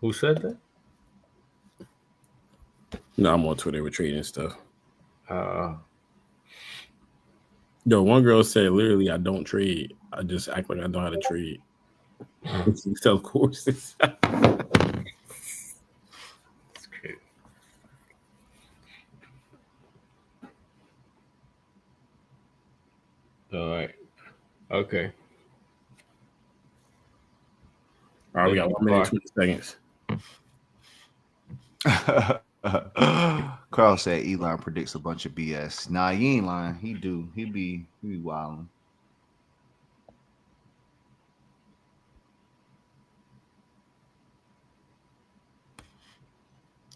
C: Who said that?
B: No, I'm on Twitter with trading stuff.
C: Uh,
B: Yo, one girl said, literally, I don't trade. I just act like I know how to trade. She sells courses.
C: That's crazy. All right. Okay.
B: All right, we got 1 minute, 20 seconds.
A: Carl said Elon predicts a bunch of BS. Nah, he ain't lying. He do. He be wilding.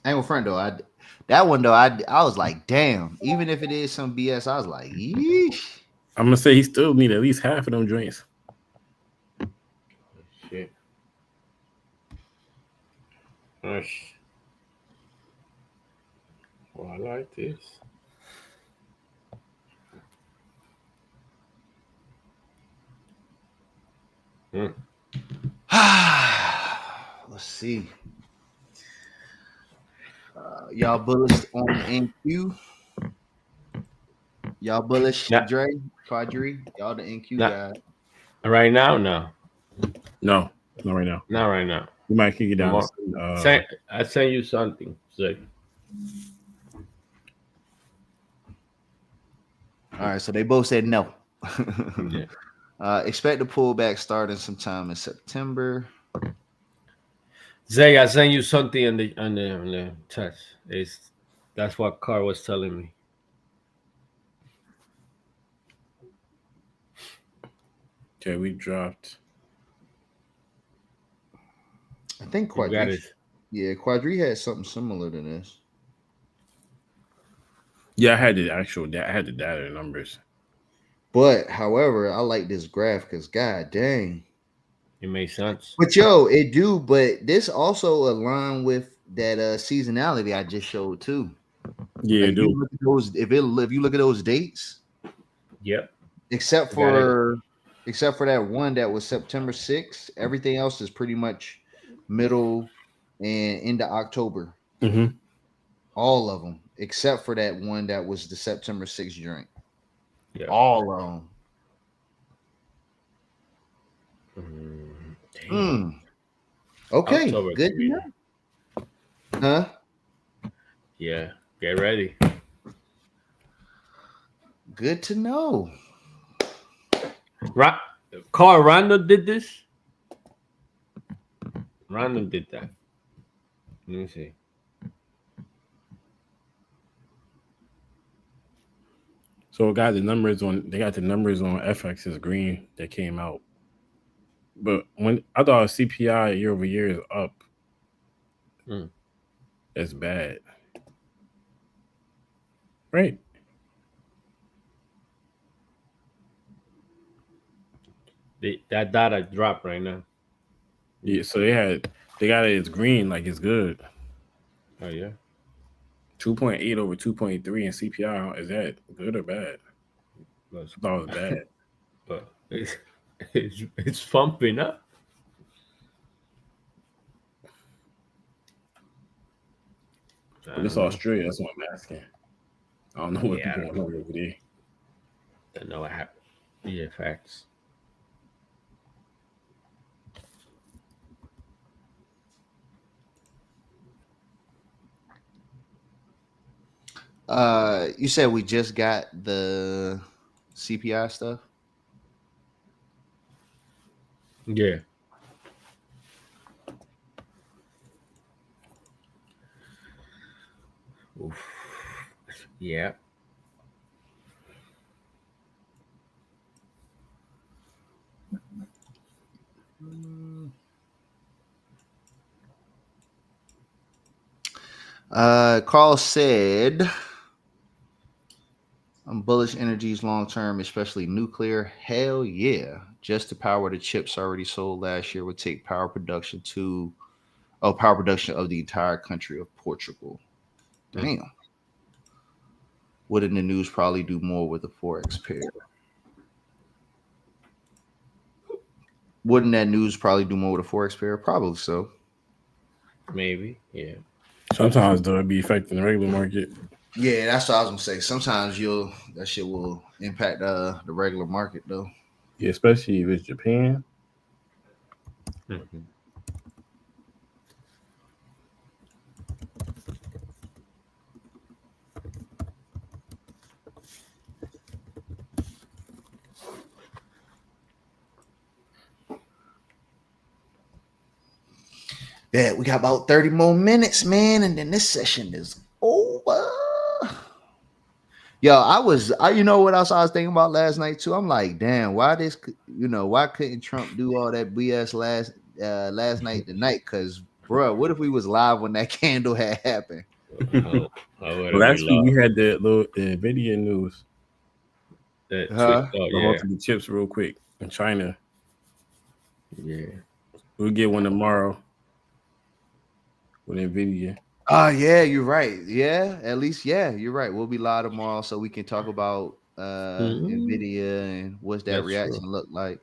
A: I ain't with friend though. That one though, I was like, damn. Even if it is some BS, I was like, yeesh.
B: I'm gonna say he still need at least half of them joints.
C: Shit. Gosh. Well, I like this.
A: Let's see. Y'all bullish on the NQ? Y'all bullish, Dre, Quadree? Y'all the NQ guys?
C: Right now, no.
B: No, not right now.
C: Not right now.
B: You might kick it down.
C: I send you something. Say.
A: All right, so they both said no.
C: Yeah.
A: Expect the pullback starting sometime in September.
C: Zay, I sent you something on the text. That's what Carl was telling me.
B: Okay, we dropped.
A: I think Quadree. Yeah, Quadree had something similar to this.
B: Yeah, I had the data numbers.
A: But however, I like this graph because god dang.
C: It makes sense.
A: But yo, it do, but this also align with that seasonality I just showed too.
B: Yeah,
A: like,
B: do.
A: If you look at those dates,
C: yep.
A: Except for that one that was September 6th, everything else is pretty much middle and into October.
B: Mm-hmm.
A: All of them, except for that one that was the September 6th drink.
C: Yep.
A: All of them. Okay,
C: October
A: good to know. Huh?
C: Yeah, get ready.
A: Good to know.
C: Carl Randall did this. Randall did that. Let me see.
B: So they got the numbers on FX's green that came out. But when I thought CPI year over year is up, that's bad. Right.
C: That data dropped right now.
B: Yeah, so they got it as green, like it's good.
C: Oh yeah.
B: 2.8 over 2.3 in CPI. Is that good or bad? I thought it was bad.
C: But it's pumping up.
B: But it's Australia. That's what I'm asking. I don't know what people want over there.
C: Don't know what happened. Yeah, facts.
A: You said we just got the CPI stuff?
C: Yeah. Oof. Yeah.
A: Carl said, I'm bullish energies long term, especially nuclear. Hell yeah. Just to power the chips already sold last year would take power production of the entire country of Portugal. Damn. Wouldn't the news probably do more with the Forex pair? Wouldn't that news probably do more with a Forex pair? Probably so.
C: Maybe, yeah.
B: Sometimes though it be affecting the regular market.
A: Yeah, that's what I was gonna say. Sometimes that shit will impact the regular market though.
B: Yeah, especially if it's Japan.
C: Mm-hmm.
A: Yeah, we got about 30 more minutes, man, and then this session is over. Yo, you know what else I was thinking about last night too? I'm like, damn, why couldn't Trump do all that BS last night tonight? Because, bro, what if we was live when that candle had happened?
B: Well, last week we had the Nvidia news. The chips real quick in China.
C: Yeah,
B: we'll get one tomorrow with Nvidia.
A: Yeah, you're right. Yeah, at least you're right. We'll be live tomorrow so we can talk about Nvidia and what's that reaction look like.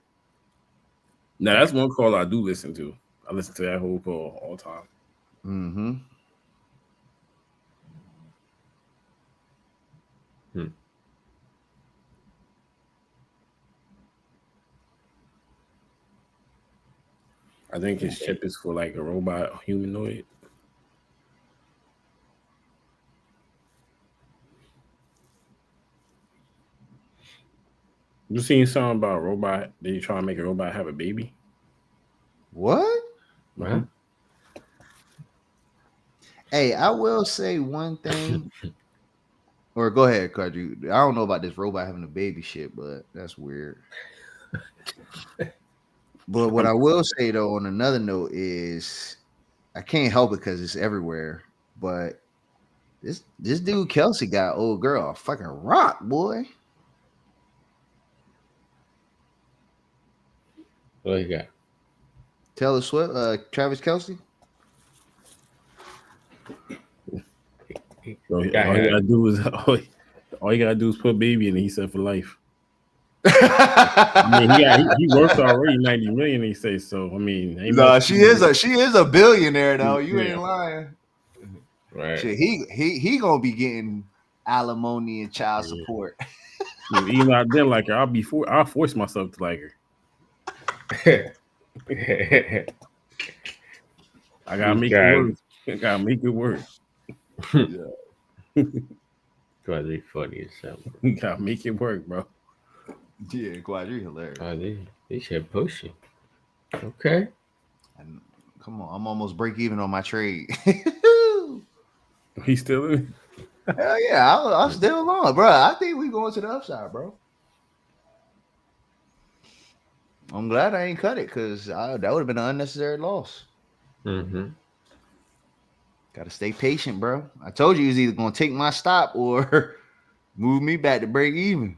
B: Now that's one call I do listen to. I listen to that whole call all the time.
A: Mm-hmm.
B: I think his chip is for like a robot humanoid. You seen something about a robot? They try to make a robot have a baby?
A: What?
B: Mm-hmm.
A: Hey, I will say one thing. Or go ahead, Quadree. I don't know about this robot having a baby shit, but that's weird. But what I will say though, on another note, is I can't help it because it's everywhere. But this dude Kelsey got old girl a fucking rock, boy.
C: What you got?
A: Taylor Swift, Travis Kelsey.
B: All you gotta do is put baby in it. He said for life. I mean, he worth already 90 million. He say so. I mean,
A: she is a billionaire though. You ain't lying.
C: Right.
A: Shit, he gonna be getting alimony and child support.
B: Even though I didn't like her, I'll force myself to like her. I gotta make it work. I gotta make it work.
C: Quadree funny as hell.
B: You gotta make it work, bro.
A: Yeah, Quadree hilarious.
C: They should push it. Okay.
A: And come on, I'm almost break even on my trade.
B: He's still in.
A: Hell yeah, I'm still on, bro. I think we going to the upside, bro. I'm glad I ain't cut it because that would have been an unnecessary loss.
C: Mm-hmm.
A: Got to stay patient, bro. I told you he was either going to take my stop or move me back to break even.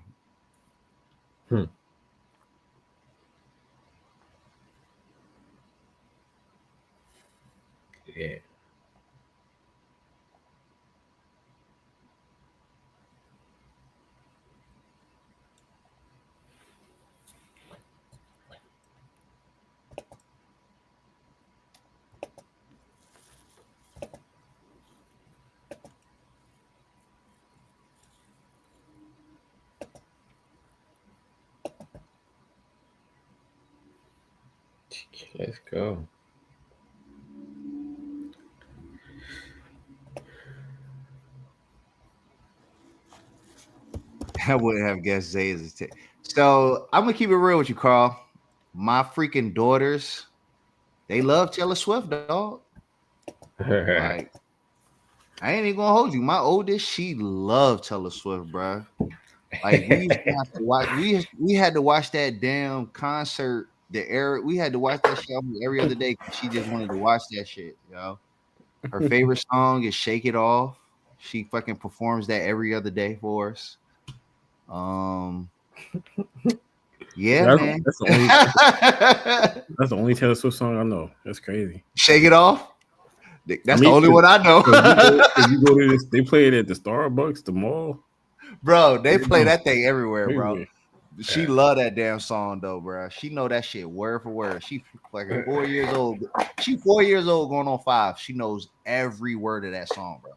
C: Yeah. Let's go.
A: I wouldn't have guessed Zay as a So I'm gonna keep it real with you, Carl. My freaking daughters, they love Taylor Swift, dog. Like, I ain't even gonna hold you. My oldest, she loved Taylor Swift, bro. Like we used to have to watch. We had to watch that damn concert we had to watch that shit every other day because she just wanted to watch that shit, yo. Her favorite song is Shake It Off. She fucking performs that every other day for us. Yeah, man.
B: That's the only Taylor Swift song I know. That's crazy.
A: Shake It Off. That's the only one I know.
B: If you go to this, they play it at the Starbucks, the mall.
A: Bro, they play that thing everywhere, bro.
B: Everywhere.
A: She love that damn song though, bro. She know that shit word for word. She like 4 years old. She 4 years old, going on 5. She knows every word of that song, bro.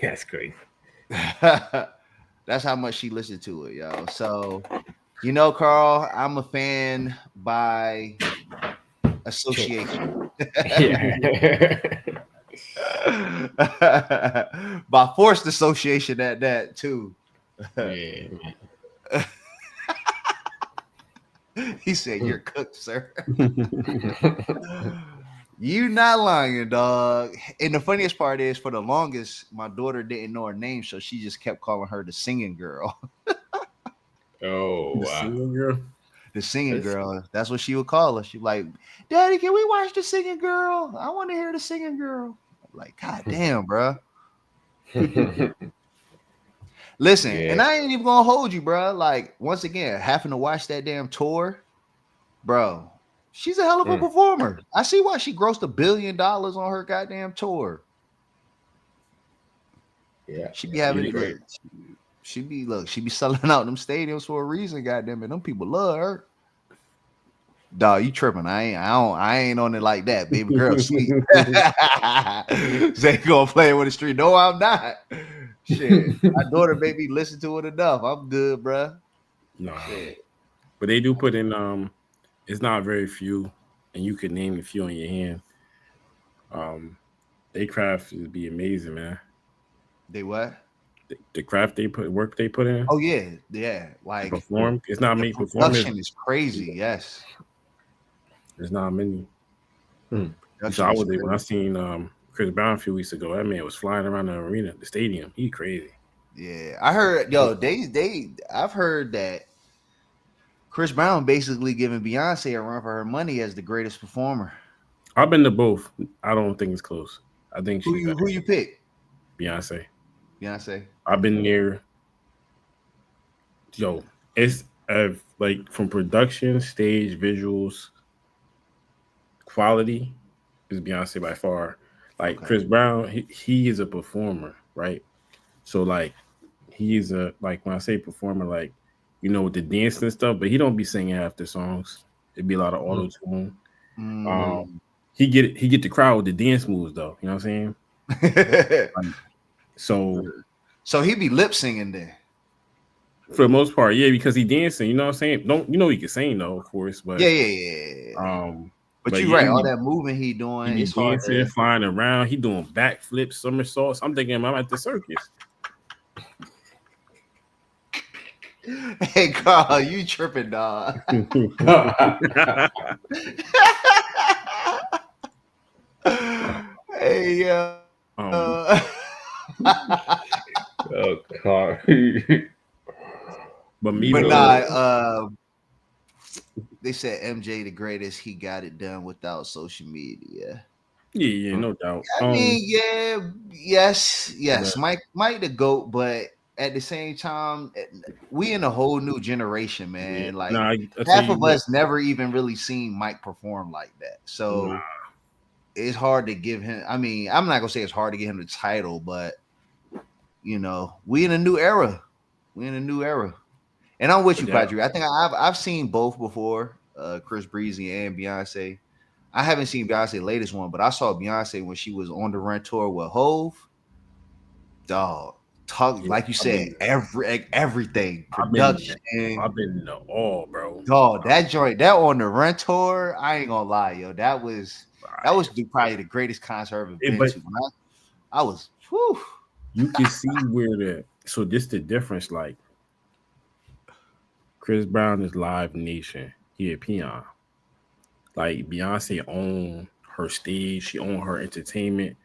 C: That's crazy.
A: That's how much she listened to it, yo. So, you know, Carl, I'm a fan by association. By forced association at that too.
C: Yeah,
A: He said, "You're cooked, sir." You not lying, dog. And the funniest part is, for the longest, my daughter didn't know her name, so she just kept calling her the singing girl.
C: Oh,
B: The
C: wow.
B: singing girl.
A: The singing girl. That's what she would call her. She'd be like, "Daddy, can we watch the singing girl? I want to hear the singing girl." I'm like, God damn, bro. Listen, and I ain't even gonna hold you, bro. Like, once again, having to watch that damn tour, bro. She's a hell of a performer. I see why she grossed $1 billion on her goddamn tour.
C: Yeah,
A: she be having great. She be selling out them stadiums for a reason, goddamn it. Them people love her. Dog, you tripping? I ain't on it like that, baby girl. Sweet. They gonna play it with the street. No, I'm not. Shit, my daughter made me listen to it enough. I'm good, bro.
B: No, but they do put in. It's not very few, and you could name a few on your hand. They craft would be amazing, man.
A: They what?
B: The craft they put in.
A: Oh yeah. Like
B: perform. It's not many
A: performance.
B: Production
A: is crazy. Yes.
B: There's not many. So I was there when I seen Chris Brown a few weeks ago. That man was flying around the arena, the stadium. He crazy.
A: Yeah, I heard. I've heard that Chris Brown basically giving Beyonce a run for her money as the greatest performer.
B: I've been to both. I don't think it's close. I think
A: who you pick?
B: Beyonce.
A: I've
B: been there. Yo, it's like from production, stage, visuals, quality is Beyonce by far. Like Chris Brown, he is a performer, right? So like he's when I say performer, like, you know, with the dancing and stuff, but he don't be singing half the songs. It'd be a lot of auto tune. He get the crowd with the dance moves though. You know what I'm saying?
A: So he be lip singing there.
B: For the most part, yeah, because he dancing. You know what I'm saying? He can sing though, of course. But
A: yeah. But you're right. All that moving he doing,
B: he's dancing, flying around. He doing backflips, somersaults. I'm thinking I'm at the circus.
A: Hey, Carl, you tripping, dog? Hey, yo.
C: Oh, Carl.
A: They said MJ the greatest. He got it done without social media.
B: Yeah, no doubt.
A: I mean, yes. Mike the GOAT, but at the same time, we in a whole new generation, man. Like half of us never even really seen Mike perform like that. So it's hard to give him. I mean, I'm not gonna say it's hard to give him the title, but you know, we in a new era. And I'm with you, Quadree. I think I've seen both before, Chris Breezy and Beyonce. I haven't seen Beyonce's latest one, but I saw Beyonce when she was on the Run tour with Hove. Dog, like you said, everything, production.
B: I've been in all, bro.
A: Dog, that joint, that on the Run tour, I ain't gonna lie, yo, that was probably the greatest concert I've ever been to. I was, whew.
B: You can see where this the difference, like. Chris Brown is Live Nation. He a peon. Like Beyonce owned her stage, she owned her entertainment.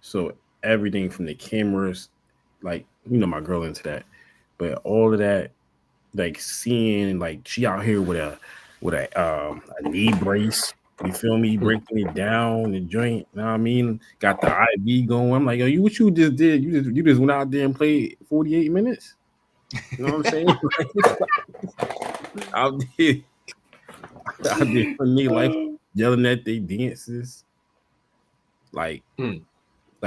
B: So everything from the cameras, like, you know, my girl into that. But all of that, like seeing, like, she out here with with a knee brace. You feel me? Breaking it down the joint. You know what I mean? Got the IV going. I'm like, yo, what you just did? You just went out there and played 48 minutes. You know what I'm saying? out there, out there putting their life, yelling at their dances. Like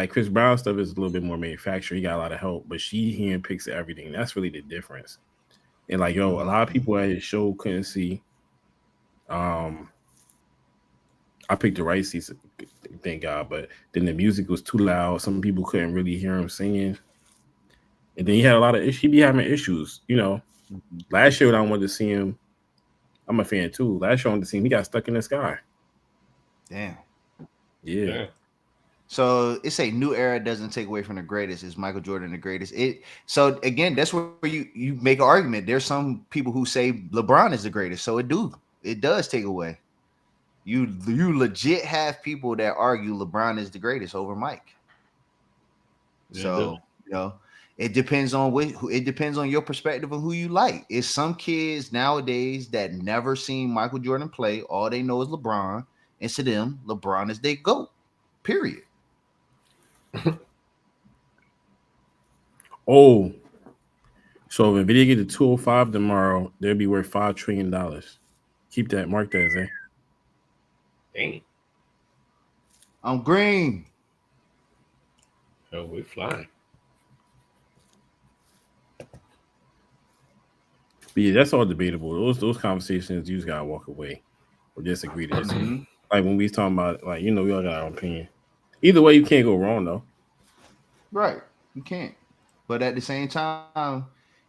B: Chris Brown stuff is a little bit more manufactured. He got a lot of help, but she handpicks everything. That's really the difference. And like, yo, a lot of people at his show couldn't see. I picked the right seats, thank God. But then the music was too loud. Some people couldn't really hear him singing. And then he had a lot of issues. He be having issues. You know, last year when I wanted to see him, I'm a fan too. Last year I wanted to see him, he got stuck in the sky.
A: Damn.
B: Yeah.
A: So it's a new era doesn't take away from the greatest. Is Michael Jordan the greatest? So again, that's where you make an argument. There's some people who say LeBron is the greatest. So it does take away. You legit have people that argue LeBron is the greatest over Mike. So it depends on it depends on your perspective of who you like. It's some kids nowadays that never seen Michael Jordan play. All they know is LeBron, and to them, LeBron is their GOAT. Period.
B: Oh, so if Nvidia get to 205 tomorrow, they'll be worth $5 trillion. Keep that, mark that, Zay.
C: Dang.
A: I'm green.
C: Oh, we flying.
B: But yeah, that's all debatable. Those conversations, you just gotta walk away or disagree to disagree. Like when we talking about, like, we all got our opinion. Either way, you can't go wrong though.
A: Right, you can't. But at the same time,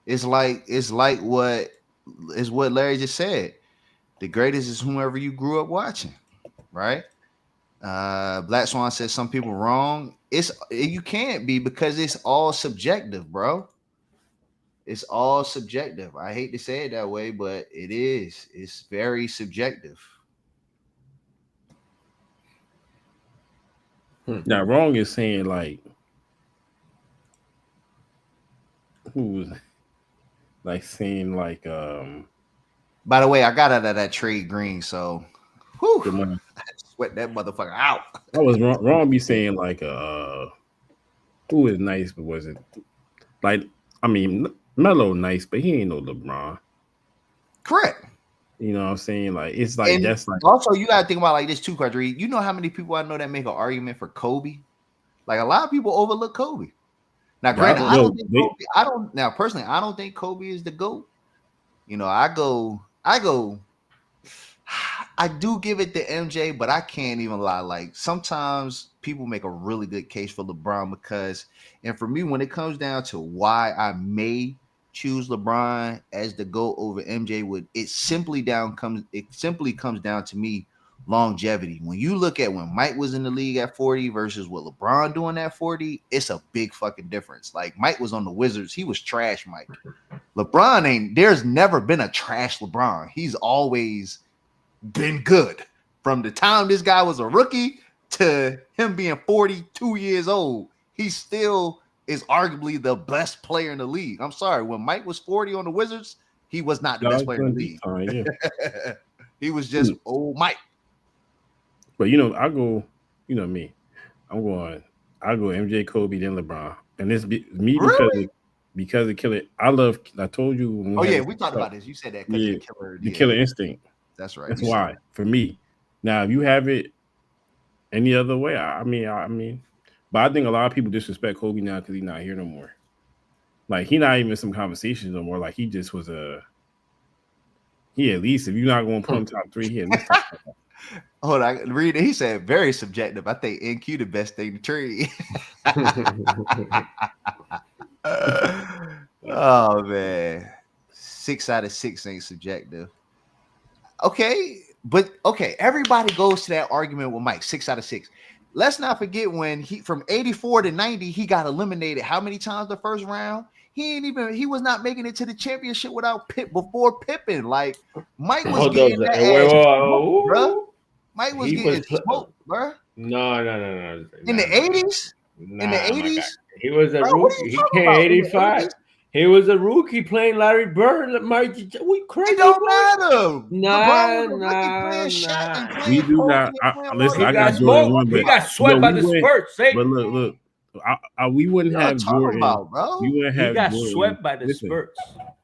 A: it's like what Larry just said. The greatest is whomever you grew up watching, right? Black Swan says some people wrong. You can't be, because it's all subjective, bro. It's all subjective. I hate to say it that way, but it is. It's very subjective.
B: Now, wrong is saying like, who's like saying like
A: By the way, I got out of that trade green, so I sweat that motherfucker out.
B: I was wrong be saying like who is nice, but was it like, I mean, Melo nice, but he ain't no LeBron.
A: Correct.
B: You know what I'm saying? Like, it's like, and that's like,
A: also you gotta think about like this too, Quadree. You know how many people I know that make an argument for Kobe? Like, a lot of people overlook Kobe. Now, granted, I don't think Kobe is the GOAT. I do give it to MJ, but I can't even lie. Like, sometimes people make a really good case for LeBron and for me, when it comes down to why I may choose LeBron as the GOAT over MJ, it simply comes down to me longevity. When you look at when Mike was in the league at 40 versus what LeBron doing at 40, it's a big fucking difference. Like, Mike was on the Wizards, he was trash Mike. LeBron there's never been a trash LeBron. He's always been good. From the time this guy was a rookie to him being 42 years old, he still is arguably the best player in the league. I'm sorry, when Mike was 40 on the Wizards, he was not the best player in the league. He was just old Mike.
B: But I go, me. I go MJ, Kobe, then LeBron. And this me because of killer. I told you.
A: We talked about this. You said that because
B: the killer instinct.
A: That's right.
B: That's why for me. Now, if you have it any other way, I mean, but I think a lot of people disrespect Kobe now because he's not here no more. Like, he not even in some conversations no more. Like, he just was he at least, if you're not going to put him top 3, he at least top 5.
A: Hold on, read it. He said very subjective. I think NQ the best thing to trade. Oh man, 6 out of 6 ain't subjective. Okay, but everybody goes to that argument with Mike. 6 out of 6. Let's not forget when he from 84 to 90, he got eliminated how many times the first round? He was not making it to the championship without before Pippen. Like, Mike was getting that ass smoked, bro. Mike was getting smoked, bro.
C: No.
A: In the 80s? In the 80s?
C: He was a rookie. He came 85. He was a rookie playing Larry Bird. We crazy.
A: It don't matter.
C: Nah,
A: LeBron was a rookie playing Shaq and playing
B: We do
A: Kobe
B: not.
A: and playing
B: Listen,
C: He
B: I
C: got
B: got Jordan
C: smoked.
B: 1, but
C: He got swept by the Spurs.
B: But look. We wouldn't have Jordan.
A: About, bro?
B: We wouldn't have
C: He got
B: Jordan.
C: swept by the Spurs.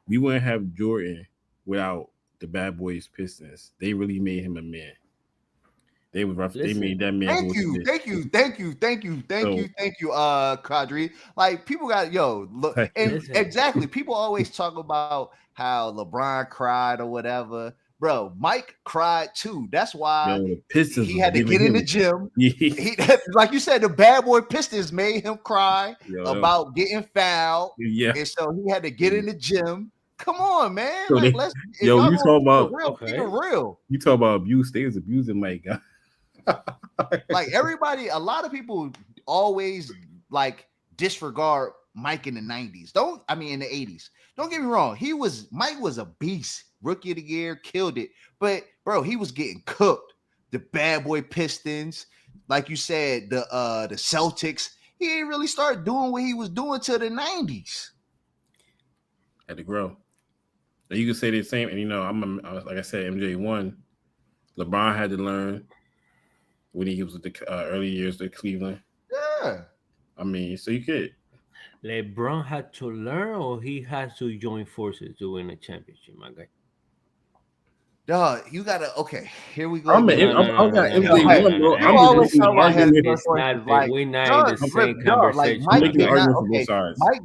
B: We wouldn't have Jordan without the Bad Boys Pistons. They really made him a man. They was rough. They made that man.
A: Thank you, Quadree. Like people got look, and exactly. People always talk about how LeBron cried or whatever. Bro, Mike cried too. That's why he had to get in the gym. He, like you said, the Bad Boy Pistons made him cry about getting fouled. Yeah, and so he had to get in the gym. Come on, man.
B: So
A: like,
B: you talk about
A: real.
B: You talk about abuse. They was abusing Mike.
A: Like everybody, a lot of people always like disregard Mike in the 90s. In the 80s. Don't get me wrong. Mike was a beast. Rookie of the year, killed it. But bro, he was getting cooked. The Bad Boy Pistons, like you said, the Celtics. He didn't really start doing what he was doing till the 90s.
B: Had to grow. Now you can say the same, and like I said, MJ won. LeBron had to learn when he was with the early years of Cleveland.
A: Yeah.
B: So you could.
C: LeBron had to learn, or he has to join forces to win a championship, my guy.
A: Dog, you gotta. Okay, here we go.
C: We're not in the same conversation.
A: Mike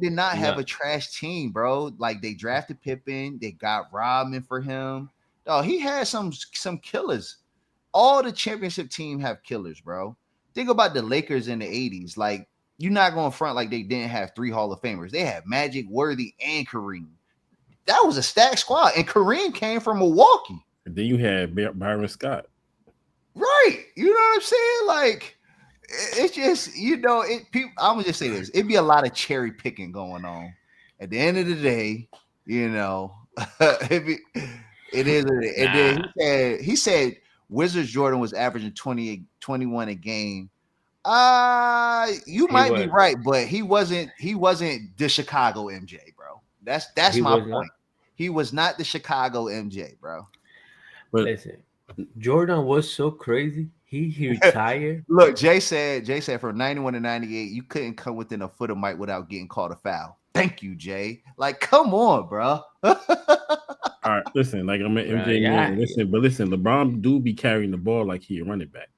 A: did not have a trash team, bro. Like they drafted Pippen, they got Rodman for him. Dog, he had some killers. All the championship team have killers, bro. Think about the Lakers in the 80s. Like, you're not going front like they didn't have 3 Hall of Famers. They had Magic, Worthy, and Kareem. That was a stacked squad. And Kareem came from Milwaukee.
B: And then you had Byron Scott.
A: Right. You know what I'm saying? Like, it's just, I'm going to just say this. It'd be a lot of cherry picking going on. At the end of the day, it is. And then he said Wizards Jordan was averaging 21 a game. You might be right, but he wasn't the Chicago MJ, bro. That's my point. He was not the Chicago MJ, bro.
C: But listen, Jordan was so crazy. He retired.
A: Look, Jay said from 91 to 98, you couldn't come within a foot of Mike without getting called a foul. Thank you, Jay. Like, come on, bro.
B: All right, listen, like I'm an MJ man. Listen, but listen, LeBron do be carrying the ball like he a running back.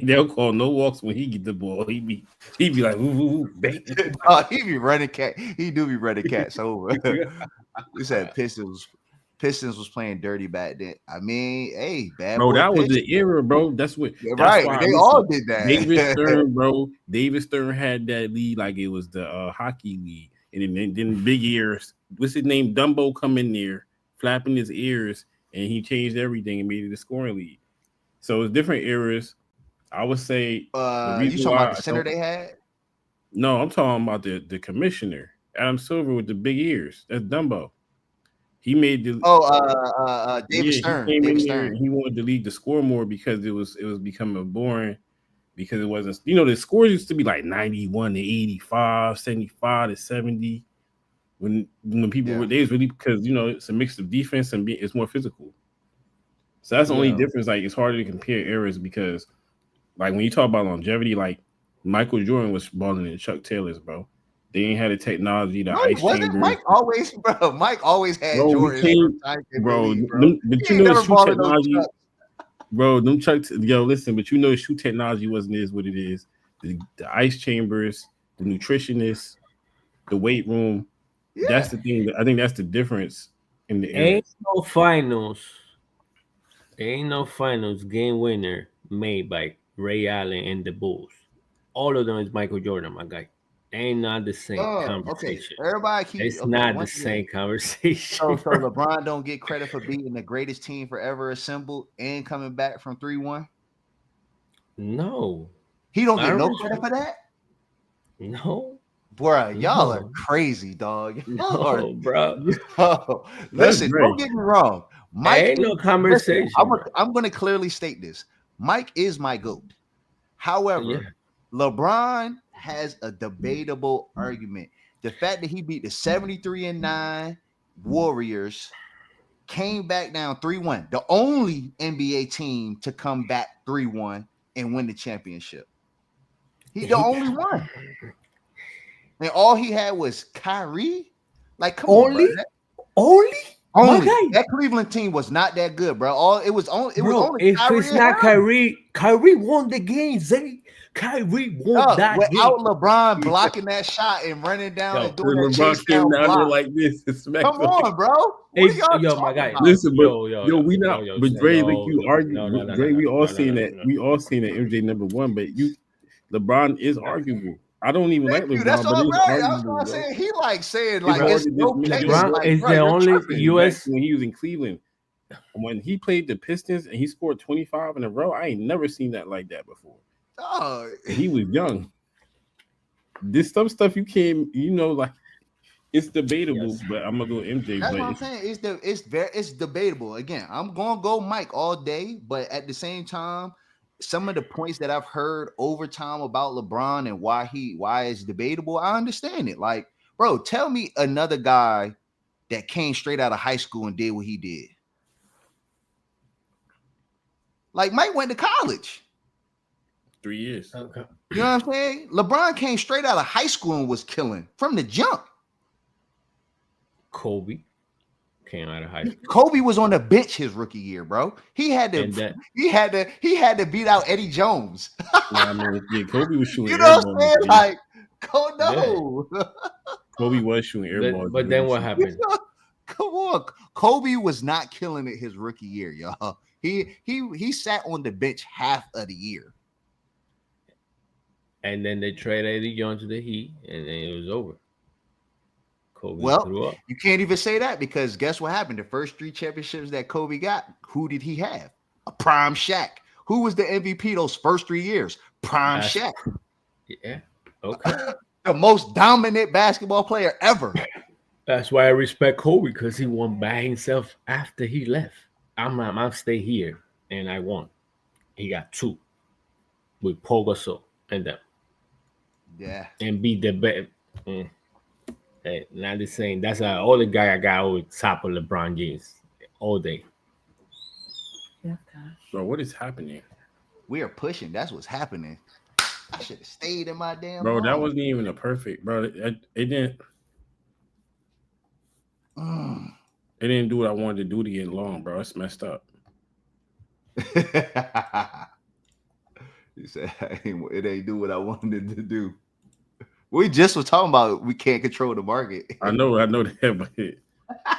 B: They'll call no walks when he get the ball. He be like, ooh, bang.
A: He be running cat. He do be running cats over. We said Pistons was playing dirty back then. Hey, bad
B: bro,
A: boy
B: that was
A: Pistons.
B: the era, bro. That's right.
A: They all did that.
B: David Stern, bro. David Stern had that lead like it was the hockey league, and then big ears. What's his name? Dumbo come in there, flapping his ears, and he changed everything and made it a scoring league. So it's different eras. I would say.
A: You talking about the center they had?
B: No, I'm talking about the commissioner, Adam Silver with the big ears. That's Dumbo. He made the
A: David Stern.
B: He wanted the league to score more because it was becoming boring because it wasn't. The scores used to be like 91 to 85, 75 to 70. When people were, they was really because it's a mix of defense and it's more physical. So that's the only difference. Like it's harder to compare eras because, like when you talk about longevity, like Michael Jordan was balling in Chuck Taylor's, bro. They ain't had the technology, ice chambers.
A: Mike always had Jordan.
B: But shoe technology, bro. Them Chuck, listen, but shoe technology wasn't what it is. The ice chambers, the nutritionists, the weight room. Yeah. That's the thing. I think that's the difference in the era.
C: Ain't no finals game winner made by Ray Allen and the Bulls. All of them is Michael Jordan, my guy. Ain't not the same conversation.
A: Okay. Everybody
C: it's not the same conversation.
A: So LeBron don't get credit for being the greatest team forever assembled and coming back from 3-1?
C: No.
A: He don't get no credit for that?
C: No.
A: Bro, y'all are crazy, dog.
C: No, bro.
A: Listen, don't get me wrong. Mike
C: ain't no conversation.
A: I'm going to clearly state this. Mike is my GOAT. However, LeBron has a debatable argument. The fact that he beat the 73-9 Warriors, came back down 3-1, the only NBA team to come back 3-1 and win the championship. He the only one. And all he had was Kyrie. Like, come on, bro. Only that Cleveland team was not that good, bro. It was only
C: if
A: Kyrie
C: it's not Kyrie won the game, Zay. Kyrie won that
A: without
C: game.
A: LeBron blocking that shot and running down and doing that
B: LeBron
A: chase down
B: down
A: block.
B: there like this.
A: Come on, bro.
C: My guy.
A: About?
B: Listen, we not. But Dre, you argue. Dre, we all seen that. We all seen that MJ #1, but LeBron is arguable. I don't even like LeBron.
A: That's all right. That's what I'm saying. He saying it's no case.
C: LeBron is the only U.S.
B: when he was in Cleveland. When he played the Pistons and he scored 25 in a row, I ain't never seen that like that before.
A: Oh,
B: he was young. This some stuff you can't, like it's debatable, but I'm gonna go MJ.
A: That's what I'm saying. It's debatable. Again, I'm gonna go Mike all day, but at the same time, some of the points that I've heard over time about LeBron and why it's debatable, I understand it. Like, bro, tell me another guy that came straight out of high school and did what he did. Like, Mike went to college.
B: 3 years.
C: Okay.
A: You know what I'm saying? LeBron came straight out of high school and was killing from the jump.
C: Kobe came out of high school.
A: Kobe was on the bench his rookie year, bro. He had to beat out Eddie Jones.
B: Kobe was shooting.
A: You know what I'm saying? Like, no.
B: Kobe was shooting airballs.
C: But then what happened?
A: Come on. Kobe was not killing it his rookie year, y'all. He sat on the bench half of the year.
C: And then they traded Eddie Jones to the Heat, and then it was over. Kobe
A: threw up. You can't even say that because guess what happened? The first 3 championships that Kobe got, who did he have? A prime Shaq. Who was the MVP those first 3 years? Prime Shaq.
C: Yeah. Okay.
A: The most dominant basketball player ever.
C: That's why I respect Kobe because he won by himself after he left. I'm stay here, and I won. He got 2 with Paul Gasol and them.
A: Yeah.
C: And beat the best. Hey, not the same. That's the only guy I got over top of LeBron James all day.
B: So what is happening?
A: We are pushing. That's what's happening. I should have stayed in my damn.
B: Bro, that wasn't even a perfect, bro. It didn't. It didn't do what I wanted to do to get long, bro. It's messed up.
A: You said it ain't do what I wanted to do. We just were talking about we can't control the market.
B: I know that, but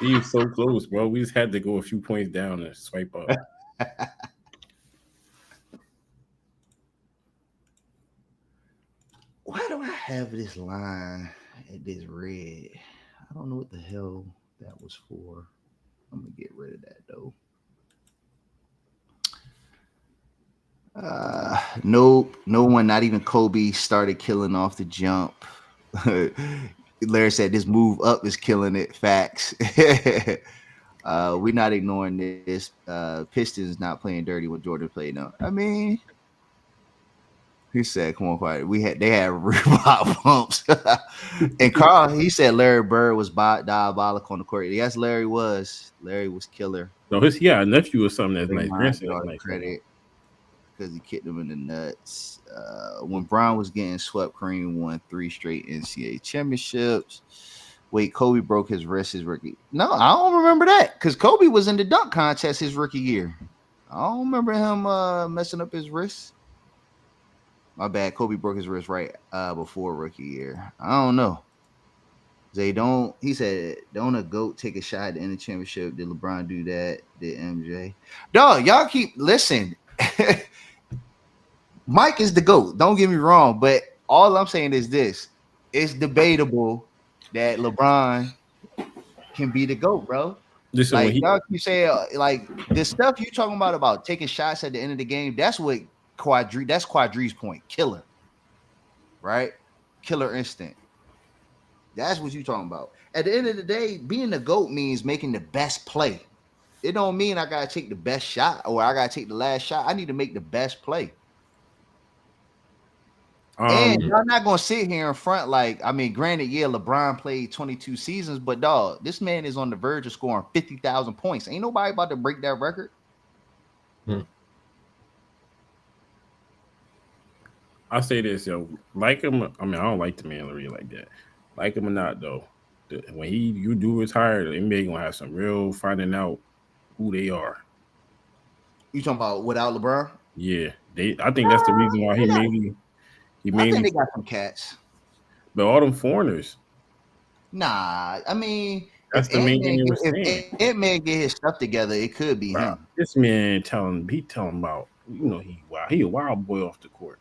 B: he was so close, bro. We just had to go a few points down and swipe up.
A: Why do I have this line at this red? I don't know what the hell that was for. I'm gonna get rid of that though. Nope, no one, not even Kobe, started killing off the jump. Larry said this move up is killing it. Facts. We're not ignoring this. Pistons not playing dirty when Jordan played them. I mean, he said, "Come on, quiet." They had Reebok pumps. And Carl, he said Larry Bird was diabolical on the court. Yes, Larry was. Larry was killer.
B: No, a nephew or something that's nice.
A: Nice. Credit. Because he kicked him in the nuts. When Brown was getting swept, Kareem won 3 straight NCAA championships. Wait, Kobe broke his wrist his rookie. No, I don't remember that because Kobe was in the dunk contest his rookie year. I don't remember him messing up his wrist. My bad. Kobe broke his wrist right before rookie year. I don't know. He said, don't a GOAT take a shot at the end of the championship? Did LeBron do that? Did MJ? Dog, y'all listen. Mike is the GOAT. Don't get me wrong, but all I'm saying is this: it's debatable that LeBron can be the GOAT, bro.
B: Listen,
A: like y'all keep saying, like the stuff you talking about taking shots at the end of the game. That's what Quadree. That's Quadree's point. Killer, right? Killer instinct. That's what you talking about. At the end of the day, being the GOAT means making the best play. It don't mean I gotta take the best shot or I gotta take the last shot. I need to make the best play. And y'all not gonna sit here in front like, I mean, granted, yeah, LeBron played 22 seasons, but dog, this man is on the verge of scoring 50,000 points. Ain't nobody about to break that record.
B: I say this, yo, like him. I mean, I don't like the man Larry like that. Like him or not, though, when you do retire, the NBA gonna have some real finding out who they are.
A: You talking about without LeBron?
B: Yeah, I think that's the reason why he mainly.
A: I think they got some cats.
B: But all them foreigners.
A: Nah, I mean,
B: that's the main thing they were saying.
A: If Ant-Man get his stuff together, it could be him.
B: This man telling about, he a wild boy off the court.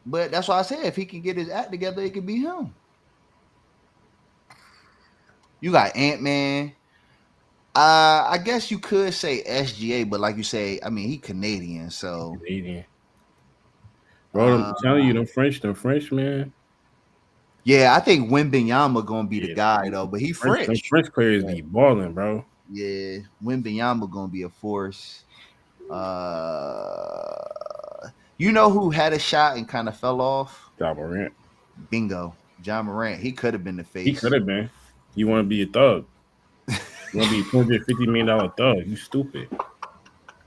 A: But that's why I said if he can get his act together, it could be him. You got Ant-Man. I guess you could say SGA, but like you say, I mean, he Canadian, so
B: Canadian. Bro, I'm telling you, them French, man.
A: Yeah, I think Wembanyama gonna be the guy though, but he French.
B: Them French players be balling, bro.
A: Yeah, Wembanyama gonna be a force. You know who had a shot and kind of fell off?
B: Ja Morant.
A: Bingo, Ja Morant. He could have been the face.
B: He could have been. You want to be a thug? You want to be a $250 million thug? You stupid.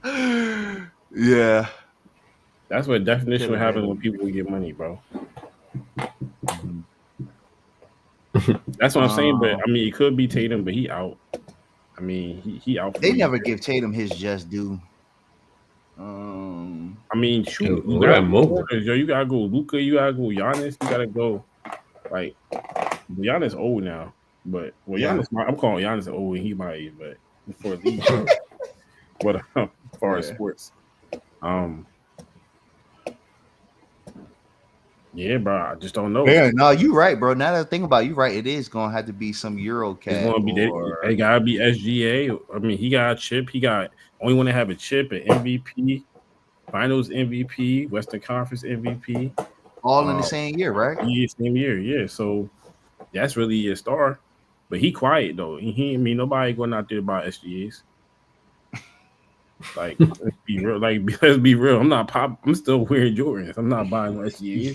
A: Yeah.
B: That's what definition what happens when people get money, bro. That's what I'm saying. But I mean, it could be Tatum, but he out. I mean, he out.
A: They never give Tatum his just due.
B: I mean, shoot, you gotta go Luka, you gotta go Giannis, you gotta go. Like, Giannis old now, but Giannis, I'm calling Giannis old, and he my age, but for league, but as far as sports, yeah, bro, I just don't know.
A: Yeah, no, you right, bro. Now that I think about it, you right. It is gonna have to be some Euro cat.
B: It's gonna be it gotta be SGA. I mean, he got a chip. He got only want to have a chip, an MVP, Finals MVP, Western Conference MVP,
A: all in the same year, right?
B: Yeah, same year. Yeah, so that's really a star. But he quiet though. Nobody going out there about SGAs. Like, let's be real. Let's be real. I'm still wearing Jordans. I'm not buying SGAs.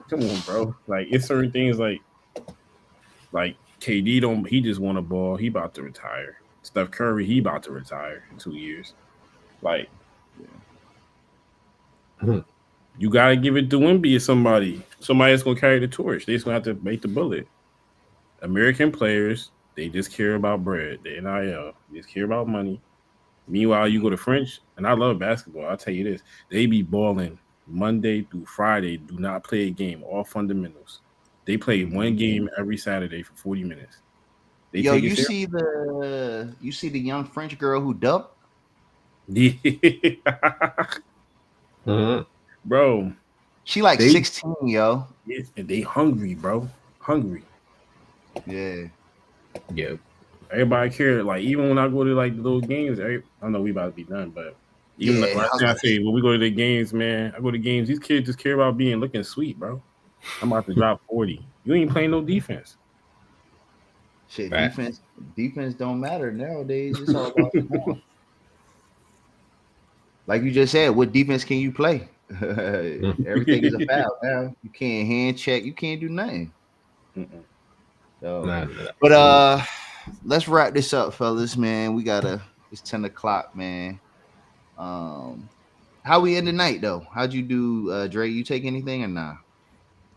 B: Come on, bro. Like, it's certain things like KD don't. He just want a ball. He about to retire. Steph Curry, he about to retire in 2 years. Like, you gotta give it to Wemby or somebody. Somebody that's gonna carry the torch. They just gonna have to make the bullet. American players, they just care about bread. The NIL, they just care about money. Meanwhile, you go to French, and I love basketball. I'll tell you this: they be balling Monday through Friday. Do not play a game. All fundamentals. They play one game every Saturday for 40 minutes.
A: Yo, you see the young French girl who dubbed?
B: Yeah. Bro.
A: She like 16, yo.
B: Yes, and they hungry, bro. Hungry.
A: Yeah.
C: Yeah.
B: Everybody care. Like, even when I go to like the little games, I know we about to be done, but even I say when we go to the games, man, I go to games, these kids just care about looking sweet, bro. I'm about to drop 40. You ain't playing no defense.
A: Shit, defense don't matter nowadays. It's all about the like you just said, what defense can you play? Everything is a foul now. You can't hand check. You can't do nothing. So, but let's wrap this up, fellas. Man, it's 10 o'clock, man. How we end the night though? How'd you do, Dre? You take anything or nah?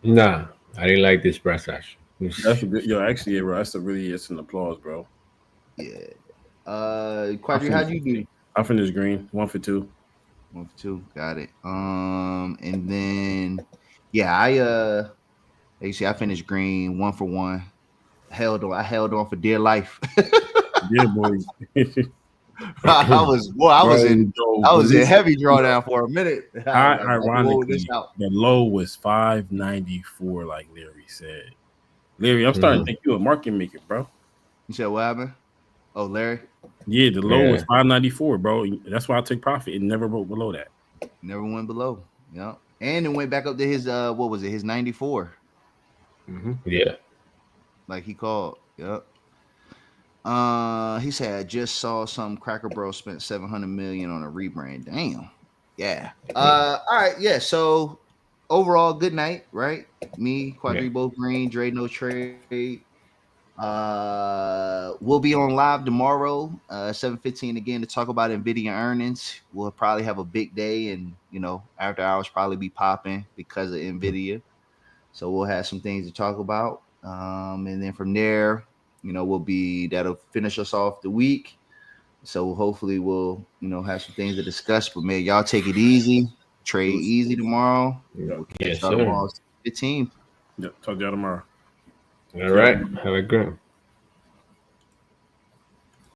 C: Nah, I didn't like this press action.
B: That's a good, actually, bro. That's it's an applause, bro.
A: Yeah. Quadree, how'd you do?
B: I finished green, 1 for 2.
A: 1 for 2, got it. And then I I finished green, 1 for 1. I held on for dear life.
B: Yeah, boy.
A: I was in heavy drawdown for a minute.
B: Ironically, the low was 594, like Larry said. Larry, I'm starting to think you're a market maker, bro.
A: You said what happened? Oh, Larry?
B: Yeah, the low was 594, bro. That's why I took profit. It never broke below that.
A: Never went below. Yeah. And it went back up to his what was it? His 94.
C: Yeah.
A: Like he called. Yep. He said I just saw some Cracker Bro spent $700 million on a rebrand. Damn. Yeah. All right. Yeah. So overall, good night. Right. Me, Quadree, both green. Dre, no trade. We'll be on live tomorrow, 7:15 again to talk about Nvidia earnings. We'll probably have a big day, and after hours probably be popping because of Nvidia. So we'll have some things to talk about. And then from there, that'll finish us off the week. So hopefully we'll, have some things to discuss. But man, y'all take it easy. Trade easy tomorrow. We'll catch y'all tomorrow 15.
B: Yep. Talk to y'all tomorrow.
C: All right. Have a good.